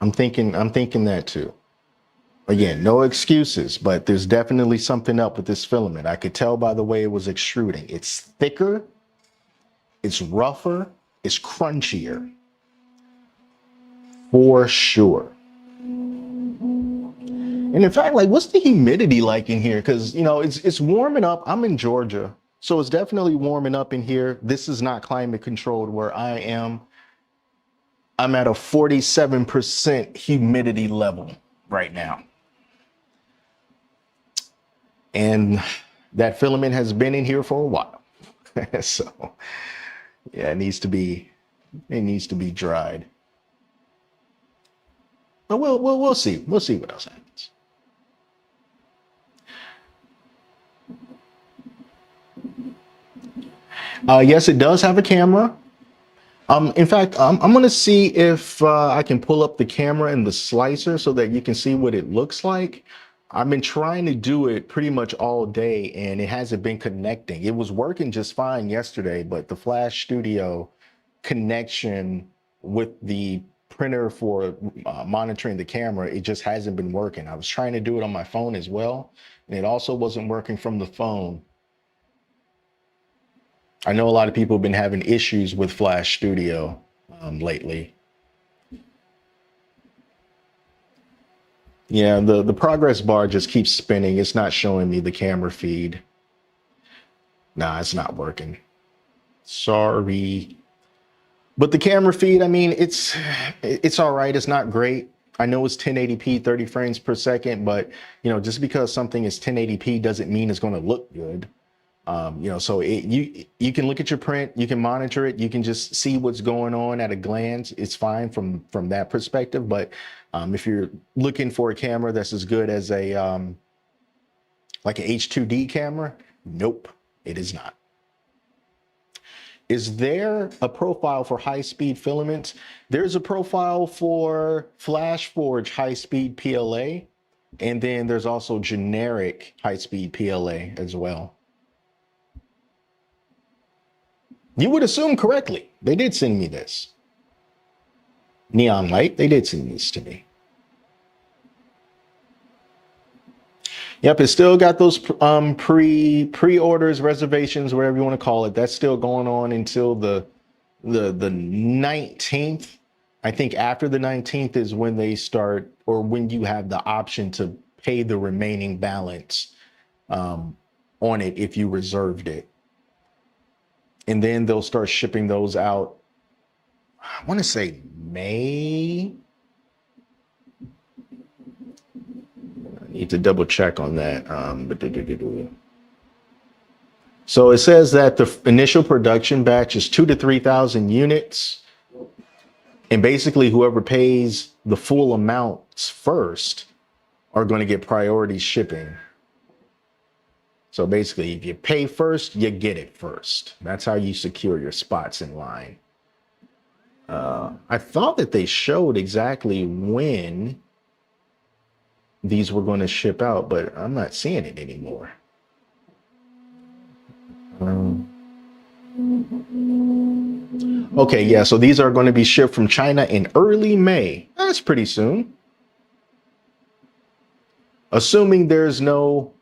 I'm thinking that too. Again, no excuses, but there's definitely something up with this filament. I could tell by the way it was extruding. It's thicker, it's rougher, it's crunchier for sure. And in fact, like, what's the humidity like in here? Because it's warming up. I'm in Georgia, so it's definitely warming up in here. This is not climate controlled where I am. I'm at a 47% humidity level right now. And that filament has been in here for a while. So yeah, it needs to be dried. But we'll see. We'll see what else happens. Yes, it does have a camera. In fact, I'm gonna see if I can pull up the camera and the slicer so that you can see what it looks like. I've been trying to do it pretty much all day and it hasn't been connecting. It was working just fine yesterday, but the Flash Studio connection with the printer for monitoring the camera, it just hasn't been working. I was trying to do it on my phone as well, and it also wasn't working from the phone. I know a lot of people have been having issues with Flash Studio lately. Yeah, the progress bar just keeps spinning. It's not showing me the camera feed. Nah, it's not working. Sorry. But the camera feed, I mean, it's all right. It's not great. I know it's 1080p, 30 frames per second, but just because something is 1080p doesn't mean it's going to look good. So you can look at your print, you can monitor it, you can just see what's going on at a glance. It's fine from that perspective. But if you're looking for a camera that's as good as a like an H2D camera, nope, it is not. Is there a profile for high-speed filaments? There's a profile for Flashforge high-speed PLA, and then there's also generic high-speed PLA as well. You would assume correctly. They did send me this. Neon Light, they did send this to me. Yep, it's still got those pre-orders, reservations, whatever you want to call it. That's still going on until the 19th. I think after the 19th is when they start, or when you have the option to pay the remaining balance on it if you reserved it. And then they'll start shipping those out. I want to say May. I need to double check on that. So it says that the initial production batch is 2,000 to 3,000 units. And basically whoever pays the full amounts first are going to get priority shipping. So basically, if you pay first, you get it first. That's how you secure your spots in line. I thought that they showed exactly when these were going to ship out, but I'm not seeing it anymore. Okay, yeah, so these are going to be shipped from China in early May. That's pretty soon. Assuming there's no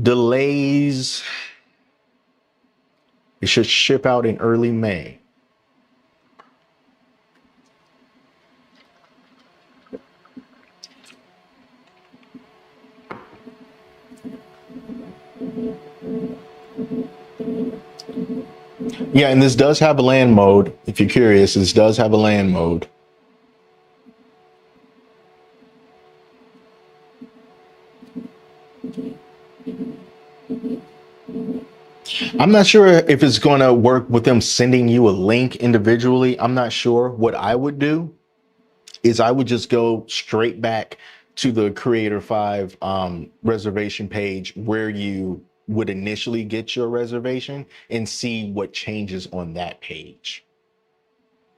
delays, it should ship out in early May. Yeah, and this does have a LAN mode. If you're curious, this does have a LAN mode. I'm not sure if it's going to work with them sending you a link individually. I'm not sure. What I would do is I would just go straight back to the Creator 5 reservation page where you would initially get your reservation and see what changes on that page.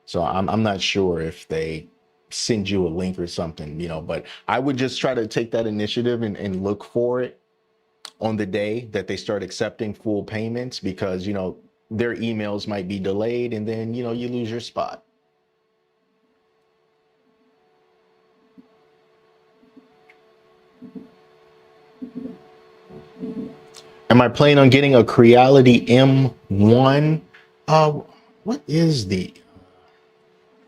So I'm not sure if they send you a link or something, you know, but I would just try to take that initiative and look for it on the day that they start accepting full payments, because, you know, their emails might be delayed and then, you know, you lose your spot. Am I planning on getting a Creality M1? What is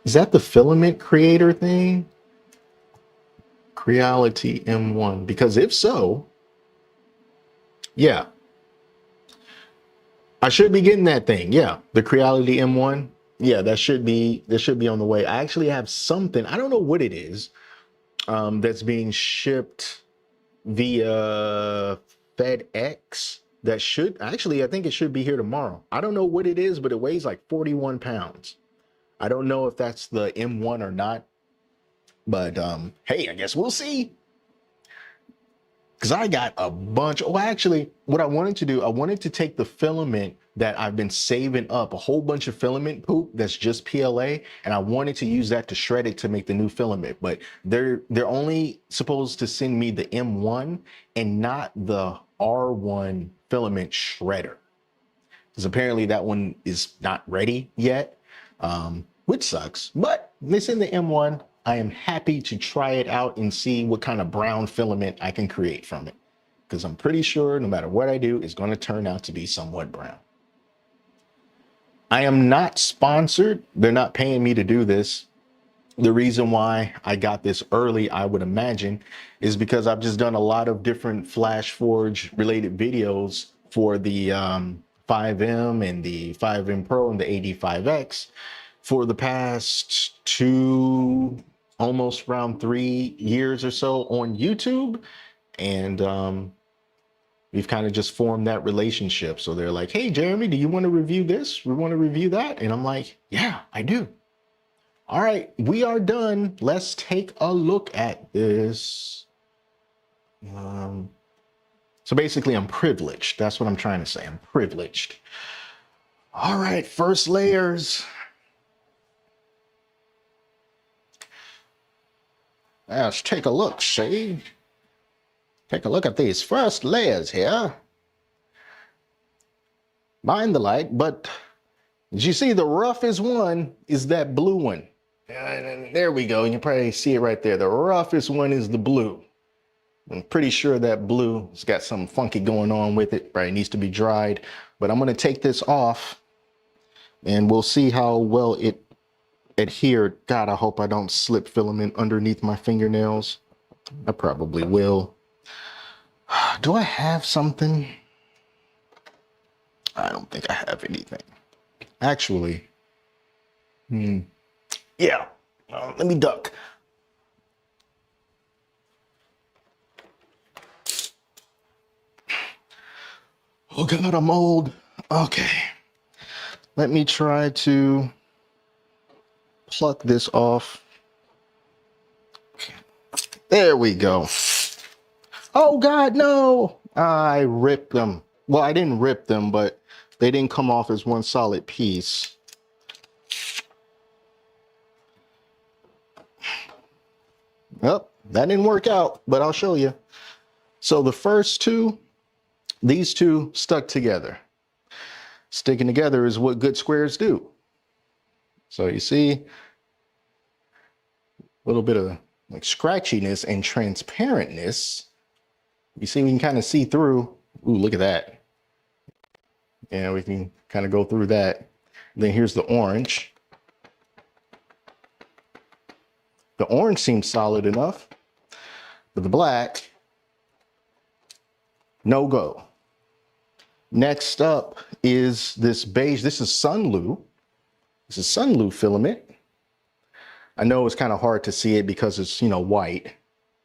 is that the filament creator thing? Creality M1, because if so, yeah, I should be getting that thing. Yeah, the Creality M1. Yeah, that should be on the way. I actually have something. I don't know what it is. That's being shipped via FedEx. That should actually, I think it should be here tomorrow. I don't know what it is, but it weighs like 41 pounds. I don't know if that's the M1 or not, but hey, I guess we'll see. Because I got a bunch. Oh, actually, what I wanted to do, I wanted to take the filament that I've been saving up, a whole bunch of filament poop that's just PLA, and I wanted to use that to shred it to make the new filament. But they're only supposed to send me the M1 and not the R1 filament shredder, because apparently that one is not ready yet, which sucks. But they send the M1. I am happy to try it out and see what kind of brown filament I can create from it, because I'm pretty sure no matter what I do, it's going to turn out to be somewhat brown. I am not sponsored. They're not paying me to do this. The reason why I got this early, I would imagine, is because I've just done a lot of different Flashforge related videos for the 5M and the 5M Pro and the AD5X for the past almost around 3 years or so on YouTube. And we've kind of just formed that relationship. So they're like, hey, Jeremy, do you want to review this? We want to review that. And I'm like, yeah, I do. All right, we are done. Let's take a look at this. So basically, I'm privileged. That's what I'm trying to say. I'm privileged. All right, first layers. Let's take a look, see? Take a look at these first layers here. Mind the light, but as you see, the roughest one is that blue one. And there we go. You can probably see it right there. The roughest one is the blue. I'm pretty sure that blue has got something funky going on with it. Right, it needs to be dried. But I'm going to take this off and we'll see how well it adhered. God, I hope I don't slip filament underneath my fingernails. I probably will. Do I have something? I don't think I have anything. Actually, yeah. Let me duck. Oh God, I'm old. Okay. Let me try to pluck this off. There we go. Oh God, no. I ripped them. Well, I didn't rip them, but they didn't come off as one solid piece. Well, that didn't work out, but I'll show you. So the first two, these two stuck together. Sticking together is what good squares do. So you see a little bit of like scratchiness and transparentness. You see, we can kind of see through. Ooh, look at that. Yeah, we can kind of go through that. Then here's the orange. The orange seems solid enough, but the black, no go. Next up is this beige. This is Sunlu. This is Sunlu filament. I know it's kind of hard to see it because it's, you know, white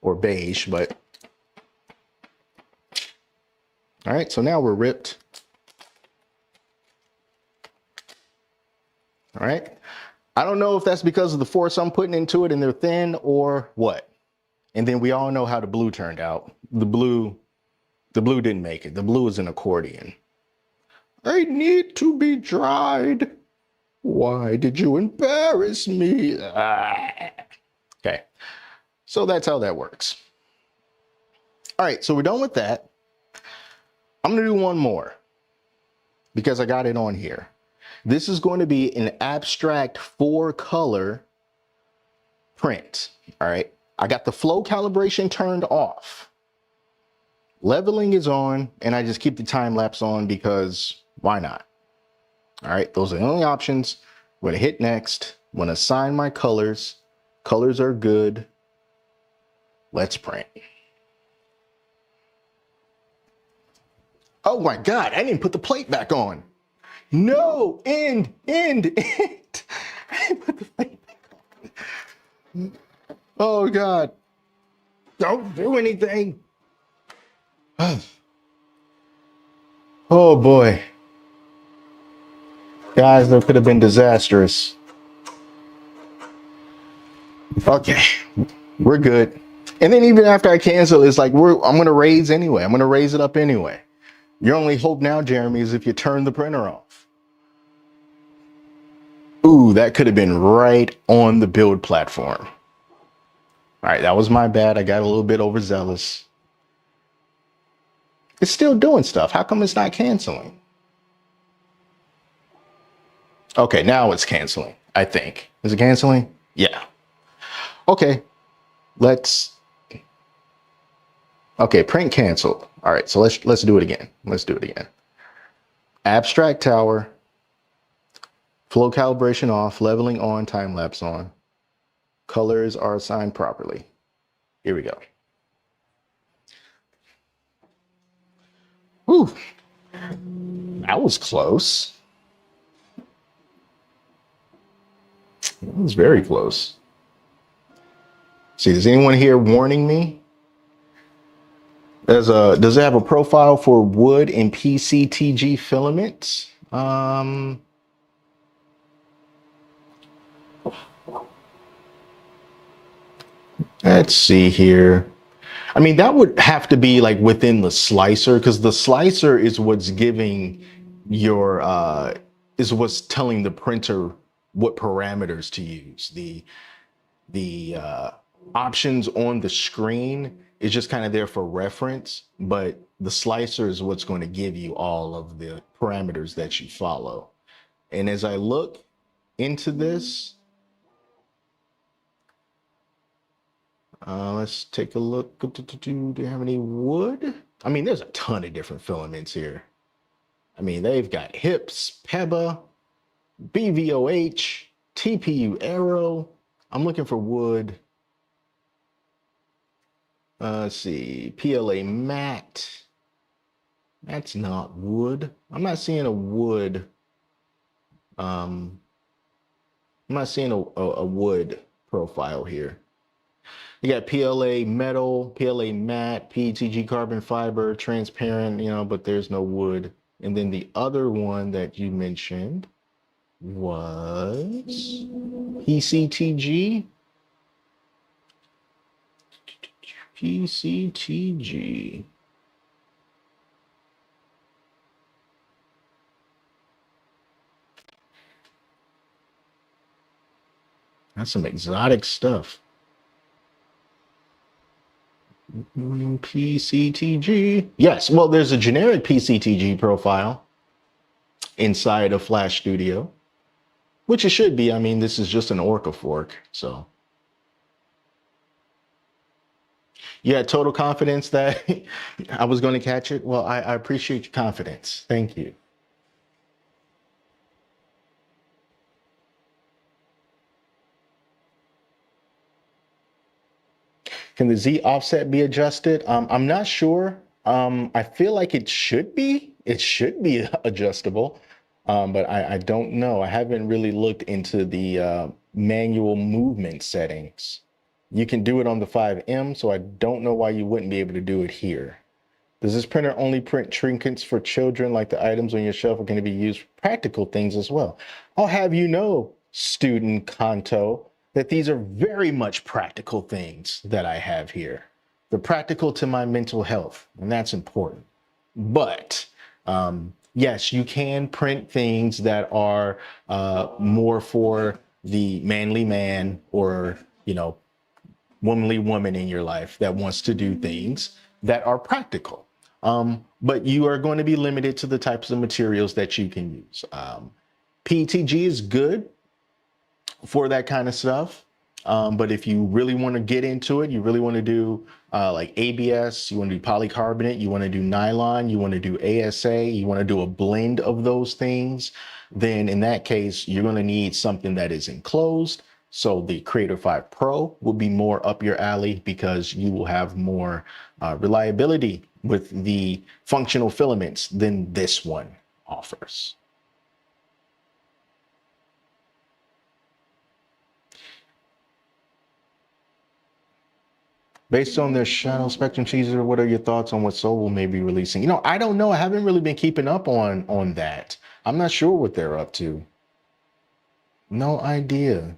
or beige, but all right, so now we're ripped. All right. I don't know if that's because of the force I'm putting into it and they're thin or what. And then we all know how the blue turned out. The blue didn't make it. The blue is an accordion. I need to be dried. Why did you embarrass me? Okay, so that's how that works. All right, so we're done with that. I'm gonna do one more because I got it on here. This is going to be an abstract 4-color print. All right, I got the flow calibration turned off. Leveling is on, and I just keep the time lapse on because why not? All right, those are the only options. I'm gonna hit next. I'm gonna assign my colors. Colors are good. Let's print. Oh my God, I didn't put the plate back on. No, end. I didn't put the plate back on. Oh God, don't do anything. Oh boy. Guys, that could have been disastrous. Okay, we're good. And then even after I cancel, it's like I'm gonna raise anyway. I'm gonna raise it up anyway. Your only hope now, Jeremy, is if you turn the printer off. Ooh, that could have been right on the build platform. All right, that was my bad. I got a little bit overzealous. It's still doing stuff. How come it's not canceling? Okay, now it's canceling, I think. Is it canceling? Yeah. Okay, okay, print canceled. All right, so let's do it again. Let's do it again. Abstract tower, flow calibration off, leveling on, time lapse on. Colors are assigned properly. Here we go. Whew, that was close. That was very close. See, is anyone here warning me? Does it have a profile for wood and PCTG filaments? Let's see here. I mean, that would have to be like within the slicer, because the slicer is what's giving your is what's telling the printer what parameters to use. The options on the screen is just kind of there for reference, but the slicer is what's going to give you all of the parameters that you follow. And as I look into this, let's take a look. Do they have any wood? I mean, there's a ton of different filaments here. I mean, they've got HIPS, PEBA, BVOH, TPU Aero. I'm looking for wood. Let's see, PLA matte. That's not wood. I'm not seeing a wood. I'm not seeing a wood profile here. You got PLA metal, PLA matte, PETG carbon fiber, transparent, but there's no wood. And then the other one that you mentioned was PCTG. PCTG. That's some exotic stuff. PCTG. Yes, well, there's a generic PCTG profile inside of Flash Studio, which it should be. I mean, this is just an Orca fork, so. You had total confidence that I was going to catch it? Well, I appreciate your confidence. Thank you. Can the Z offset be adjusted? I'm not sure. I feel like it should be. It should be adjustable, but I don't know. I haven't really looked into the manual movement settings. You can do it on the 5M, so I don't know why you wouldn't be able to do it here. Does this printer only print trinkets for children, like the items on your shelf are going to be used for practical things as well? I'll have you know, student Kanto, that these are very much practical things that I have here. They're practical to my mental health, and that's important. But yes, you can print things that are more for the manly man, or, womanly woman in your life that wants to do things that are practical. But you are going to be limited to the types of materials that you can use. PETG is good for that kind of stuff. But if you really want to get into it, you really want to do like ABS, you want to do polycarbonate, you want to do nylon, you want to do ASA, you want to do a blend of those things, then in that case, you're going to need something that is enclosed. So the Creator 5 Pro will be more up your alley because you will have more reliability with the functional filaments than this one offers. Based on their shadow spectrum teaser, what are your thoughts on what Soul may be releasing? You know, I don't know. I haven't really been keeping up on that. I'm not sure what they're up to. No idea.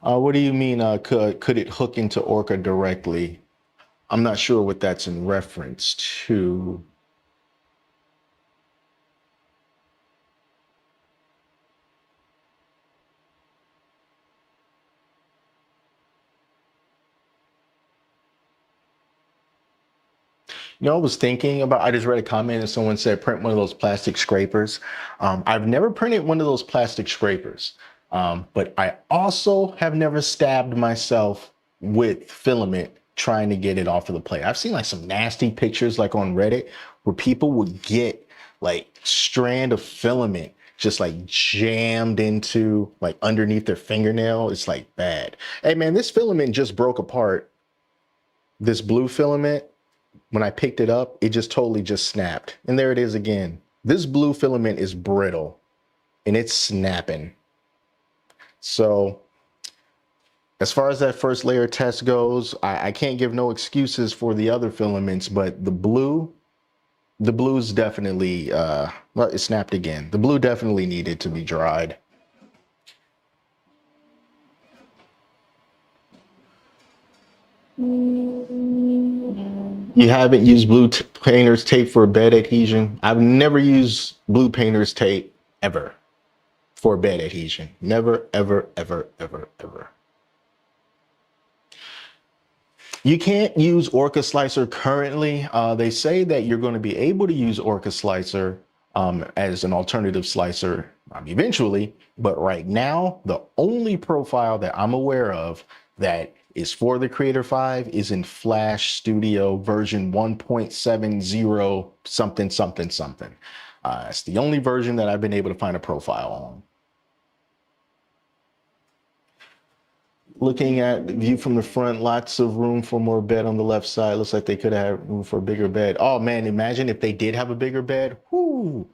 What do you mean? Could it hook into Orca directly? I'm not sure what that's in reference to. You know, I was thinking about, I just read a comment and someone said print one of those plastic scrapers. I've never printed one of those plastic scrapers, but I also have never stabbed myself with filament trying to get it off of the plate. I've seen like some nasty pictures like on Reddit where people would get like strand of filament just like jammed into like underneath their fingernail. It's like bad. Hey man, this filament just broke apart. This blue filament, when I picked it up, it just totally just snapped. And there it is again. This blue filament is brittle and it's snapping. So as far as that first layer test goes, I can't give no excuses for the other filaments, but the blue's definitely, well, it snapped again. The blue definitely needed to be dried. You haven't used blue painter's tape for bed adhesion? I've never used blue painter's tape ever for bed adhesion. Never, ever, ever, ever, ever. You can't use Orca Slicer currently. They say that you're going to be able to use Orca Slicer as an alternative slicer eventually, but right now, the only profile that I'm aware of that is for the Creator 5 is in Flash Studio version 1.70 something, something, something. It's the only version that I've been able to find a profile on. Looking at the view from the front, lots of room for more bed on the left side. Looks like they could have room for a bigger bed. Oh man, imagine if they did have a bigger bed. Whoo,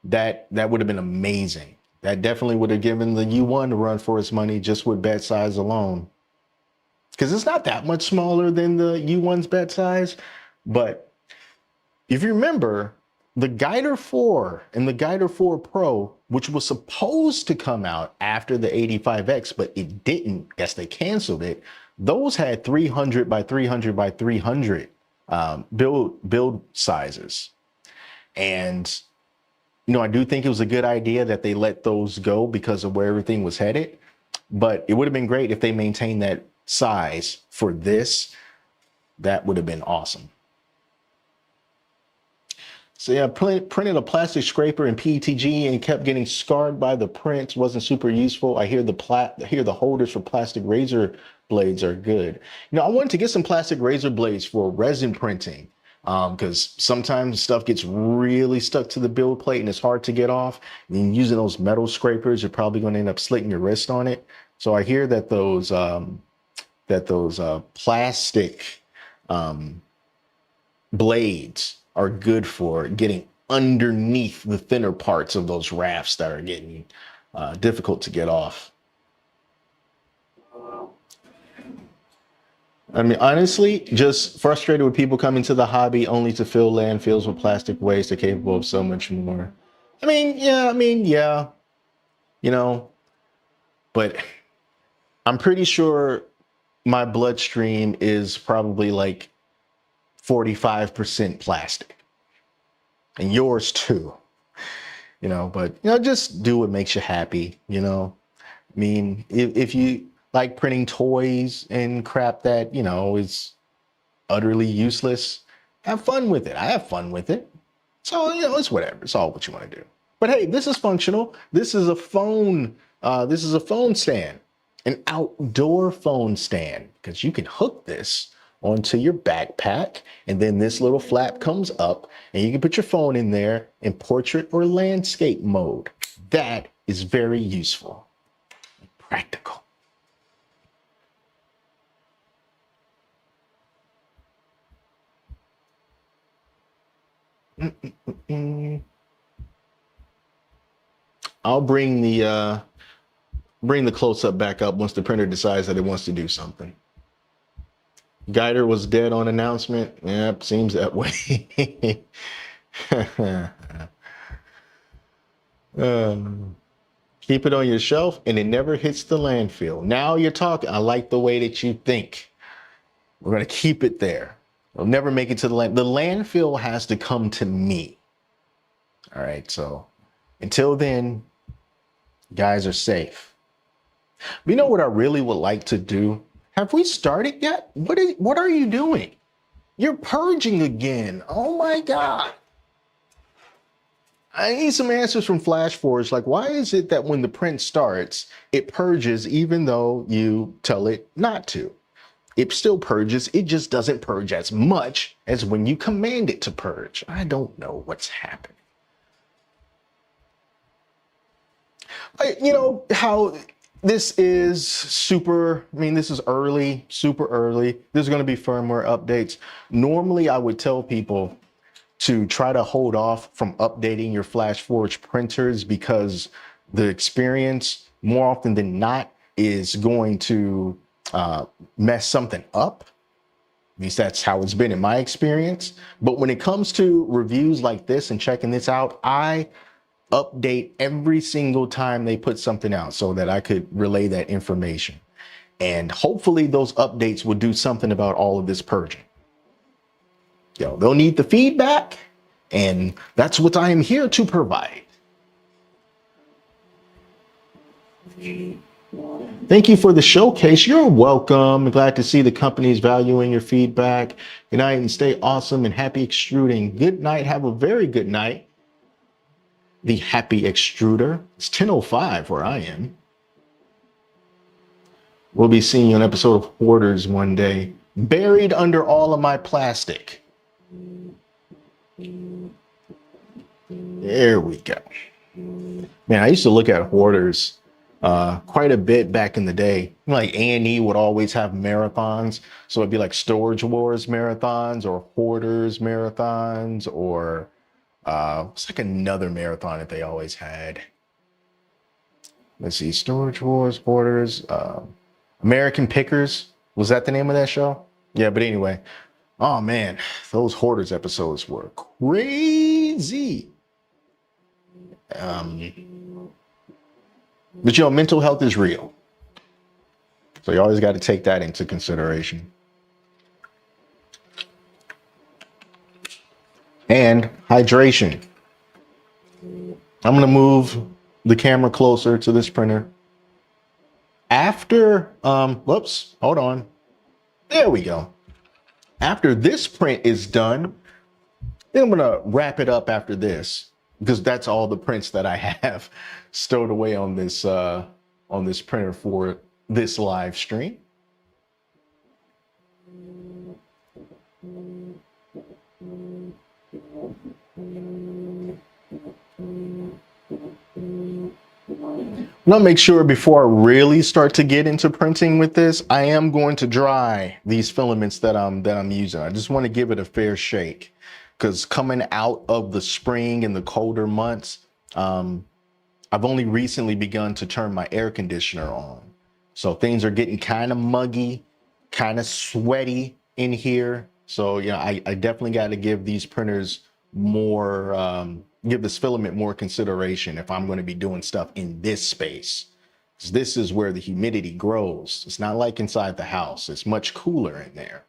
that would have been amazing. That definitely would have given the U1 a run for its money just with bed size alone. Because it's not that much smaller than the U1's bed size. But if you remember, the Guider 4 and the Guider 4 Pro, which was supposed to come out after the 85X, but it didn't, guess they canceled it. Those had 300 by 300 by 300 build sizes. And, you know, I do think it was a good idea that they let those go because of where everything was headed. But it would have been great if they maintained that size for this. That would have been awesome. So yeah, printed a plastic scraper in PETG and kept getting scarred by the print. Wasn't super useful. I hear the holders for plastic razor blades are good. You know, I wanted to get some plastic razor blades for resin printing because sometimes stuff gets really stuck to the build plate and it's hard to get off. And using those metal scrapers, you're probably going to end up slitting your wrist on it. So I hear that those plastic blades are good for getting underneath the thinner parts of those rafts that are getting difficult to get off. I mean, honestly, just frustrated with people coming to the hobby only to fill landfills with plastic waste. They're capable of so much more. I mean, yeah, you know, but I'm pretty sure my bloodstream is probably like 45% plastic. And yours too. you know, but you know, just do what makes you happy, you know. I mean, if you like printing toys and crap that, you know, is utterly useless, have fun with it. I have fun with it. So, you know, it's whatever. It's all what you want to do. But hey, this is functional. This is a phone. This is a phone stand, an outdoor phone stand, because you can hook this onto your backpack, and then this little flap comes up, and you can put your phone in there in portrait or landscape mode. That is very useful, practical. I'll bring the close up back up once the printer decides that it wants to do something. Guider was dead on announcement. Yep, seems that way. Keep it on your shelf and it never hits the landfill. Now you're talking. I like the way that you think. We're going to keep it there. It'll never make it to the land. The landfill has to come to me. All right. So until then, guys are safe. But you know what I really would like to do? Have we started yet? What are you doing? You're purging again. Oh my God. I need some answers from Flashforge. Like, why is it that when the print starts, it purges even though you tell it not to? It still purges. It just doesn't purge as much as when you command it to purge. I don't know what's happening. You know how this is super, I mean, this is early, super early. There's going to be firmware updates. Normally, I would tell people to try to hold off from updating your Flashforge printers because the experience, more often than not, is going to mess something up. At least that's how it's been in my experience. But when it comes to reviews like this and checking this out, I update every single time they put something out so that I could relay that information. And hopefully those updates will do something about all of this purging. They'll need the feedback, and that's what I am here to provide. Thank you for the showcase. You're welcome. I'm glad to see the company's valuing your feedback. Good night and stay awesome and happy extruding. Good night. Have a very good night. The happy extruder. It's 10:05 where I am. We'll be seeing you on an episode of Hoarders one day. Buried under all of my plastic. There we go. Man, I used to look at Hoarders quite a bit back in the day. Like A&E would always have marathons. So it'd be like Storage Wars marathons or Hoarders marathons or it's like another marathon that they always had. Let's see, Storage Wars, Hoarders, American Pickers. Was that the name of that show? Yeah, but anyway. Oh man, those Hoarders episodes were crazy. But you know, mental health is real. So you always got to take that into consideration. And hydration. I'm going to move the camera closer to this printer. After, whoops, hold on. There we go. After this print is done, then I'm going to wrap it up after this, because that's all the prints that I have stowed away on this printer for this live stream. Now make sure before I really start to get into printing with this, I am going to dry these filaments that I'm using. I just want to give it a fair shake, because coming out of the spring and the colder months, I've only recently begun to turn my air conditioner on. So things are getting kind of muggy, kind of sweaty in here. So, you know, I definitely got to give these printers more, give this filament more consideration if I'm going to be doing stuff in this space. 'Cause this is where the humidity grows. It's not like inside the house. It's much cooler in there.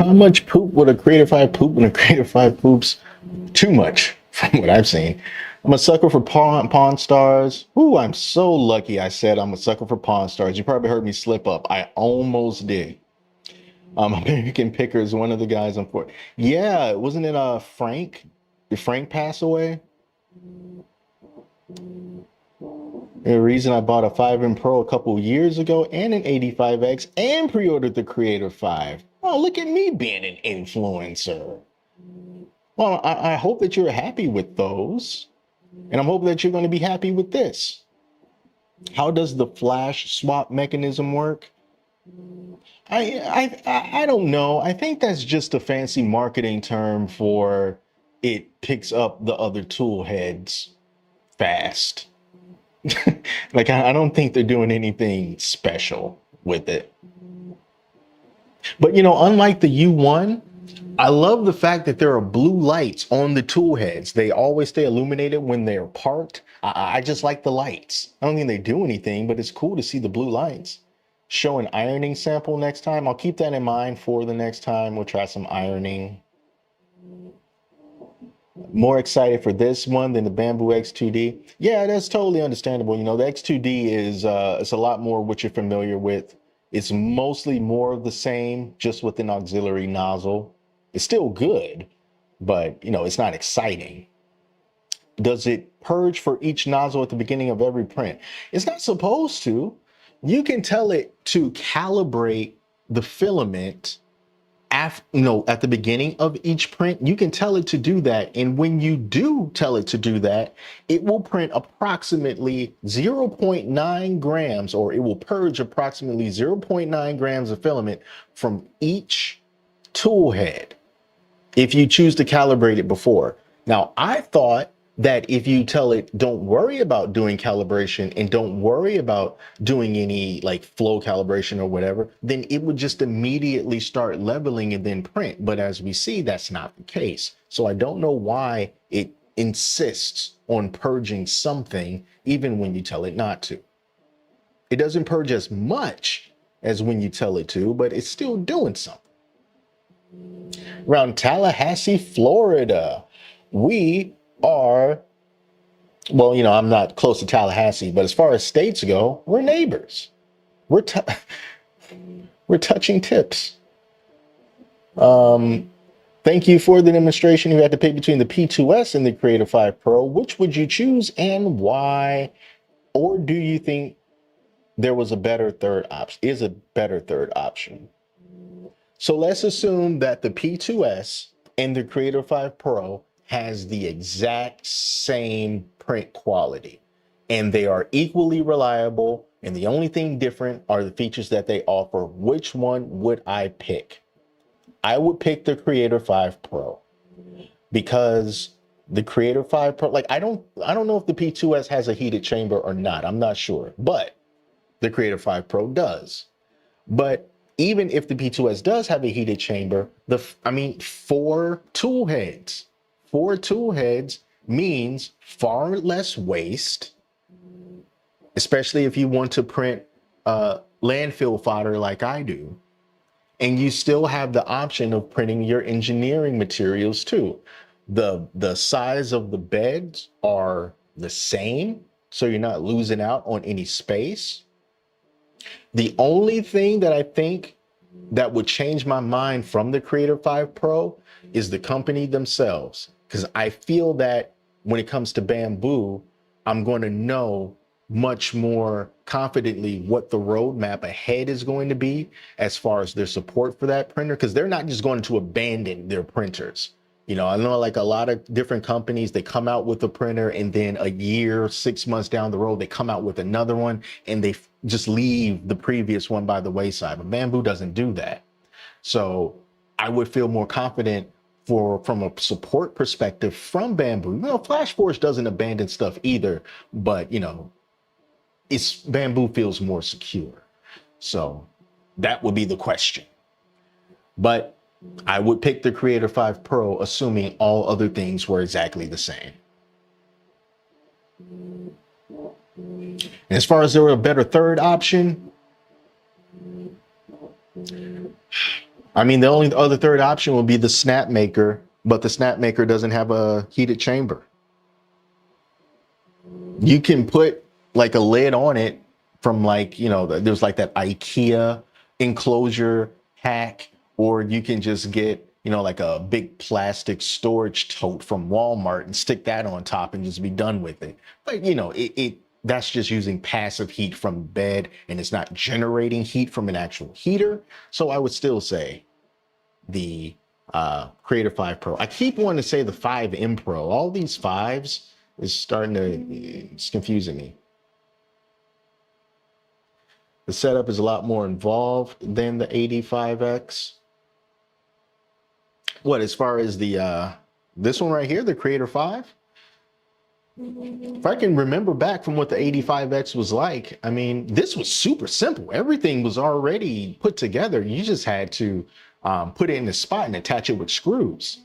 How much poop would a Creator 5 poop when a Creator 5 poops? Too much, from what I've seen. I'm a sucker for Pawn Stars. Ooh, I'm so lucky I said I'm a sucker for Pawn Stars. You probably heard me slip up. I almost did. American Picker is one of the guys I'm for. Yeah, wasn't it Frank? Did Frank pass away? The reason I bought a 5M Pro a couple years ago and an 85X and pre-ordered the Creator 5. Oh, look at me being an influencer. Well, I hope that you're happy with those. And I'm hoping that you're going to be happy with this. How does the flash swap mechanism work? I don't know. I think that's just a fancy marketing term for it picks up the other tool heads fast. Like I don't think they're doing anything special with it. But you know, unlike the U1, I love the fact that there are blue lights on the tool heads. They always stay illuminated when they're parked. I just like the lights. I don't think they do anything, but it's cool to see the blue lights. Show an ironing sample next time. I'll keep that in mind for the next time. We'll try some ironing. More excited for this one than the Bamboo X2D. Yeah, that's totally understandable. You know, the X2D is it's a lot more what you're familiar with. It's mostly more of the same, just with an auxiliary nozzle. It's still good, but you know, it's not exciting. Does it purge for each nozzle at the beginning of every print? It's not supposed to. You can tell it to calibrate the filament at the beginning of each print. You can tell it to do that. And when you do tell it to do that, it will print approximately 0.9 grams, or it will purge approximately 0.9 grams of filament from each tool head if you choose to calibrate it before. Now, I thought that if you tell it, don't worry about doing calibration and don't worry about doing any like flow calibration or whatever, then it would just immediately start leveling and then print. But as we see, that's not the case. So I don't know why it insists on purging something, even when you tell it not to. It doesn't purge as much as when you tell it to, but it's still doing something. Around Tallahassee, Florida, we are, well, you know, I'm not close to Tallahassee, but as far as states go, we're neighbors. We're touching tips. Thank you for the demonstration. You had to pick between the P2S and the Creator 5 Pro. Which would you choose and why? Or do you think there was a better third option? Is a better third option? So let's assume that the P2S and the Creator 5 Pro has the exact same print quality and they are equally reliable. And the only thing different are the features that they offer. Which one would I pick? I would pick the Creator 5 Pro because the Creator 5 Pro, like I don't know if the P2S has a heated chamber or not. I'm not sure, but the Creator 5 Pro does. But even if the P2S does have a heated chamber, four tool heads means far less waste, especially if you want to print landfill fodder like I do. And you still have the option of printing your engineering materials too. The size of the beds are the same, so you're not losing out on any space. The only thing that I think that would change my mind from the Creator 5 Pro is the company themselves. Because I feel that when it comes to Bamboo, I'm going to know much more confidently what the roadmap ahead is going to be as far as their support for that printer, because they're not just going to abandon their printers. You know, I know like a lot of different companies, they come out with a printer and then a year, 6 months down the road, they come out with another one and they just leave the previous one by the wayside. But Bamboo doesn't do that. So I would feel more confident from a support perspective from Bamboo. You know, Flashforge doesn't abandon stuff either, but you know, Bamboo feels more secure. So that would be the question. But I would pick the Creator 5 Pro, assuming all other things were exactly the same. And as far as there were a better third option, I mean, the only other third option would be the snap maker, but the snap maker doesn't have a heated chamber. You can put like a lid on it from like, you know, there's like that IKEA enclosure hack, or you can just get, you know, like a big plastic storage tote from Walmart and stick that on top and just be done with it. But, you know, that's just using passive heat from bed and it's not generating heat from an actual heater. So I would still say the Creator 5 Pro. I keep wanting to say the 5M Pro. All these fives is starting to, it's confusing me. The setup is a lot more involved than the 85X. What, as far as the this one right here, the Creator 5? If I can remember back from what the 85X was like, I mean, this was super simple. Everything was already put together. You just had to put it in the spot and attach it with screws.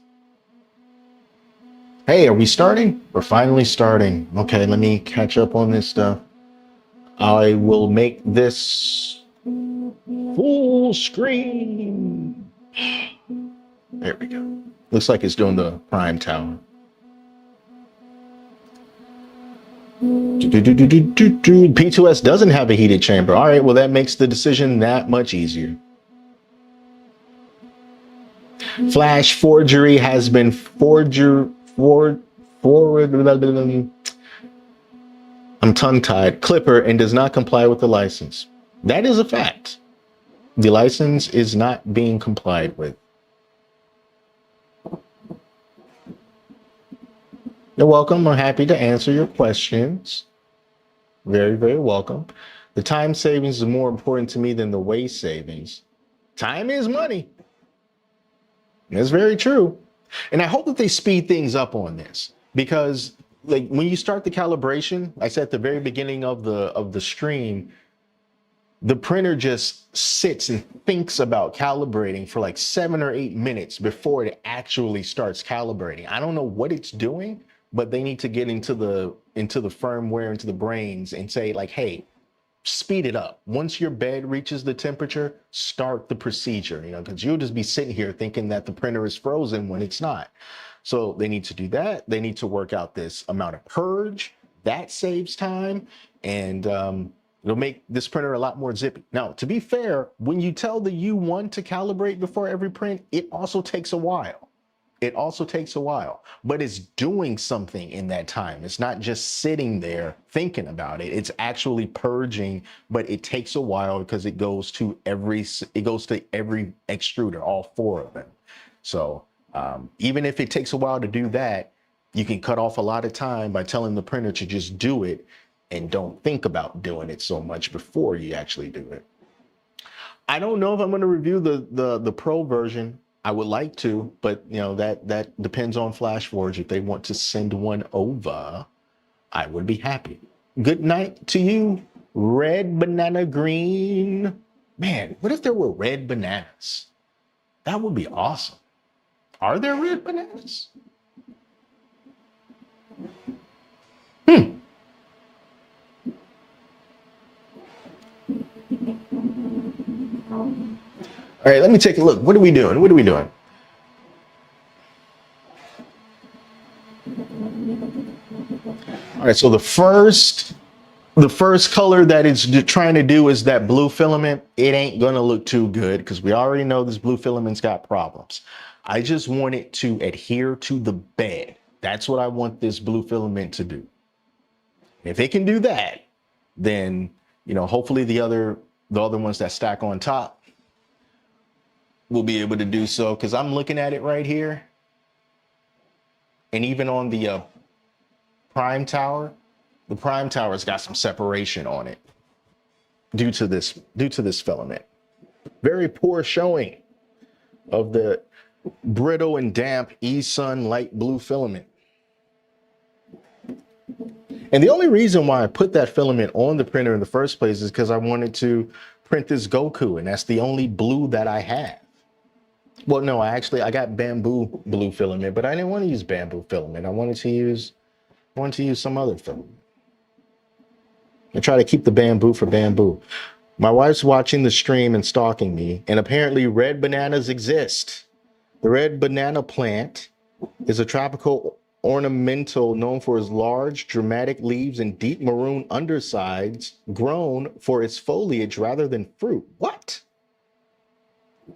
Hey, are we starting? We're finally starting. Okay, let me catch up on this stuff. I will make this full screen. There we go. Looks like it's doing the prime tower. P2S doesn't have a heated chamber. All right, well, that makes the decision that much easier. Flashforgery has been I'm tongue-tied, Clipper, and does not comply with the license. That is a fact. The license is not being complied with. You're welcome. I'm happy to answer your questions. Very, very welcome. The time savings is more important to me than the waste savings. Time is money. That's very true. And I hope that they speed things up on this, because like when you start the calibration, I said at the very beginning of the stream, the printer just sits and thinks about calibrating for like 7 or 8 minutes before it actually starts calibrating. I don't know what it's doing, but they need to get into the firmware, into the brains and say like, hey, speed it up. Once your bed reaches the temperature, start the procedure, you know, because you'll just be sitting here thinking that the printer is frozen when it's not. So they need to do that. They need to work out this amount of purge. That saves time, and it'll make this printer a lot more zippy. Now, to be fair, when you tell the U1 to calibrate before every print, it also takes a while. It also takes a while, but it's doing something in that time. It's not just sitting there thinking about it. It's actually purging, but it takes a while because it goes to every extruder, all 4 of them. So even if it takes a while to do that, you can cut off a lot of time by telling the printer to just do it and don't think about doing it so much before you actually do it. I don't know if I'm going to review the Pro version. I would like to, but you know, that depends on Flashforge. If they want to send one over, I would be happy. Good night to you, red banana green. Man, what if there were red bananas? That would be awesome. Are there red bananas? All right, let me take a look. What are we doing? What are we doing? All right, so the first color that it's trying to do is that blue filament. It ain't gonna look too good because we already know this blue filament's got problems. I just want it to adhere to the bed. That's what I want this blue filament to do. If it can do that, then, you know, hopefully the other ones that stack on top will be able to do so, because I'm looking at it right here, and even on the prime tower, the prime tower's got some separation on it due to this filament. Very poor showing of the brittle and damp E-Sun light blue filament. And the only reason why I put that filament on the printer in the first place is because I wanted to print this Goku, and that's the only blue that I have. Well, no, I got bamboo blue filament, but I didn't want to use bamboo filament. I wanted to use some other filament. I try to keep the bamboo for bamboo. My wife's watching the stream and stalking me, and apparently red bananas exist. The red banana plant is a tropical ornamental known for its large, dramatic leaves and deep maroon undersides, grown for its foliage rather than fruit. What?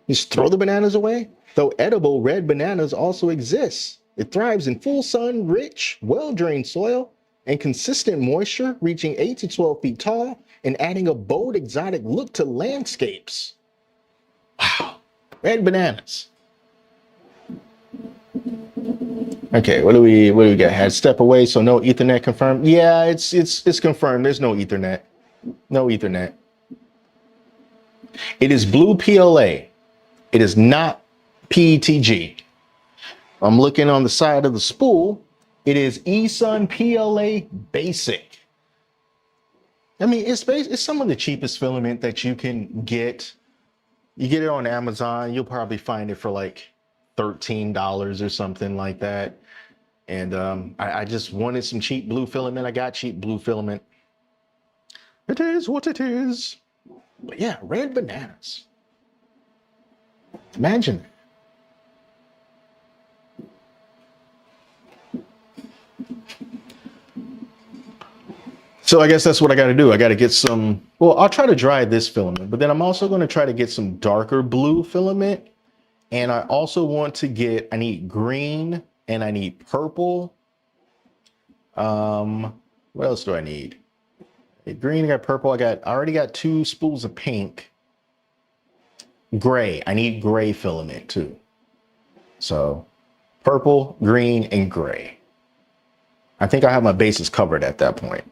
Just throw the bananas away? Though edible, red bananas also exist. It thrives in full sun, rich, well-drained soil, and consistent moisture, reaching 8 to 12 feet tall and adding a bold, exotic look to landscapes. Wow, red bananas. Okay, what do we got? Had step away, so no Ethernet confirmed. Yeah, it's confirmed. There's no Ethernet. No Ethernet. It is blue PLA. It is not PETG. I'm looking on the side of the spool. It is eSun PLA Basic. I mean, it's some of the cheapest filament that you can get. You get it on Amazon. You'll probably find it for like $13 or something like that. And I just wanted some cheap blue filament. I got cheap blue filament. It is what it is. But yeah, red bananas. Imagine that. So I guess that's what I got to do. I got to get some, well, I'll try to dry this filament, but then I'm also going to try to get some darker blue filament. And I also want to get, I need green and I need purple. What else do I need? Green, I got purple. I already got 2 spools of pink. Gray, I need gray filament too. So purple, green, and gray. I think I have my bases covered at that point.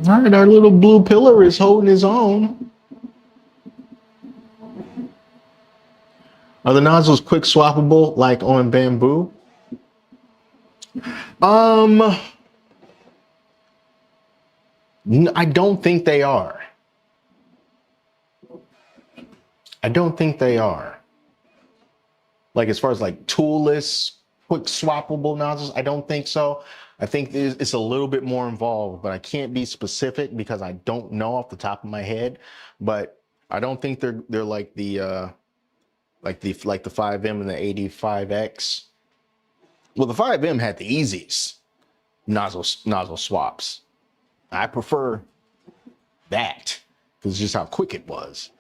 All right, our little blue pillar is holding his own. Are the nozzles quick swappable like on bamboo? I don't think they are. I don't think they are. Like as far as like toolless, quick swappable nozzles, I don't think so. I think it's a little bit more involved, but I can't be specific because I don't know off the top of my head. But I don't think they're like the 5M and the 85X. Well, the 5M had the easiest nozzle swaps. I prefer that because it's just how quick it was.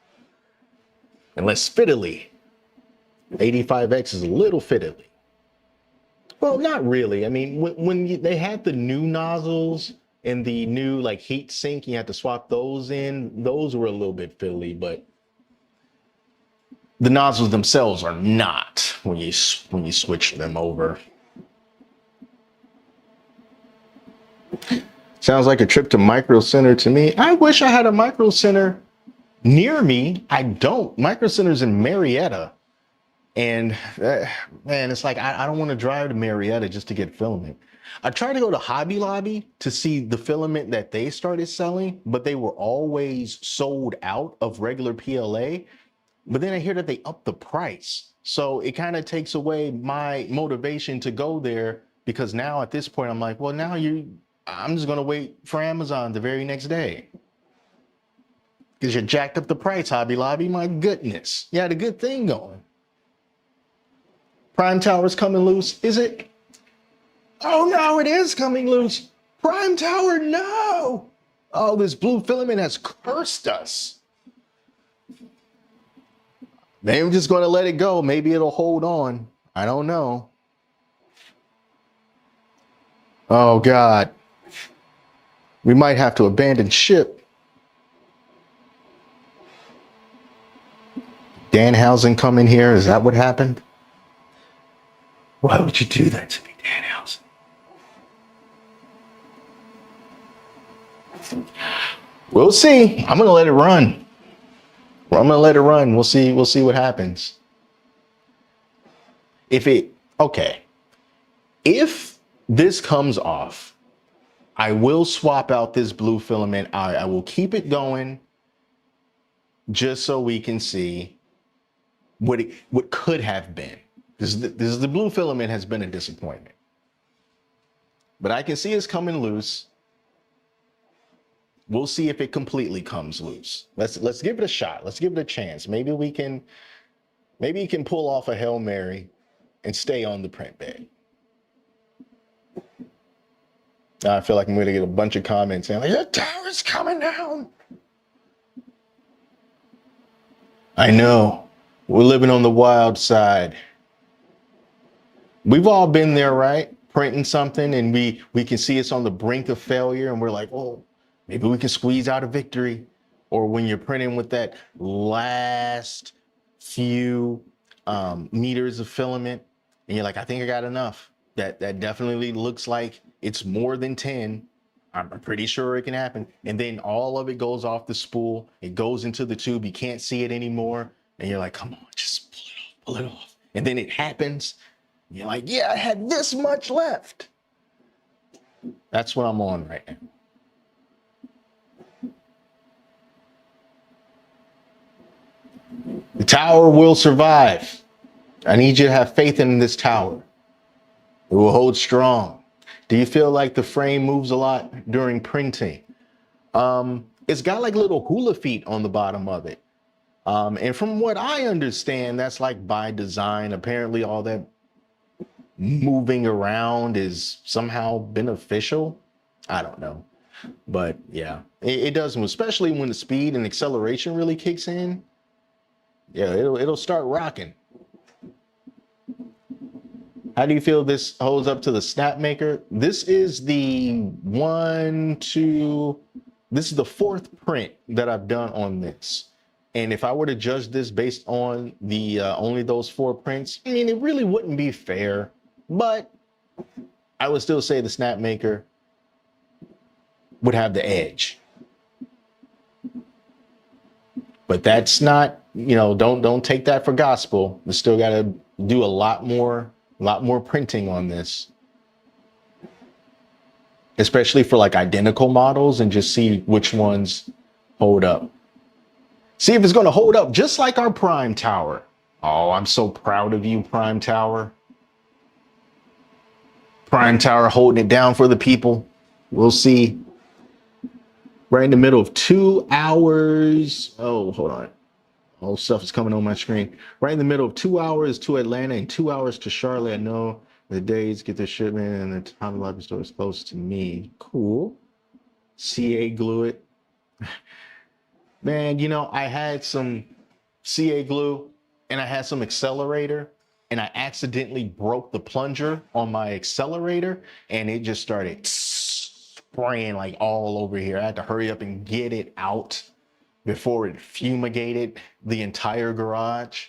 And less fiddly. 85X is a little fiddly. Well, not really. I mean, when they had the new nozzles and the new like heat sink, you had to swap those in. Those were a little bit fiddly, but the nozzles themselves are not when you switch them over. Sounds like a trip to Micro Center to me. I wish I had a Micro Center near me. I don't. Micro Center's in Marietta. And man, it's like, I don't want to drive to Marietta just to get filament. I tried to go to Hobby Lobby to see the filament that they started selling, but they were always sold out of regular PLA. But then I hear that they upped the price. So it kind of takes away my motivation to go there because now at this point, I'm like, well, I'm just going to wait for Amazon the very next day. Because you jacked up the price, Hobby Lobby. My goodness. You had a good thing going. Prime Tower's coming loose. Is it? Oh, no, it is coming loose. Prime Tower, no. Oh, this blue filament has cursed us. Maybe I'm just going to let it go. Maybe it'll hold on. I don't know. Oh, God. We might have to abandon ship. Danhausen come in here. Is that what happened? Why would you do that to me, Danhausen? We'll see. I'm gonna let it run. I'm gonna let it run. We'll see what happens. If this comes off, I will swap out this blue filament. I will keep it going just so we can see what could have been. This is the blue filament has been a disappointment. But I can see it's coming loose. We'll see if it completely comes loose. Let's give it a shot. Let's give it a chance. Maybe you can pull off a Hail Mary and stay on the print bed. I feel like I'm gonna get a bunch of comments saying like, the tower's coming down. I know. We're living on the wild side. We've all been there, right? Printing something and we can see it's on the brink of failure and we're like, oh, maybe we can squeeze out a victory. Or when you're printing with that last few meters of filament and you're like, I think I got enough. That definitely looks like it's more than 10. I'm pretty sure it can happen. And then all of it goes off the spool. It goes into the tube. You can't see it anymore. And you're like, come on, just pull it off. And then it happens. You're like, yeah, I had this much left. That's what I'm on right now. The tower will survive. I need you to have faith in this tower. It will hold strong. Do you feel like the frame moves a lot during printing? It's got like little hula feet on the bottom of it. And from what I understand, that's like by design. Apparently all that moving around is somehow beneficial. I don't know. But yeah, it does move, especially when the speed and acceleration really kicks in. Yeah, it'll start rocking. How do you feel this holds up to the Snapmaker? This is the this is the 4th print that I've done on this. And if I were to judge this based on the only those 4 prints, I mean, it really wouldn't be fair, but I would still say the Snapmaker would have the edge. But that's not, don't take that for gospel. We still got to do a lot more printing on this, especially for like identical models, and just see which ones hold up. See if it's going to hold up just like our Prime Tower. Oh, I'm so proud of you, Prime Tower. Prime Tower holding it down for the people. We'll see. Right in the middle of 2 hours. Oh, hold on. All stuff is coming on my screen. Right in the middle of 2 hours to Atlanta and 2 hours to Charlotte. I know the days get the shipment and the time of life store is close to me. Cool. CA glue it. Man, I had some CA glue and I had some accelerator and I accidentally broke the plunger on my accelerator and it just started spraying like all over here. I had to hurry up and get it out before it fumigated the entire garage.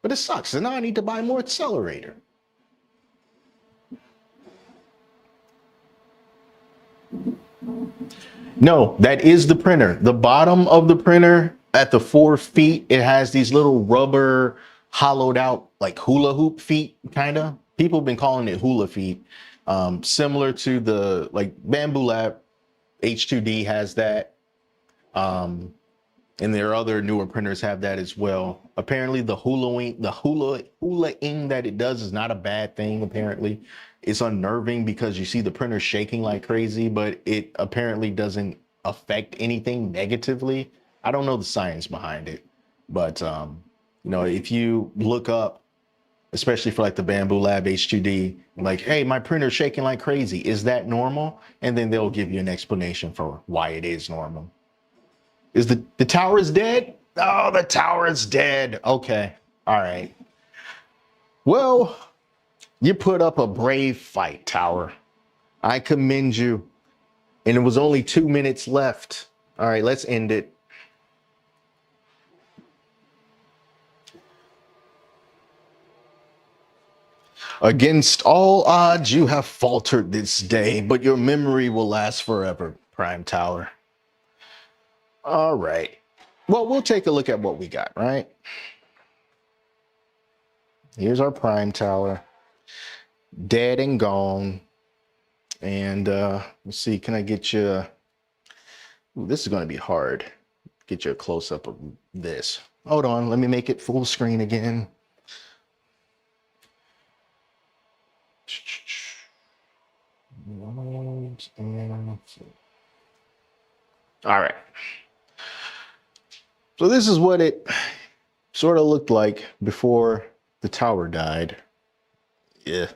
But it sucks. So now I need to buy more accelerator. No, that is the printer. The bottom of the printer at the 4 feet, it has these little rubber hollowed out like hula hoop feet, kind of. People have been calling it hula feet. Similar to the like Bamboo Lab H2D has that. And their other newer printers have that as well. Apparently the hula-ing that it does is not a bad thing, apparently. It's unnerving because you see the printer shaking like crazy, but it apparently doesn't affect anything negatively. I don't know the science behind it, but if you look up, especially for like the Bamboo Lab H2D, like, hey, my printer's shaking like crazy. Is that normal? And then they'll give you an explanation for why it is normal. Is the tower is dead? Oh, the tower is dead. Okay. All right. Well, you put up a brave fight, tower. I commend you. And it was only 2 minutes left. All right, let's end it. Against all odds, you have faltered this day, but your memory will last forever, Prime Tower. All right. Well, we'll take a look at what we got, right? Here's our Prime Tower. Dead and gone. And let's see, can I get you... Ooh, this is going to be hard. Get you a close-up of this. Hold on, let me make it full screen again. All right. So this is what it sort of looked like before the tower died. Yeah.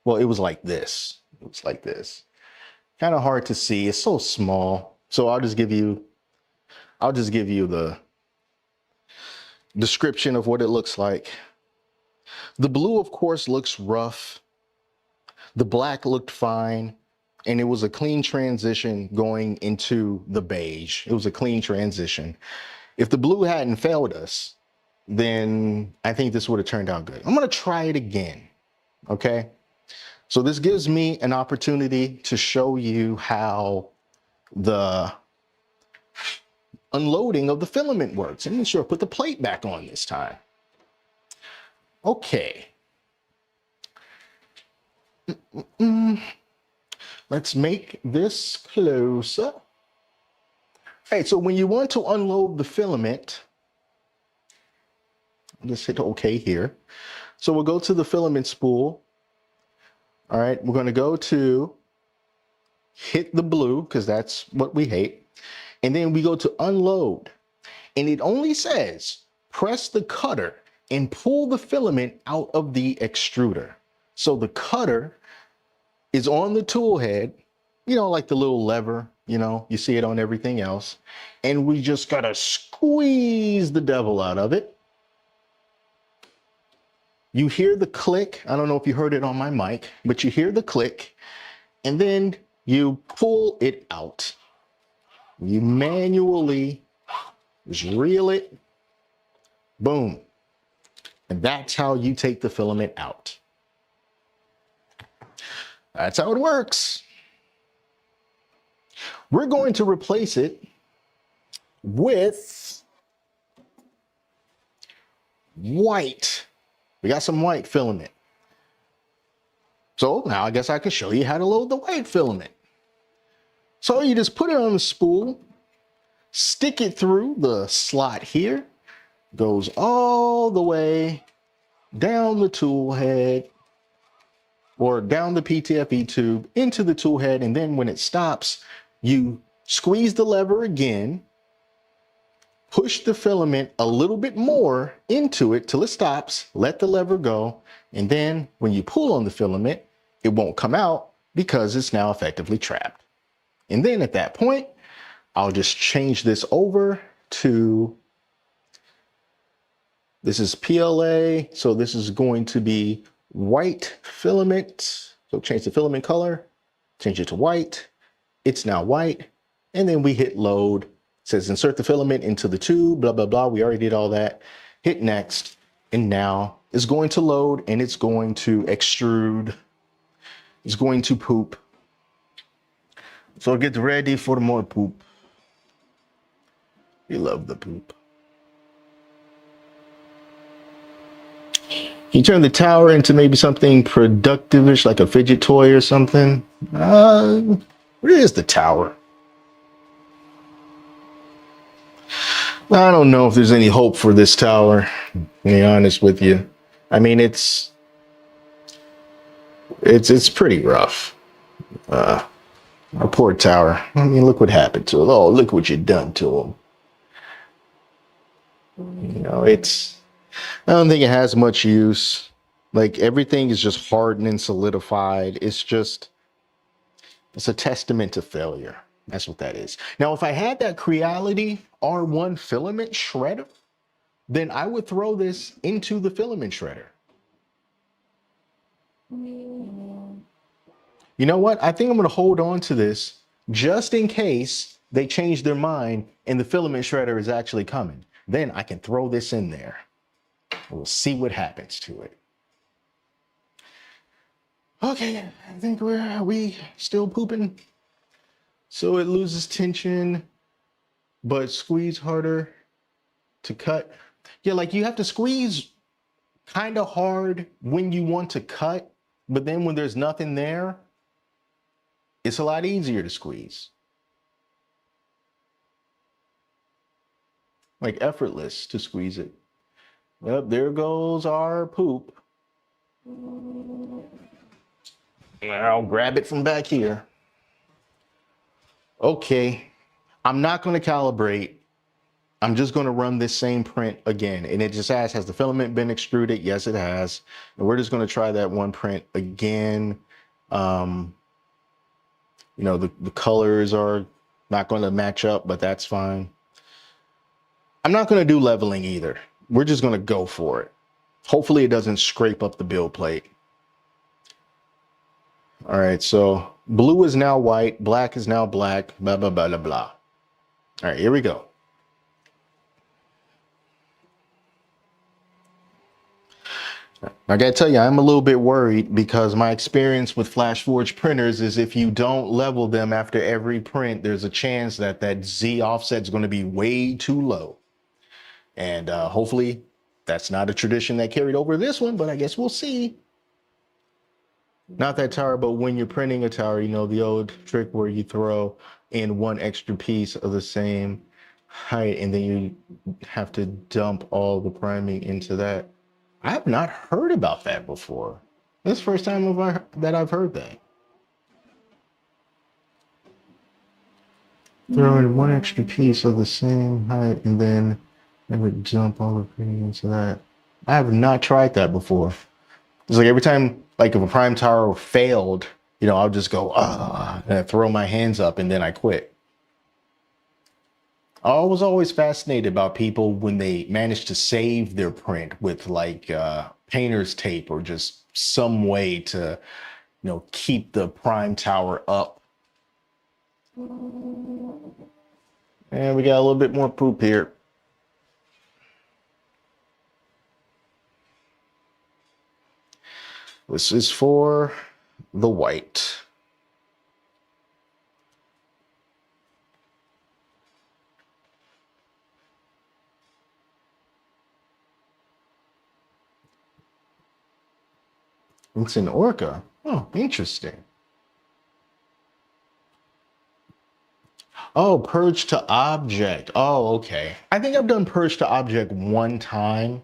Well, it was like this. It was like this. Kind of hard to see. It's so small. So I'll just give you the description of what it looks like. The blue, of course, looks rough. The black looked fine. And it was a clean transition going into the beige. It was a clean transition. If the blue hadn't failed us, then I think this would have turned out good. I'm going to try it again. Okay. So this gives me an opportunity to show you how the unloading of the filament works. And make sure I put the plate back on this time. Okay. Let's make this closer. All right, so when you want to unload the filament, just hit OK here. So we'll go to the filament spool. All right, we're going to go to hit the blue because that's what we hate. And then we go to unload. And it only says press the cutter and pull the filament out of the extruder. So the cutter is on the tool head, you know, like the little lever, you know, you see it on everything else. And we just got to squeeze the devil out of it. You hear the click. I don't know if you heard it on my mic, but you hear the click and then you pull it out. You manually just reel it. Boom. And that's how you take the filament out. That's how it works. We're going to replace it with white. We got some white filament. So now I guess I can show you how to load the white filament. So you just put it on the spool, stick it through the slot here, goes all the way down the tool head or down the PTFE tube into the tool head. And then when it stops, you squeeze the lever again, push the filament a little bit more into it till it stops, let the lever go. And then when you pull on the filament, it won't come out because it's now effectively trapped. And then at that point, I'll just change this over to, this is PLA. So this is going to be white filament. So change the filament color, change it to white. It's now white. And then we hit load. It says insert the filament into the tube, blah, blah, blah. We already did all that. Hit next. And now it's going to load and it's going to extrude. It's going to poop. So get ready for more poop. We love the poop. You turn the tower into maybe something productive-ish, like a fidget toy or something. Where is the tower? I don't know if there's any hope for this tower, to be honest with you. I mean, it's pretty rough. Our poor tower. I mean, look what happened to it. Oh, look what you done to him. You know, I don't think it has much use. Like everything is just hardened and solidified. It's a testament to failure. That's what that is. Now, if I had that Creality R1 filament shredder, then I would throw this into the filament shredder. You know what? I think I'm going to hold on to this just in case they change their mind and the filament shredder is actually coming. Then I can throw this in there. We'll see what happens to it. Okay, I think are we still pooping? So it loses tension, but squeeze harder to cut. Yeah, like you have to squeeze kind of hard when you want to cut, but then when there's nothing there, it's a lot easier to squeeze. like effortless to squeeze it. Yep, there goes our poop. I'll grab it from back here. Okay, I'm not going to calibrate. I'm just going to run this same print again. And it just asks, has the filament been extruded? Yes, it has. And we're just going to try that one print again. You know, the colors are not going to match up, but that's fine. I'm not going to do leveling either. We're just going to go for it. Hopefully it doesn't scrape up the build plate. All right, so blue is now white, black is now black, blah, blah, blah, blah, blah. All right, here we go. I gotta tell you, I'm a little bit worried because my experience with Flashforge printers is if you don't level them after every print, there's a chance that that Z offset is going to be way too low. And hopefully that's not a tradition that carried over this one, but I guess we'll see. Not that tower, but when you're printing a tower, you know, the old trick where you throw in one extra piece of the same height and then you have to dump all the priming into that. I have not heard about that before. This is the first time that I've heard that. Throw in one extra piece of the same height and then I would dump all the priming into that. I have not tried that before. It's like every time, like if a prime tower failed, you know, I'll just go, and I throw my hands up and then I quit. I was always fascinated about people when they manage to save their print with like painter's tape or just some way to, you know, keep the prime tower up. And we got a little bit more poop here. This is for the white. It's an orca. Oh, interesting. Oh, purge to object. Oh, okay. I think I've done purge to object one time.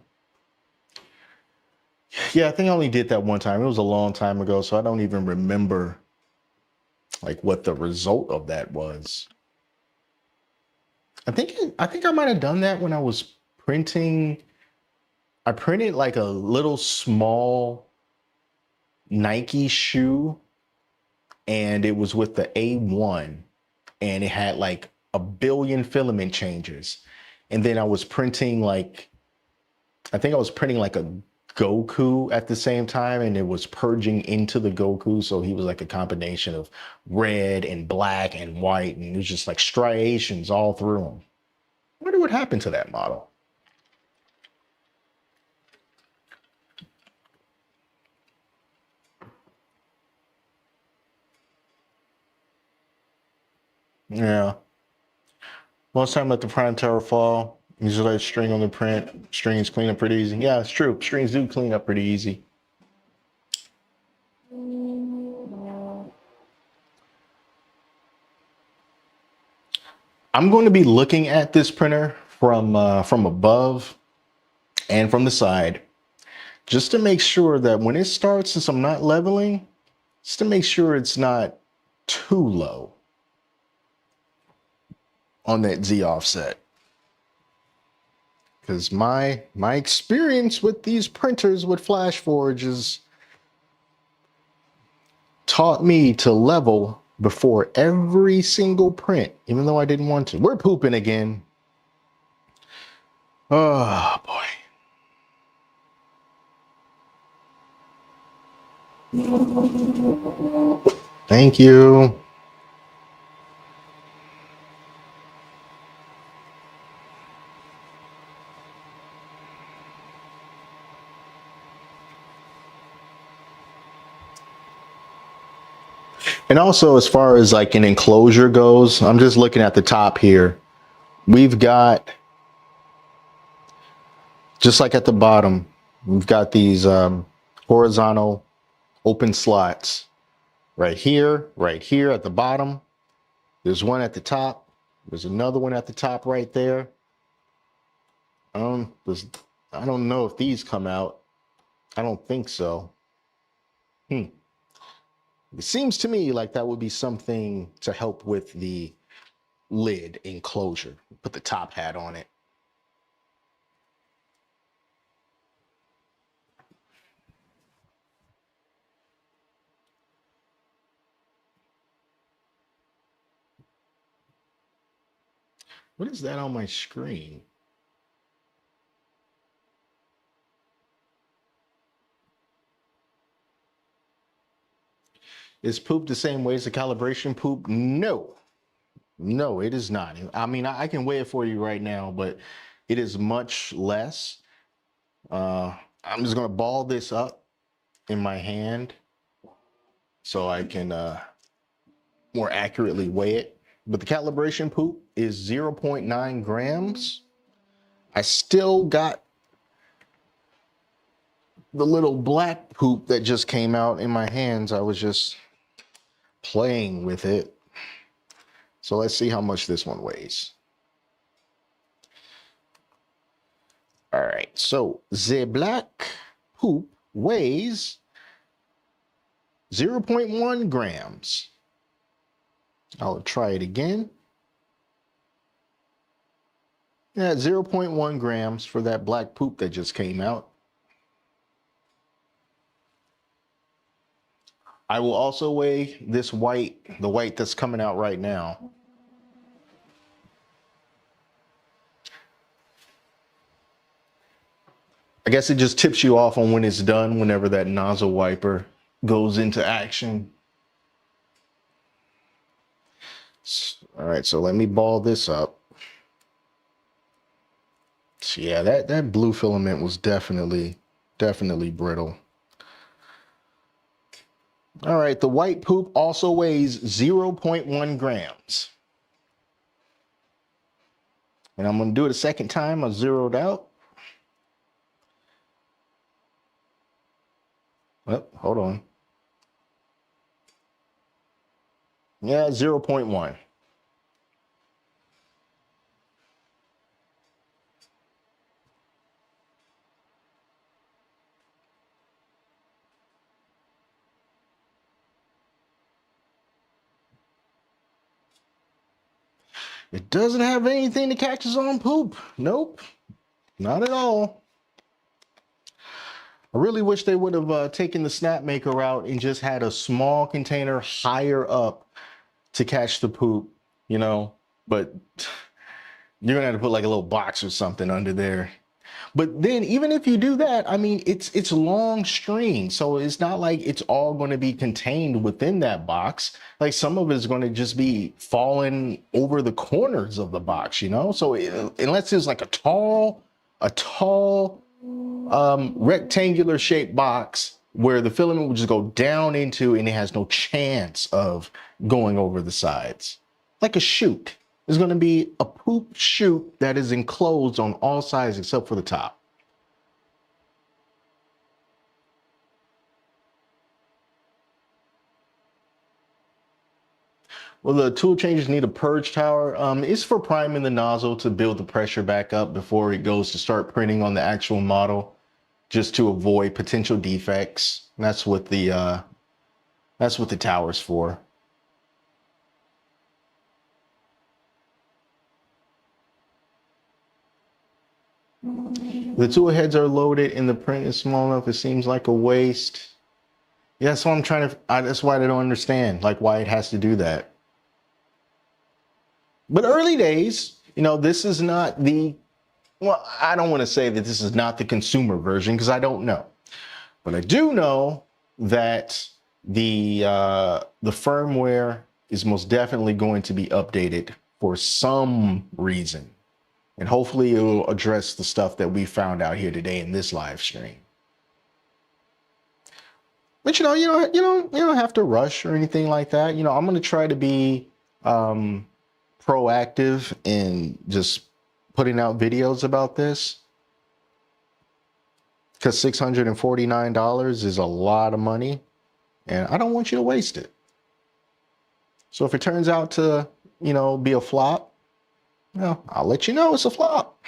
Yeah, I think I only did that one time. It was a long time ago, so I don't even remember like what the result of that was. I think I might have done that when I was printing. I printed like a little small Nike shoe, and it was with the A1, and it had like a billion filament changes. And then I was printing like, I think I was printing like a Goku at the same time, and it was purging into the Goku. So he was like a combination of red and black and white, and it was just like striations all through him. I wonder what happened to that model. Yeah. Most time let the prime tower fall. Usually let string on the print. Strings clean up pretty easy. Yeah, it's true. Strings do clean up pretty easy. I'm going to be looking at this printer from above and from the side, just to make sure that when it starts, since I'm not leveling, just to make sure it's not too low on that Z offset. Because my experience with these printers with Flashforge has taught me to level before every single print, even though I didn't want to. We're pooping again. Oh boy. Thank you. And also, as far as like an enclosure goes, I'm just looking at the top here. We've got, just like at the bottom, we've got these horizontal open slots right here at the bottom. There's one at the top. There's another one at the top right there. This, I don't know if these come out. I don't think so. It seems to me like that would be something to help with the lid enclosure. Put the top hat on it. What is that on my screen? Is poop the same way as the calibration poop? No. No, it is not. I mean, I can weigh it for you right now, but it is much less. I'm just gonna ball this up in my hand so I can more accurately weigh it. But the calibration poop is 0.9 grams. I still got the little black poop that just came out in my hands. I was just playing with it. So let's see how much this one weighs. All right, so the black poop weighs 0.1 grams. I'll try it again. Yeah, 0.1 grams for that black poop that just came out. I will also weigh this white, the white that's coming out right now. I guess it just tips you off on when it's done whenever that nozzle wiper goes into action. All right, so let me ball this up. So yeah, that blue filament was definitely brittle. All right, the white poop also weighs 0.1 grams. And I'm gonna do it a second time. I zeroed out. Well, hold on. Yeah, 0.1. It doesn't have anything that catches on poop. Nope, not at all. I really wish they would have taken the snap maker route and just had a small container higher up to catch the poop, you know, but you're gonna have to put like a little box or something under there. But then even if you do that, I mean, it's long string, so it's not like it's all going to be contained within that box. Like some of it's going to just be falling over the corners of the box, you know. So unless it's like a tall rectangular shaped box where the filament will just go down into and it has no chance of going over the sides, like a chute. There's going to be a poop chute that is enclosed on all sides except for the top. Well, the tool changers need a purge tower. It's for priming the nozzle to build the pressure back up before it goes to start printing on the actual model, just to avoid potential defects. That's what the tower's for. The tool heads are loaded and the print is small enough. It seems like a waste. Yeah, that's what I'm trying to. That's why I don't understand, like why it has to do that. But early days, you know, this is not the. Well, I don't want to say that this is not the consumer version because I don't know, but I do know that the firmware is most definitely going to be updated for some reason. And hopefully it will address the stuff that we found out here today in this live stream. But you don't have to rush or anything like that. You know, I'm going to try to be proactive in just putting out videos about this, because $649 is a lot of money and I don't want you to waste it. So if it turns out to, you know, be a flop, well, I'll let you know it's a flop.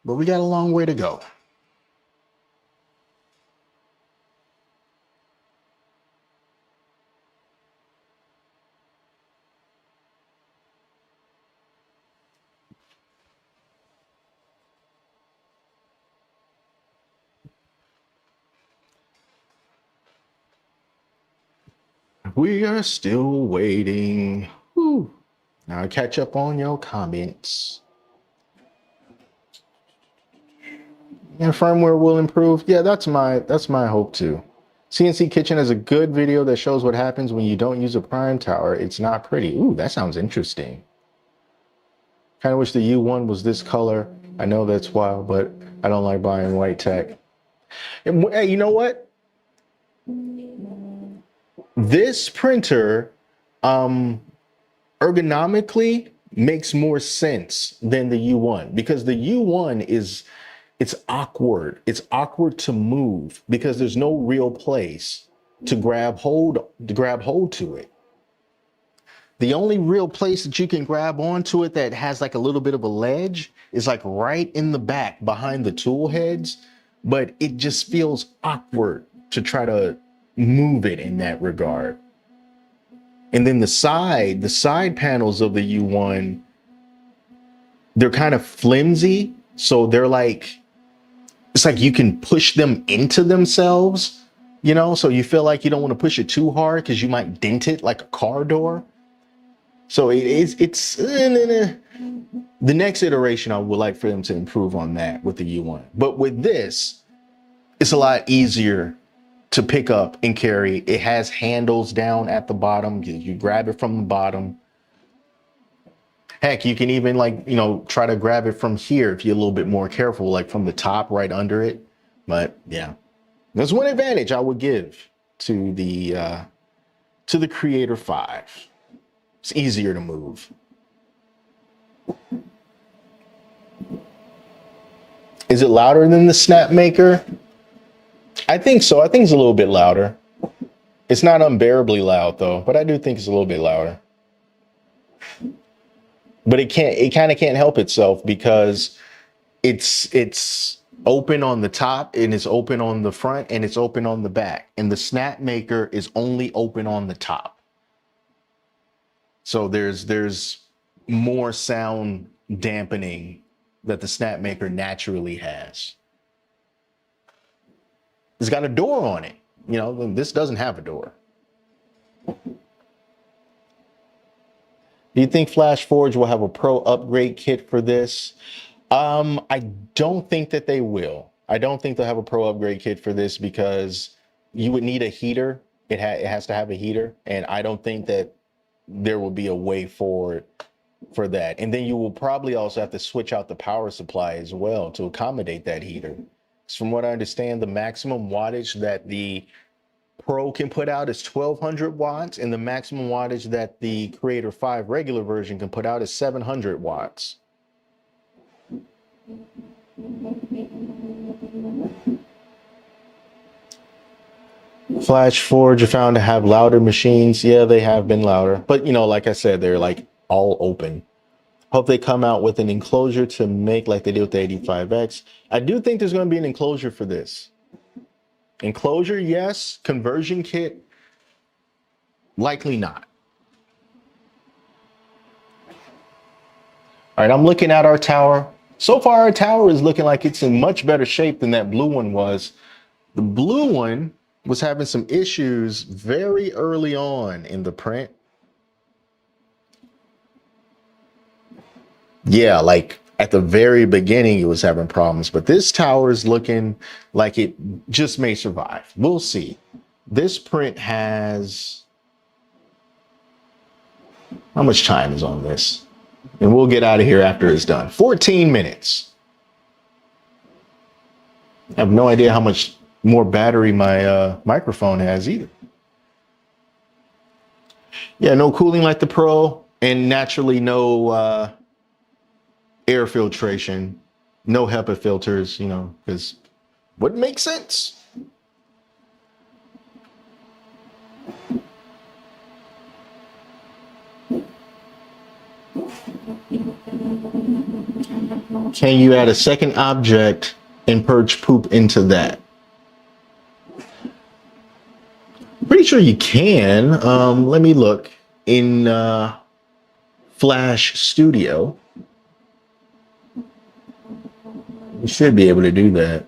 but we got a long way to go. We are still waiting. Whew. Now catch up on your comments. And firmware will improve. Yeah, that's my hope too. CNC Kitchen has a good video that shows what happens when you don't use a prime tower. It's not pretty. Ooh, that sounds interesting. Kind of wish the U1 was this color. I know that's wild, but I don't like buying white tech. And, hey, you know what? This printer, ergonomically makes more sense than the U1 because the U1 it's awkward. It's awkward to move because there's no real place to grab hold to it. The only real place that you can grab onto it that has like a little bit of a ledge is like right in the back behind the tool heads, but it just feels awkward to try to move it in that regard. And then the side panels of the U1, they're kind of flimsy. So they're like, it's like you can push them into themselves, you know? So you feel like you don't want to push it too hard because you might dent it like a car door. So it's the next iteration. I would like for them to improve on that with the U1. But with this, it's a lot easier to pick up and carry. It has handles down at the bottom. You grab it from the bottom. Heck, you can even try to grab it from here if you're a little bit more careful, like from the top right under it. But yeah, there's one advantage I would give to the Creator 5. It's easier to move. Is it louder than the Snapmaker? I think so. I think it's a little bit louder. It's not unbearably loud though, but I do think it's a little bit louder. But it kind of can't help itself because it's open on the top and it's open on the front and it's open on the back. And the Snapmaker is only open on the top. So there's more sound dampening that the Snapmaker naturally has. It's got a door on it. You know, this doesn't have a door. Do you think Flashforge will have a pro upgrade kit for this? I don't think that they will. I don't think they'll have a pro upgrade kit for this because you would need a heater. It has to have a heater, and I don't think that there will be a way forward for that. And then you will probably also have to switch out the power supply as well to accommodate that heater. From what I understand, the maximum wattage that the Pro can put out is 1200 watts, and the maximum wattage that the Creator 5 regular version can put out is 700 watts. Flashforge are found to have louder machines. Yeah, they have been louder, but like I said, they're like all open. Hope they come out with an enclosure to make like they did with the 85X. I do think there's going to be an enclosure for this. Enclosure, yes. Conversion kit, likely not. All right, I'm looking at our tower. So far, our tower is looking like it's in much better shape than that blue one was. The blue one was having some issues very early on in the print. Yeah, like at the very beginning, it was having problems, but this tower is looking like it just may survive. We'll see. This print has, how much time is on this? And we'll get out of here after it's done. 14 minutes. I have no idea how much more battery my microphone has either. Yeah, no cooling like the Pro, and naturally no air filtration, no HEPA filters, because wouldn't make sense. Can you add a second object and purge poop into that? Pretty sure you can. Let me look in Flash Studio. You should be able to do that.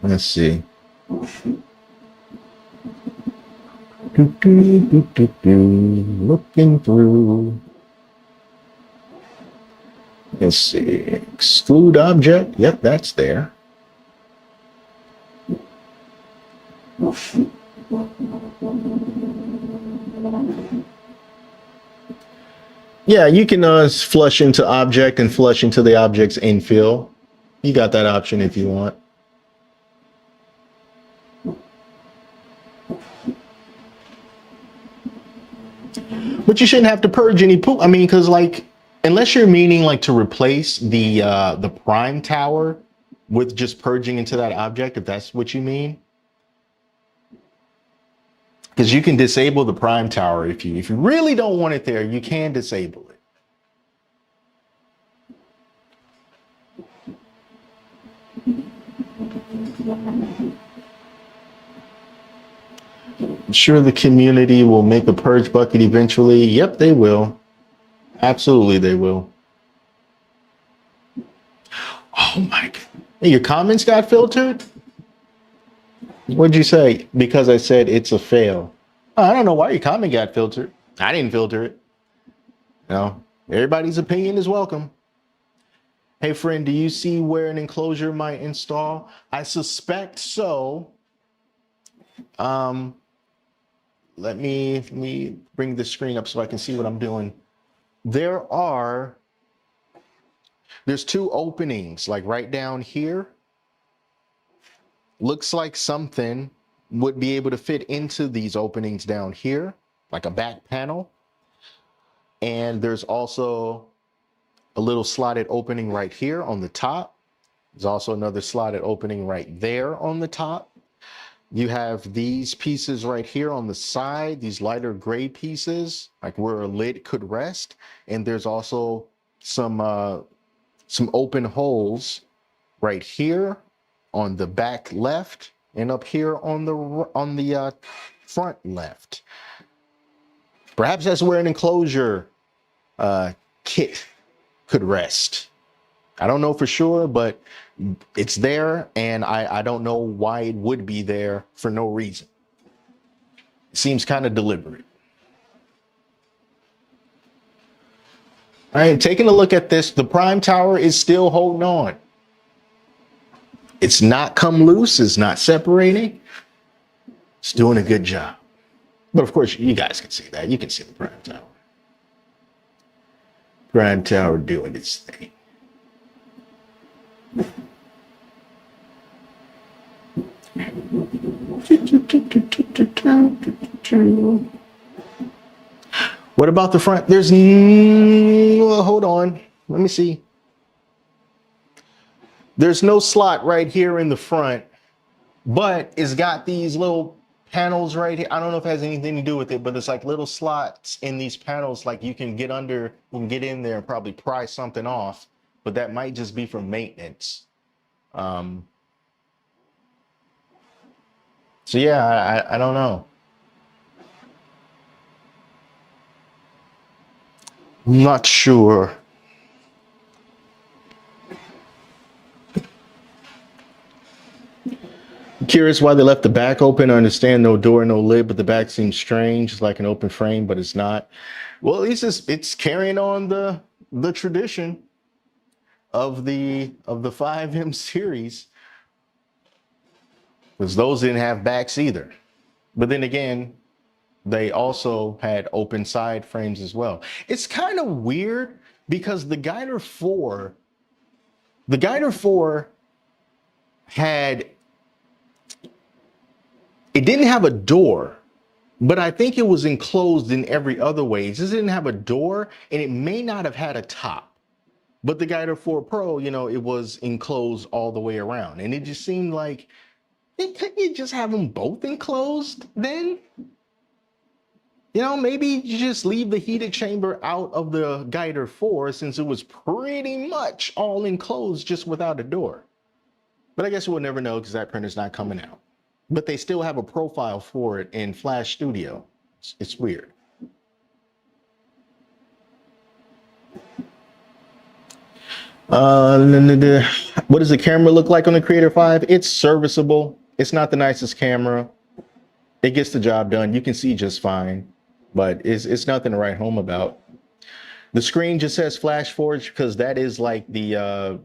Let's see. Looking through. Let's see. Exclude object. Yep, that's there. Yeah, you can flush into object and flush into the object's infill. You got that option if you want. But you shouldn't have to purge any poop. I mean, because like, unless you're meaning like to replace the prime tower with just purging into that object, if that's what you mean. Because you can disable the prime tower if you really don't want it there, you can disable it. I'm sure the community will make a purge bucket eventually. Yep, they will. Absolutely, they will. Oh my God. Your comments got filtered? What'd you say? Because I said it's a fail. I don't know why your comment got filtered. I didn't filter it. No, everybody's opinion is welcome. Hey friend, do you see where an enclosure might install? I suspect so. Let me bring the screen up so I can see what I'm doing. There's two openings, like right down here. Looks like something would be able to fit into these openings down here, like a back panel. And there's also a little slotted opening right here on the top. There's also another slotted opening right there on the top. You have these pieces right here on the side, these lighter gray pieces, like where a lid could rest. And there's also some open holes right here on the back left and up here on the front left. Perhaps that's where an enclosure kit could rest. I don't know for sure, but it's there, and I don't know why it would be there for no reason. It seems kind of deliberate. All right, taking a look at this, the prime tower is still holding on. It's not come loose, it's not separating. It's doing a good job. But of course, you guys can see that. You can see the prime tower. Prime tower doing its thing. What about the front? There's well, hold on. Let me see. There's no slot right here in the front, but it's got these little panels right here. I don't know if it has anything to do with it, but it's like little slots in these panels, like you can get under, you can get in there and probably pry something off, but that might just be for maintenance. So yeah, I don't know. I'm not sure. Curious why they left the back open. I understand no door, no lid, but the back seems strange. It's like an open frame, but it's not. Well, at least it's carrying on the tradition of the 5M series, because those didn't have backs either. But then again, they also had open side frames as well. It's kind of weird because the Guider 4 had, it didn't have a door, but I think it was enclosed in every other way. It just didn't have a door, and it may not have had a top. But the Guider 4 Pro, you know, it was enclosed all the way around. And it just seemed like, couldn't you just have them both enclosed then? You know, maybe you just leave the heated chamber out of the Guider 4 since it was pretty much all enclosed just without a door. But I guess we'll never know because that printer's not coming out. But they still have a profile for it in Flash Studio. It's weird. What does the camera look like on the Creator 5? It's serviceable. It's not the nicest camera. It gets the job done. You can see just fine, but it's nothing to write home about. The screen just says Flashforge because that is like the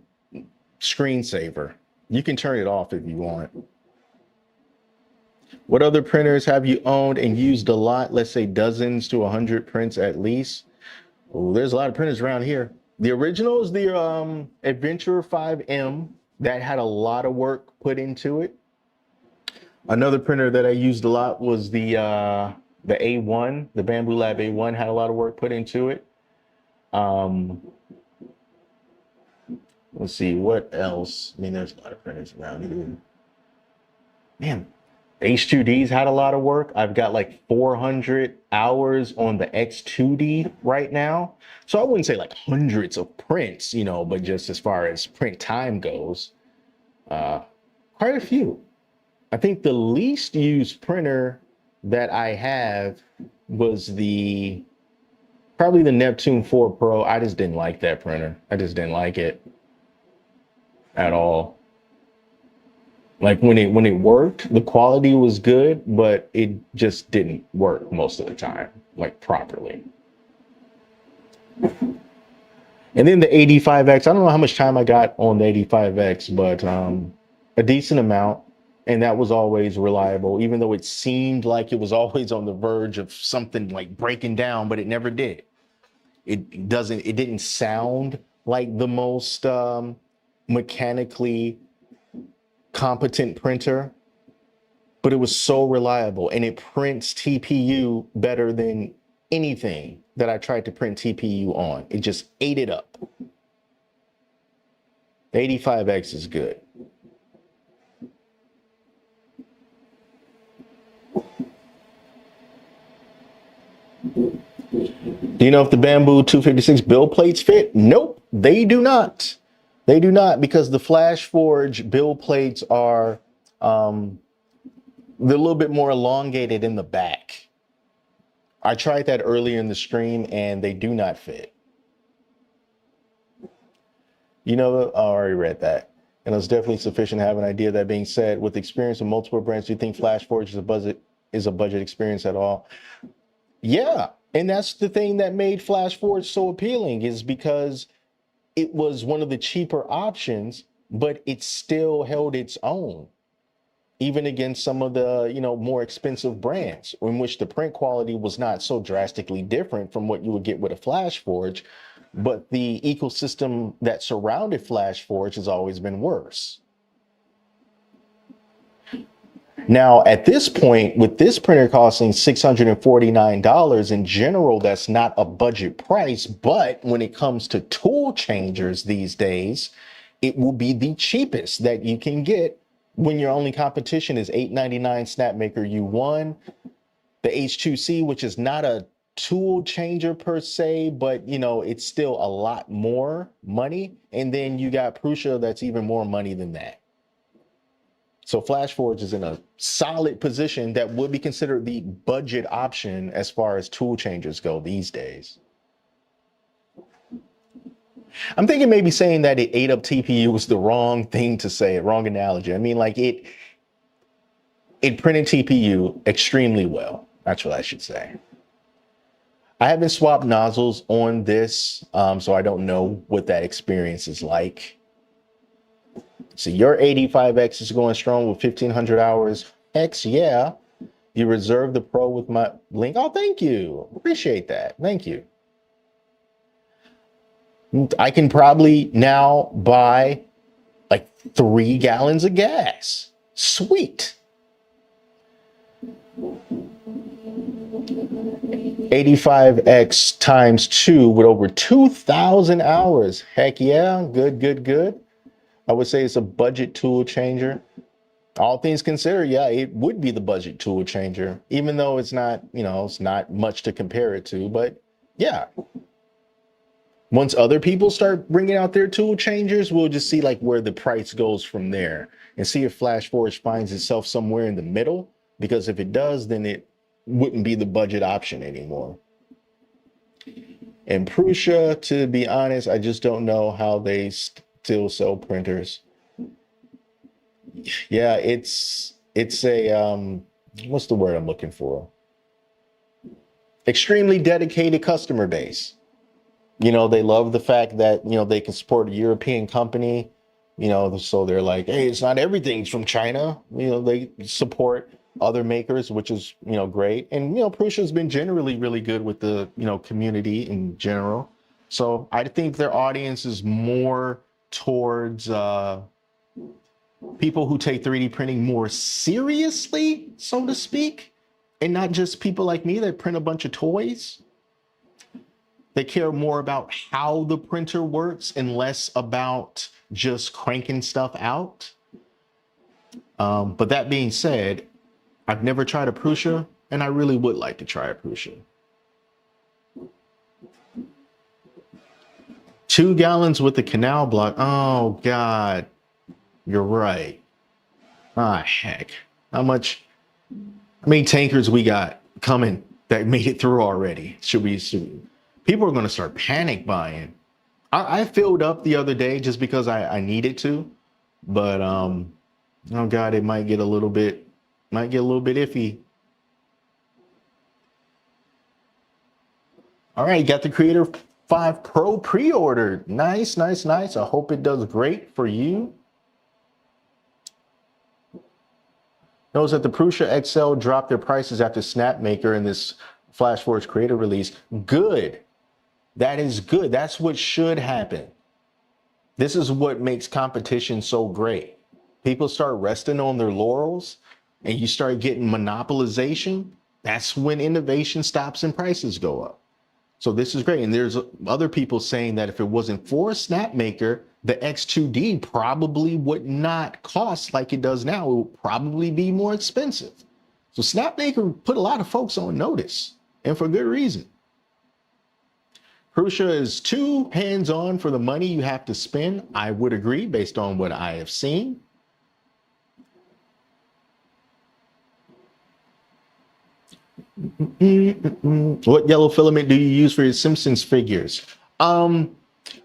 screensaver. You can turn it off if you want. What other printers have you owned and used a lot? Let's say dozens to 100 prints at least. Oh, there's a lot of printers around here. The original is the Adventurer 5M that had a lot of work put into it. Another printer that I used a lot was the A1, the Bamboo Lab A1 had a lot of work put into it. Let's see, what else? I mean, there's a lot of printers around here. Man, H2Ds had a lot of work. I've got like 400 hours on the X2D right now. So I wouldn't say like hundreds of prints, you know, but just as far as print time goes, quite a few. I think the least used printer that I have was probably the Neptune 4 Pro. I just didn't like that printer. I just didn't like it at all. Like when it worked, the quality was good, but it just didn't work most of the time, like properly. And then the 85X, I don't know how much time I got on the 85X, but a decent amount. And that was always reliable, even though it seemed like it was always on the verge of something like breaking down, but it never did. It didn't sound like the most mechanically competent printer, but it was so reliable and it prints TPU better than anything that I tried to print TPU on. It just ate it up. The 85X is good. Do you know if the Bamboo 256 build plates fit? Nope, they do not. They do not, because the Flashforge build plates are they're a little bit more elongated in the back. I tried that earlier in the stream and they do not fit. You know, I already read that. And it's definitely sufficient to have an idea. That being said, with experience in multiple brands, do you think Flashforge is a budget experience at all? Yeah, and that's the thing that made Flashforge so appealing, is because it was one of the cheaper options, but it still held its own, even against some of the, you know, more expensive brands, in which the print quality was not so drastically different from what you would get with a Flashforge, but the ecosystem that surrounded Flashforge has always been worse. Now, at this point, with this printer costing $649, in general, that's not a budget price. But when it comes to tool changers these days, it will be the cheapest that you can get when your only competition is $899 Snapmaker U1, the H2C, which is not a tool changer per se, but you know, it's still a lot more money. And then you got Prusa, that's even more money than that. So Flashforge is in a solid position that would be considered the budget option as far as tool changers go these days. I'm thinking maybe saying that it ate up TPU was the wrong thing to say, wrong analogy. I mean, like it printed TPU extremely well. That's what I should say. I haven't swapped nozzles on this, so I don't know what that experience is like. So your 85X is going strong with 1,500 hours. Heck yeah. You reserved the Pro with my link. Oh, thank you. Appreciate that. Thank you. I can probably now buy like 3 gallons of gas. Sweet. 85X times 2 with over 2,000 hours. Heck yeah. Good, good, good. I would say it's a budget tool changer. All things considered, yeah, it would be the budget tool changer, even though it's not, it's not much to compare it to. But yeah, once other people start bringing out their tool changers, we'll just see like where the price goes from there and see if Flashforge finds itself somewhere in the middle. Because if it does, then it wouldn't be the budget option anymore. And Prusa, to be honest, I just don't know how they still sell printers. Yeah, it's a what's the word I'm looking for? Extremely dedicated customer base. They love the fact that, they can support a European company, so they're like, hey, it's not everything's from China. They support other makers, which is, great. And, Prusa's been generally really good with the, community in general. So I think their audience is more towards people who take 3D printing more seriously, so to speak, and not just people like me that print a bunch of toys. They care more about how the printer works and less about just cranking stuff out. But that being said, I've never tried a Prusa, and I really would like to try a Prusa. 2 gallons with the canal block. Oh, God. You're right. Ah, heck. How many tankers we got coming that made it through already? People are going to start panic buying. I filled up the other day just because I needed to, but oh God, it might get a little bit iffy. All right, got the Creator 5 Pro pre-ordered. Nice, nice, nice. I hope it does great for you. Knows that the Prusa XL dropped their prices after Snapmaker in this Flashforge Creator release. Good. That is good. That's what should happen. This is what makes competition so great. People start resting on their laurels and you start getting monopolization. That's when innovation stops and prices go up. So this is great. And there's other people saying that if it wasn't for Snapmaker, the X2D probably would not cost like it does now. It would probably be more expensive. So Snapmaker put a lot of folks on notice, and for good reason. Prusa is too hands-on for the money you have to spend. I would agree based on what I have seen. What yellow filament do you use for your Simpsons figures?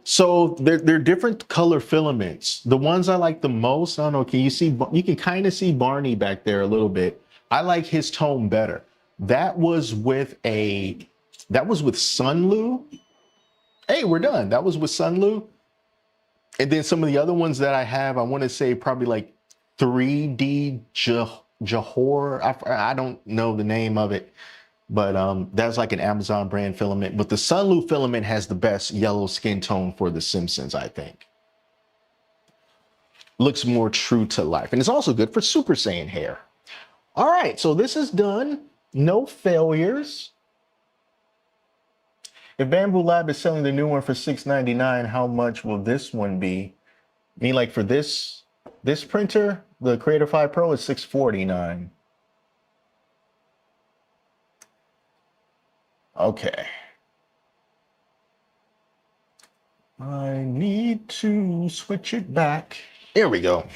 So they're different color filaments. The ones I like the most, I don't know, can you see, you can kind of see Barney back there a little bit. I like his tone better. That was with Sunlu. Hey, we're done. That was with Sunlu. And then some of the other ones that I have, I want to say probably like 3D Johor. I don't know the name of it, but that's like an Amazon brand filament. But the Sunlu filament has the best yellow skin tone for the Simpsons, I think. Looks more true to life. And it's also good for Super Saiyan hair. All right, so this is done. No failures. If Bamboo Lab is selling the new one for $6.99, how much will this one be? I mean, like for this printer, the Creator 5 Pro is $649. Okay. I need to switch it back. Here we go.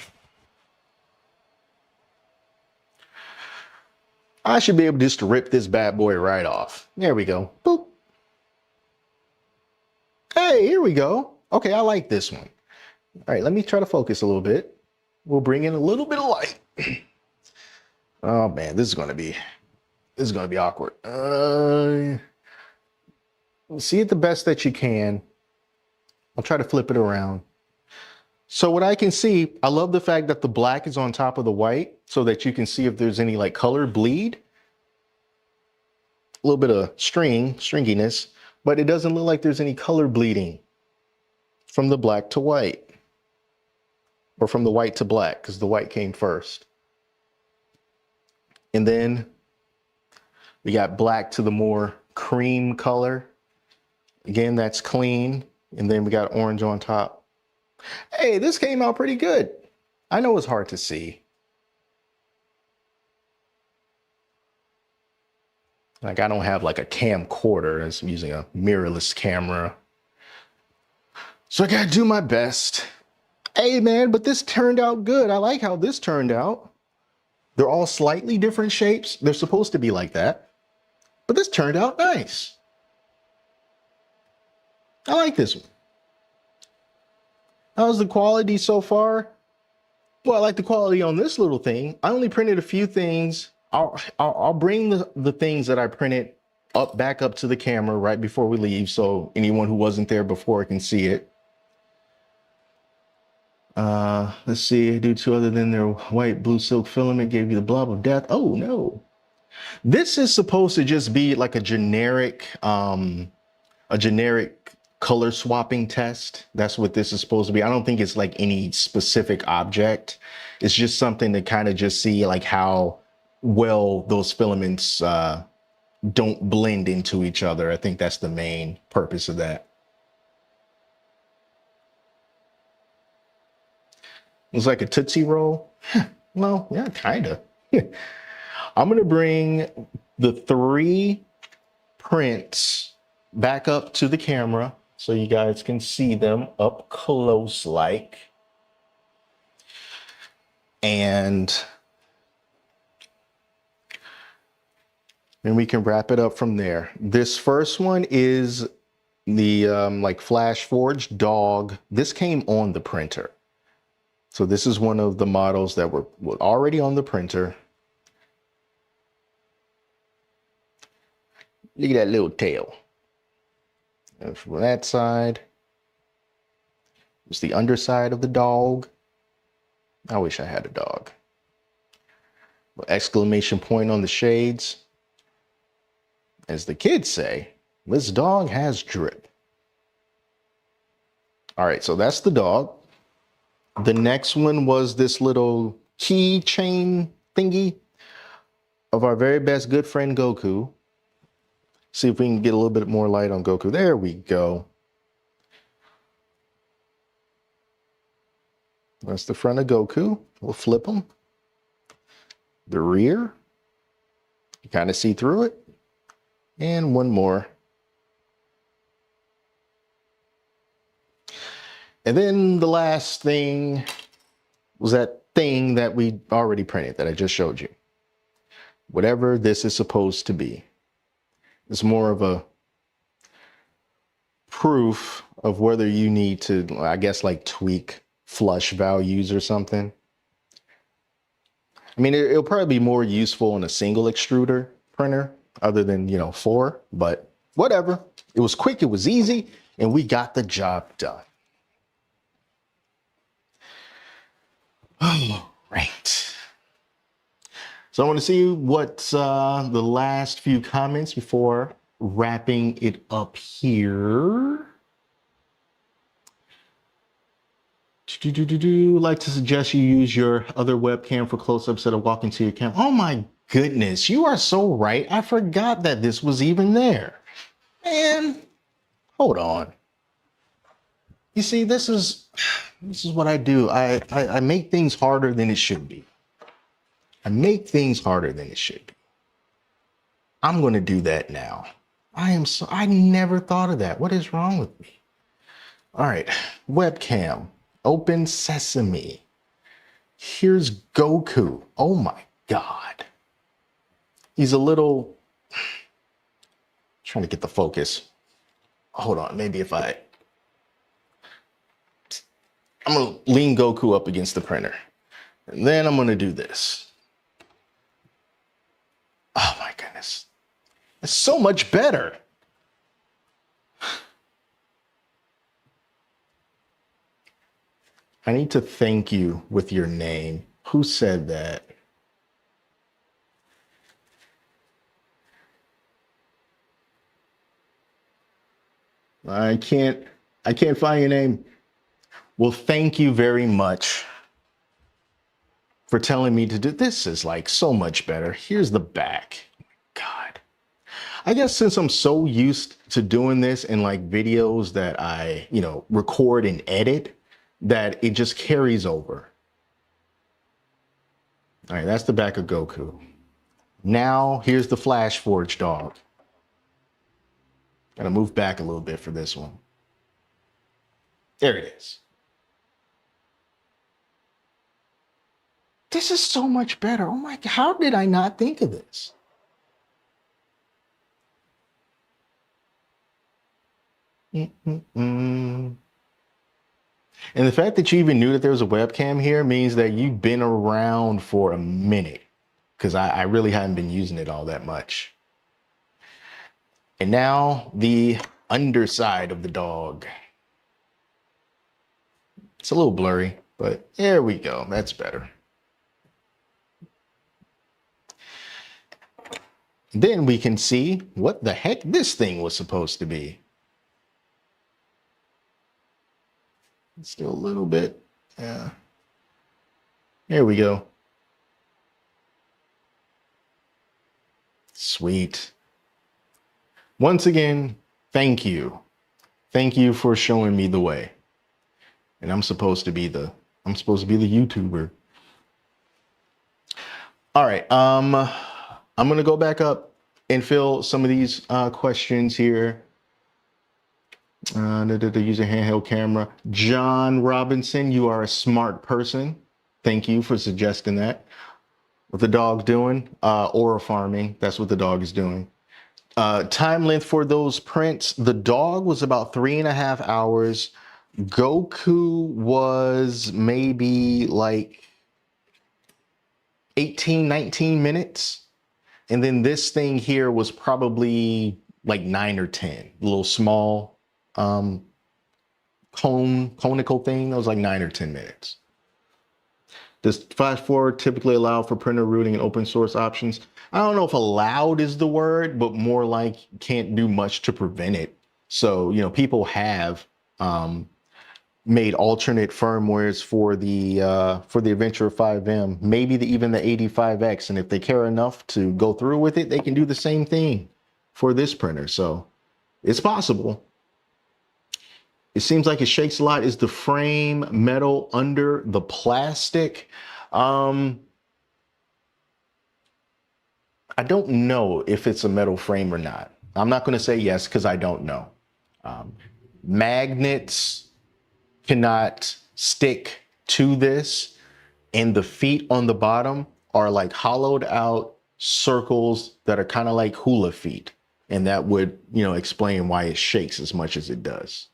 I should be able just to rip this bad boy right off. There we go. Boop. Hey, here we go. Okay, I like this one. All right, let me try to focus a little bit. We'll bring in a little bit of light. Oh man, this is gonna be awkward. See it the best that you can. I'll try to flip it around. So what I can see, I love the fact that the black is on top of the white so that you can see if there's any like color bleed. A little bit of stringiness, but it doesn't look like there's any color bleeding from the black to white or from the white to black because the white came first. And then we got black to the more cream color. Again, that's clean. And then we got orange on top. Hey, this came out pretty good. I know it's hard to see. Like I don't have like a camcorder. I'm using a mirrorless camera. So I gotta do my best. Hey man, but this turned out good. I like how this turned out. They're all slightly different shapes. They're supposed to be like that, but this turned out nice. I like this one. How's the quality so far? Well, I like the quality on this little thing. I only printed a few things. I'll bring the things that I printed back up to the camera right before we leave, so anyone who wasn't there before can see it. Let's see. Due to other than their white blue silk filament gave you the blob of death. Oh no. This is supposed to just be like a generic color swapping test. That's what this is supposed to be. I don't think it's like any specific object. It's just something to kind of just see like how well those filaments don't blend into each other. I think that's the main purpose of that. It's like a Tootsie Roll. Well, yeah, kind of. I'm going to bring the 3 prints back up to the camera so you guys can see them up close like. And then we can wrap it up from there. This first one is the like Flashforge dog. This came on the printer. So this is one of the models that were already on the printer. Look at that little tail. And from that side, it's the underside of the dog. I wish I had a dog. Exclamation point on the shades. As the kids say, this dog has drip. All right, so that's the dog. The next one was this little keychain thingy of our very best good friend Goku. See if we can get a little bit more light on Goku. There we go. That's the front of Goku. We'll flip him. The rear. You kind of see through it. And one more. And then the last thing was that thing that we already printed that I just showed you. Whatever this is supposed to be. It's more of a proof of whether you need to, I guess, like tweak flush values or something. I mean, it'll probably be more useful in a single extruder printer other than, 4, but whatever. It was quick, it was easy, and we got the job done. All right. So I want to see what's the last few comments before wrapping it up here. Like to suggest you use your other webcam for close-up instead of walking to your camera. Oh my goodness, you are so right. I forgot that this was even there. Man, hold on. You see, this is what I do. I make things harder than it should be. I make things harder than it should be. I'm going to do that now. I never thought of that. What is wrong with me? All right, webcam, open sesame. Here's Goku. Oh my God. He's a little, trying to get the focus. Hold on, maybe if I'm going to lean Goku up against the printer. And then I'm going to do this. Oh my goodness. It's so much better. I need to thank you with your name. Who said that? I can't find your name. Well, thank you very much for telling me to do this. Is like so much better. Here's the back. God. I guess since I'm so used to doing this in like videos that I, record and edit, that it just carries over. All right, that's the back of Goku. Now here's the Flashforge dog. Gotta move back a little bit for this one. There it is. This is so much better. Oh my God, how did I not think of this? And the fact that you even knew that there was a webcam here means that you've been around for a minute, because I really haven't been using it all that much. And now the underside of the dog. It's a little blurry, but there we go. That's better. Then we can see what the heck this thing was supposed to be. Still a little bit. Yeah. There we go. Sweet. Once again, thank you. Thank you for showing me the way. And I'm supposed to be the YouTuber. All right. I'm gonna go back up and fill some of these questions here. The user handheld camera. John Robinson, you are a smart person. Thank you for suggesting that. What the dog doing? Aura farming. That's what the dog is doing. Time length for those prints. The dog was about 3.5 hours. Goku was maybe like 18, 19 minutes. And then this thing here was probably like 9 or 10. A little small conical thing that was like 9 or 10 minutes. Does Flashforge typically allow for printer routing and open source options? I don't know if allowed is the word, but more like can't do much to prevent it. So, you know, people have made alternate firmwares for the Adventure 5M, maybe even the 85X. And if they care enough to go through with it, they can do the same thing for this printer. So it's possible. It seems like it shakes a lot. Is the frame metal under the plastic? I don't know if it's a metal frame or not. I'm not going to say yes because I don't know. Magnets cannot stick to this, and the feet on the bottom are like hollowed out circles that are kind of like hula feet. And that would, you know, explain why it shakes as much as it does.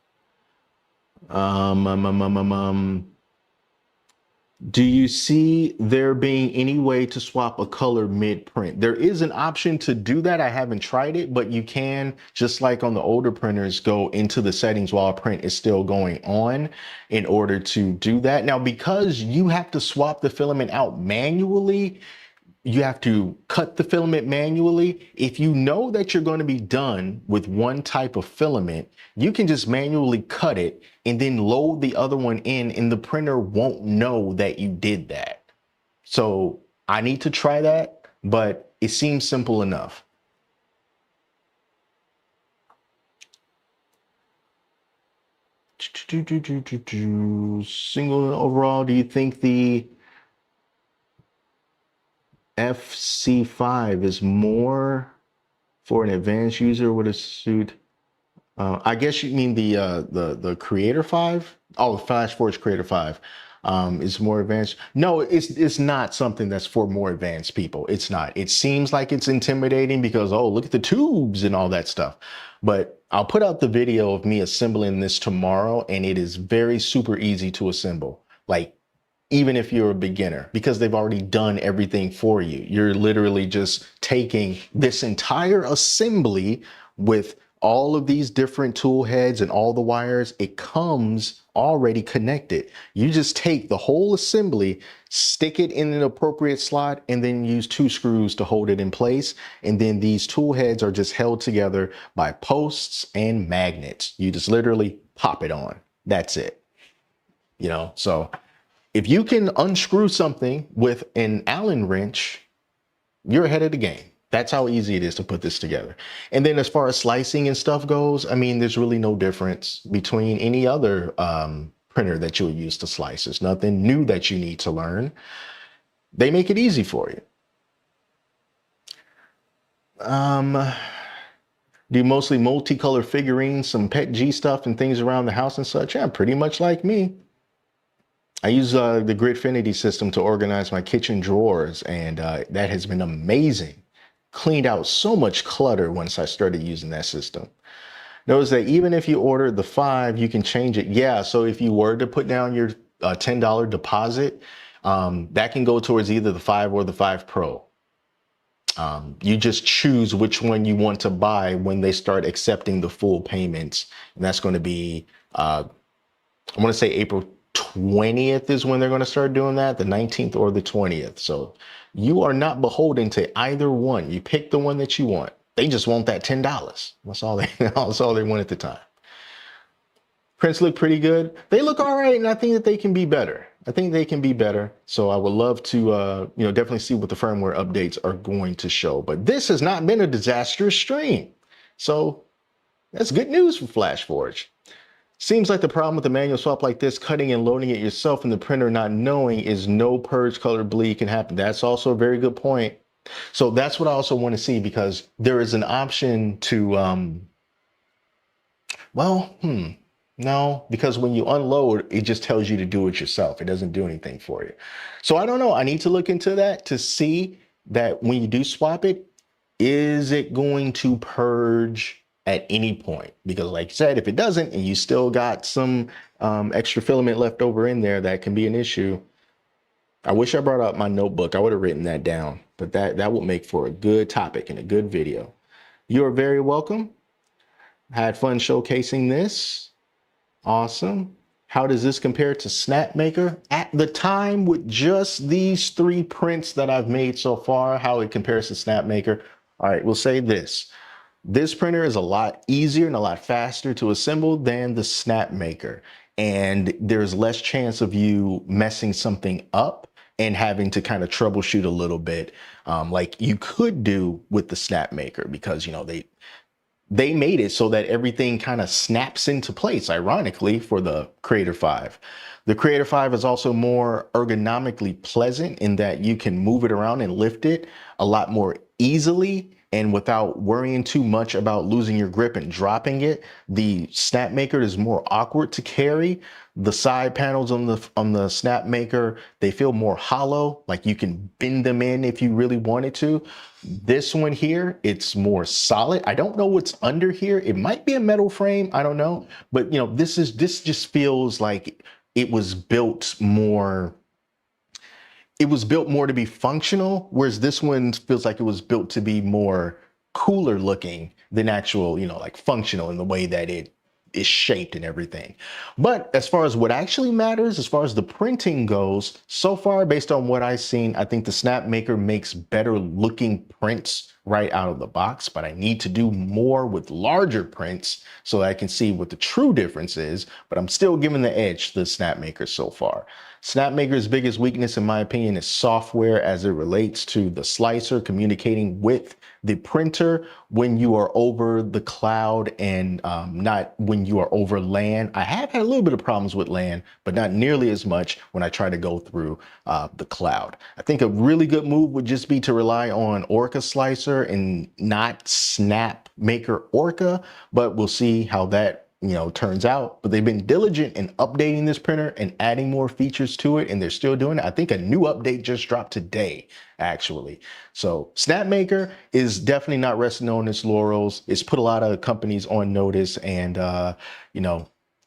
Do you see there being any way to swap a color mid-print? There is an option to do that. I haven't tried it, but you can, just like on the older printers, go into the settings while a print is still going on in order to do that. Now, because you have to swap the filament out manually, you have to cut the filament manually. If you know that you're going to be done with one type of filament, you can just manually cut it and then load the other one in, and the printer won't know that you did that. So I need to try that, but it seems simple enough. Single overall, do you think the FC5 is more for an advanced user with a suit? I guess you mean the Creator 5? Oh, Flashforge Creator 5 is more advanced. No, it's not something that's for more advanced people. It's not. It seems like it's intimidating because, oh, look at the tubes and all that stuff. But I'll put out the video of me assembling this tomorrow, and it is very super easy to assemble. Like, even if you're a beginner, because they've already done everything for you. You're literally just taking this entire assembly with all of these different tool heads and all the wires. It comes already connected. You just take the whole assembly, stick it in an appropriate slot, and then use 2 screws to hold it in place. And then these tool heads are just held together by posts and magnets. You just literally pop it on. That's it. You know, so if you can unscrew something with an Allen wrench, you're ahead of the game. That's how easy it is to put this together. And then as far as slicing and stuff goes, I mean, there's really no difference between any other printer that you'll use to slice. There's nothing new that you need to learn. They make it easy for you. Um, do mostly multicolored figurines, some pet G stuff and things around the house and such. Yeah, pretty much like me. I use the Gridfinity system to organize my kitchen drawers, and that has been amazing. Cleaned out so much clutter once I started using that system. Notice that even if you order the 5, you can change it. Yeah, so if you were to put down your $10 deposit, that can go towards either the 5 or the 5 Pro. You just choose which one you want to buy when they start accepting the full payments. And that's going to be, I want to say April 20th is when they're going to start doing that, the 19th or the 20th. So you are not beholden to either one. You pick the one that you want. They just want that $10. That's all they want at the time. Prints look pretty good. They look all right, and I think that they can be better. I think they can be better. So I would love to, definitely see what the firmware updates are going to show. But this has not been a disastrous stream. So that's good news for Flashforge. Seems like the problem with a manual swap like this, cutting and loading it yourself in the printer not knowing, is no purge color bleed can happen. That's also a very good point. So that's what I also want to see, because there is an option to, no, because when you unload, it just tells you to do it yourself. It doesn't do anything for you. So I don't know. I need to look into that to see that when you do swap it, is it going to purge at any point? Because like I said, if it doesn't, and you still got some extra filament left over in there, that can be an issue. I wish I brought out my notebook. I would have written that down, but that would make for a good topic and a good video. You're very welcome. Had fun showcasing this. Awesome. How does this compare to Snapmaker? At the time, with just these 3 prints that I've made so far, how it compares to Snapmaker. All right, we'll say this. This printer is a lot easier and a lot faster to assemble than the Snapmaker. And there's less chance of you messing something up and having to kind of troubleshoot a little bit, like you could do with the Snapmaker, because, they made it so that everything kind of snaps into place, ironically, for the Creator 5. The Creator 5 is also more ergonomically pleasant in that you can move it around and lift it a lot more easily and without worrying too much about losing your grip and dropping it. The Snapmaker is more awkward to carry. The side panels on the Snapmaker, they feel more hollow, like you can bend them in if you really wanted to. This one here, it's more solid. I don't know what's under here. It might be a metal frame, I don't know. But this just feels like it was built more to be functional, whereas this one feels like it was built to be more cooler looking than actual, like functional in the way that it is shaped and everything. But as far as what actually matters, as far as the printing goes, so far, based on what I've seen, I think the Snapmaker makes better looking prints right out of the box, but I need to do more with larger prints so that I can see what the true difference is, but I'm still giving the edge to the Snapmaker so far. Snapmaker's biggest weakness, in my opinion, is software as it relates to the slicer communicating with the printer when you are over the cloud and not when you are over LAN. I have had a little bit of problems with LAN, but not nearly as much when I try to go through the cloud. I think a really good move would just be to rely on Orca Slicer and not Snapmaker Orca, but we'll see how that turns out. But they've been diligent in updating this printer and adding more features to it, and they're still doing it. I think a new update just dropped today, actually. So Snapmaker is definitely not resting on its laurels. It's put a lot of companies on notice, and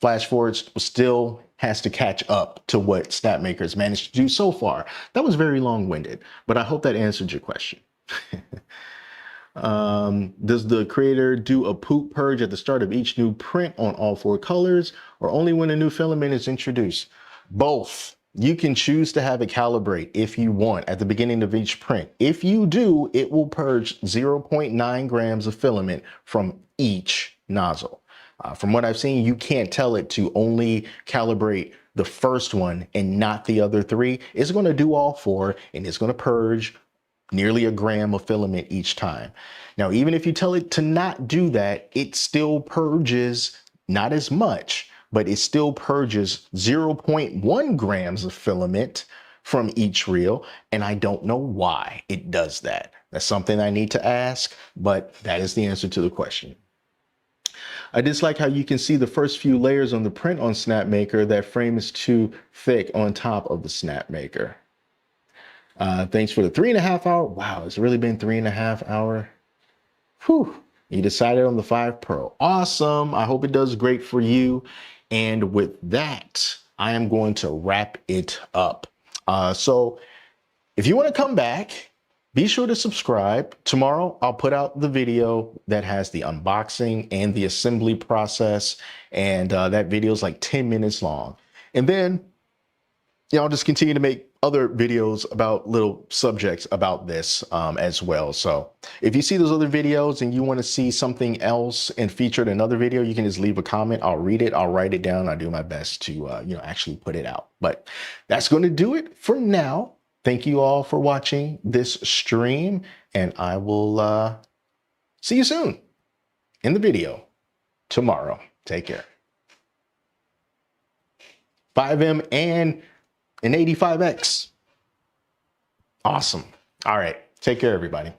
Flashforge still has to catch up to what Snapmaker has managed to do so far. That was very long-winded, but I hope that answered your question. Does the creator do a poop purge at the start of each new print on all 4 colors, or only when a new filament is introduced? Both. You can choose to have it calibrate if you want at the beginning of each print. If you do, it will purge 0.9 grams of filament from each nozzle. From what I've seen, you can't tell it to only calibrate the first one and not the other 3. It's going to do all 4, and it's going to purge nearly a gram of filament each time. Now, even if you tell it to not do that, it still purges not as much, but it still purges 0.1 grams of filament from each reel. And I don't know why it does that. That's something I need to ask, but that is the answer to the question. I dislike how you can see the first few layers on the print on SnapMaker. That frame is too thick on top of the SnapMaker. Thanks for the 3.5 hour. Wow, it's really been 3.5 hour. Whew. You decided on the 5 Pro. Awesome. I hope it does great for you. And with that, I am going to wrap it up. So if you want to come back, be sure to subscribe. Tomorrow, I'll put out the video that has the unboxing and the assembly process. And that video is like 10 minutes long. And then I'll just continue to make other videos about little subjects about this as well. So if you see those other videos and you want to see something else and featured in another video, you can just leave a comment. I'll read it. I'll write it down. I'll do my best to, actually put it out. But that's going to do it for now. Thank you all for watching this stream, and I will see you soon in the video tomorrow. Take care. 5M and an 85X. Awesome. All right. Take care, everybody.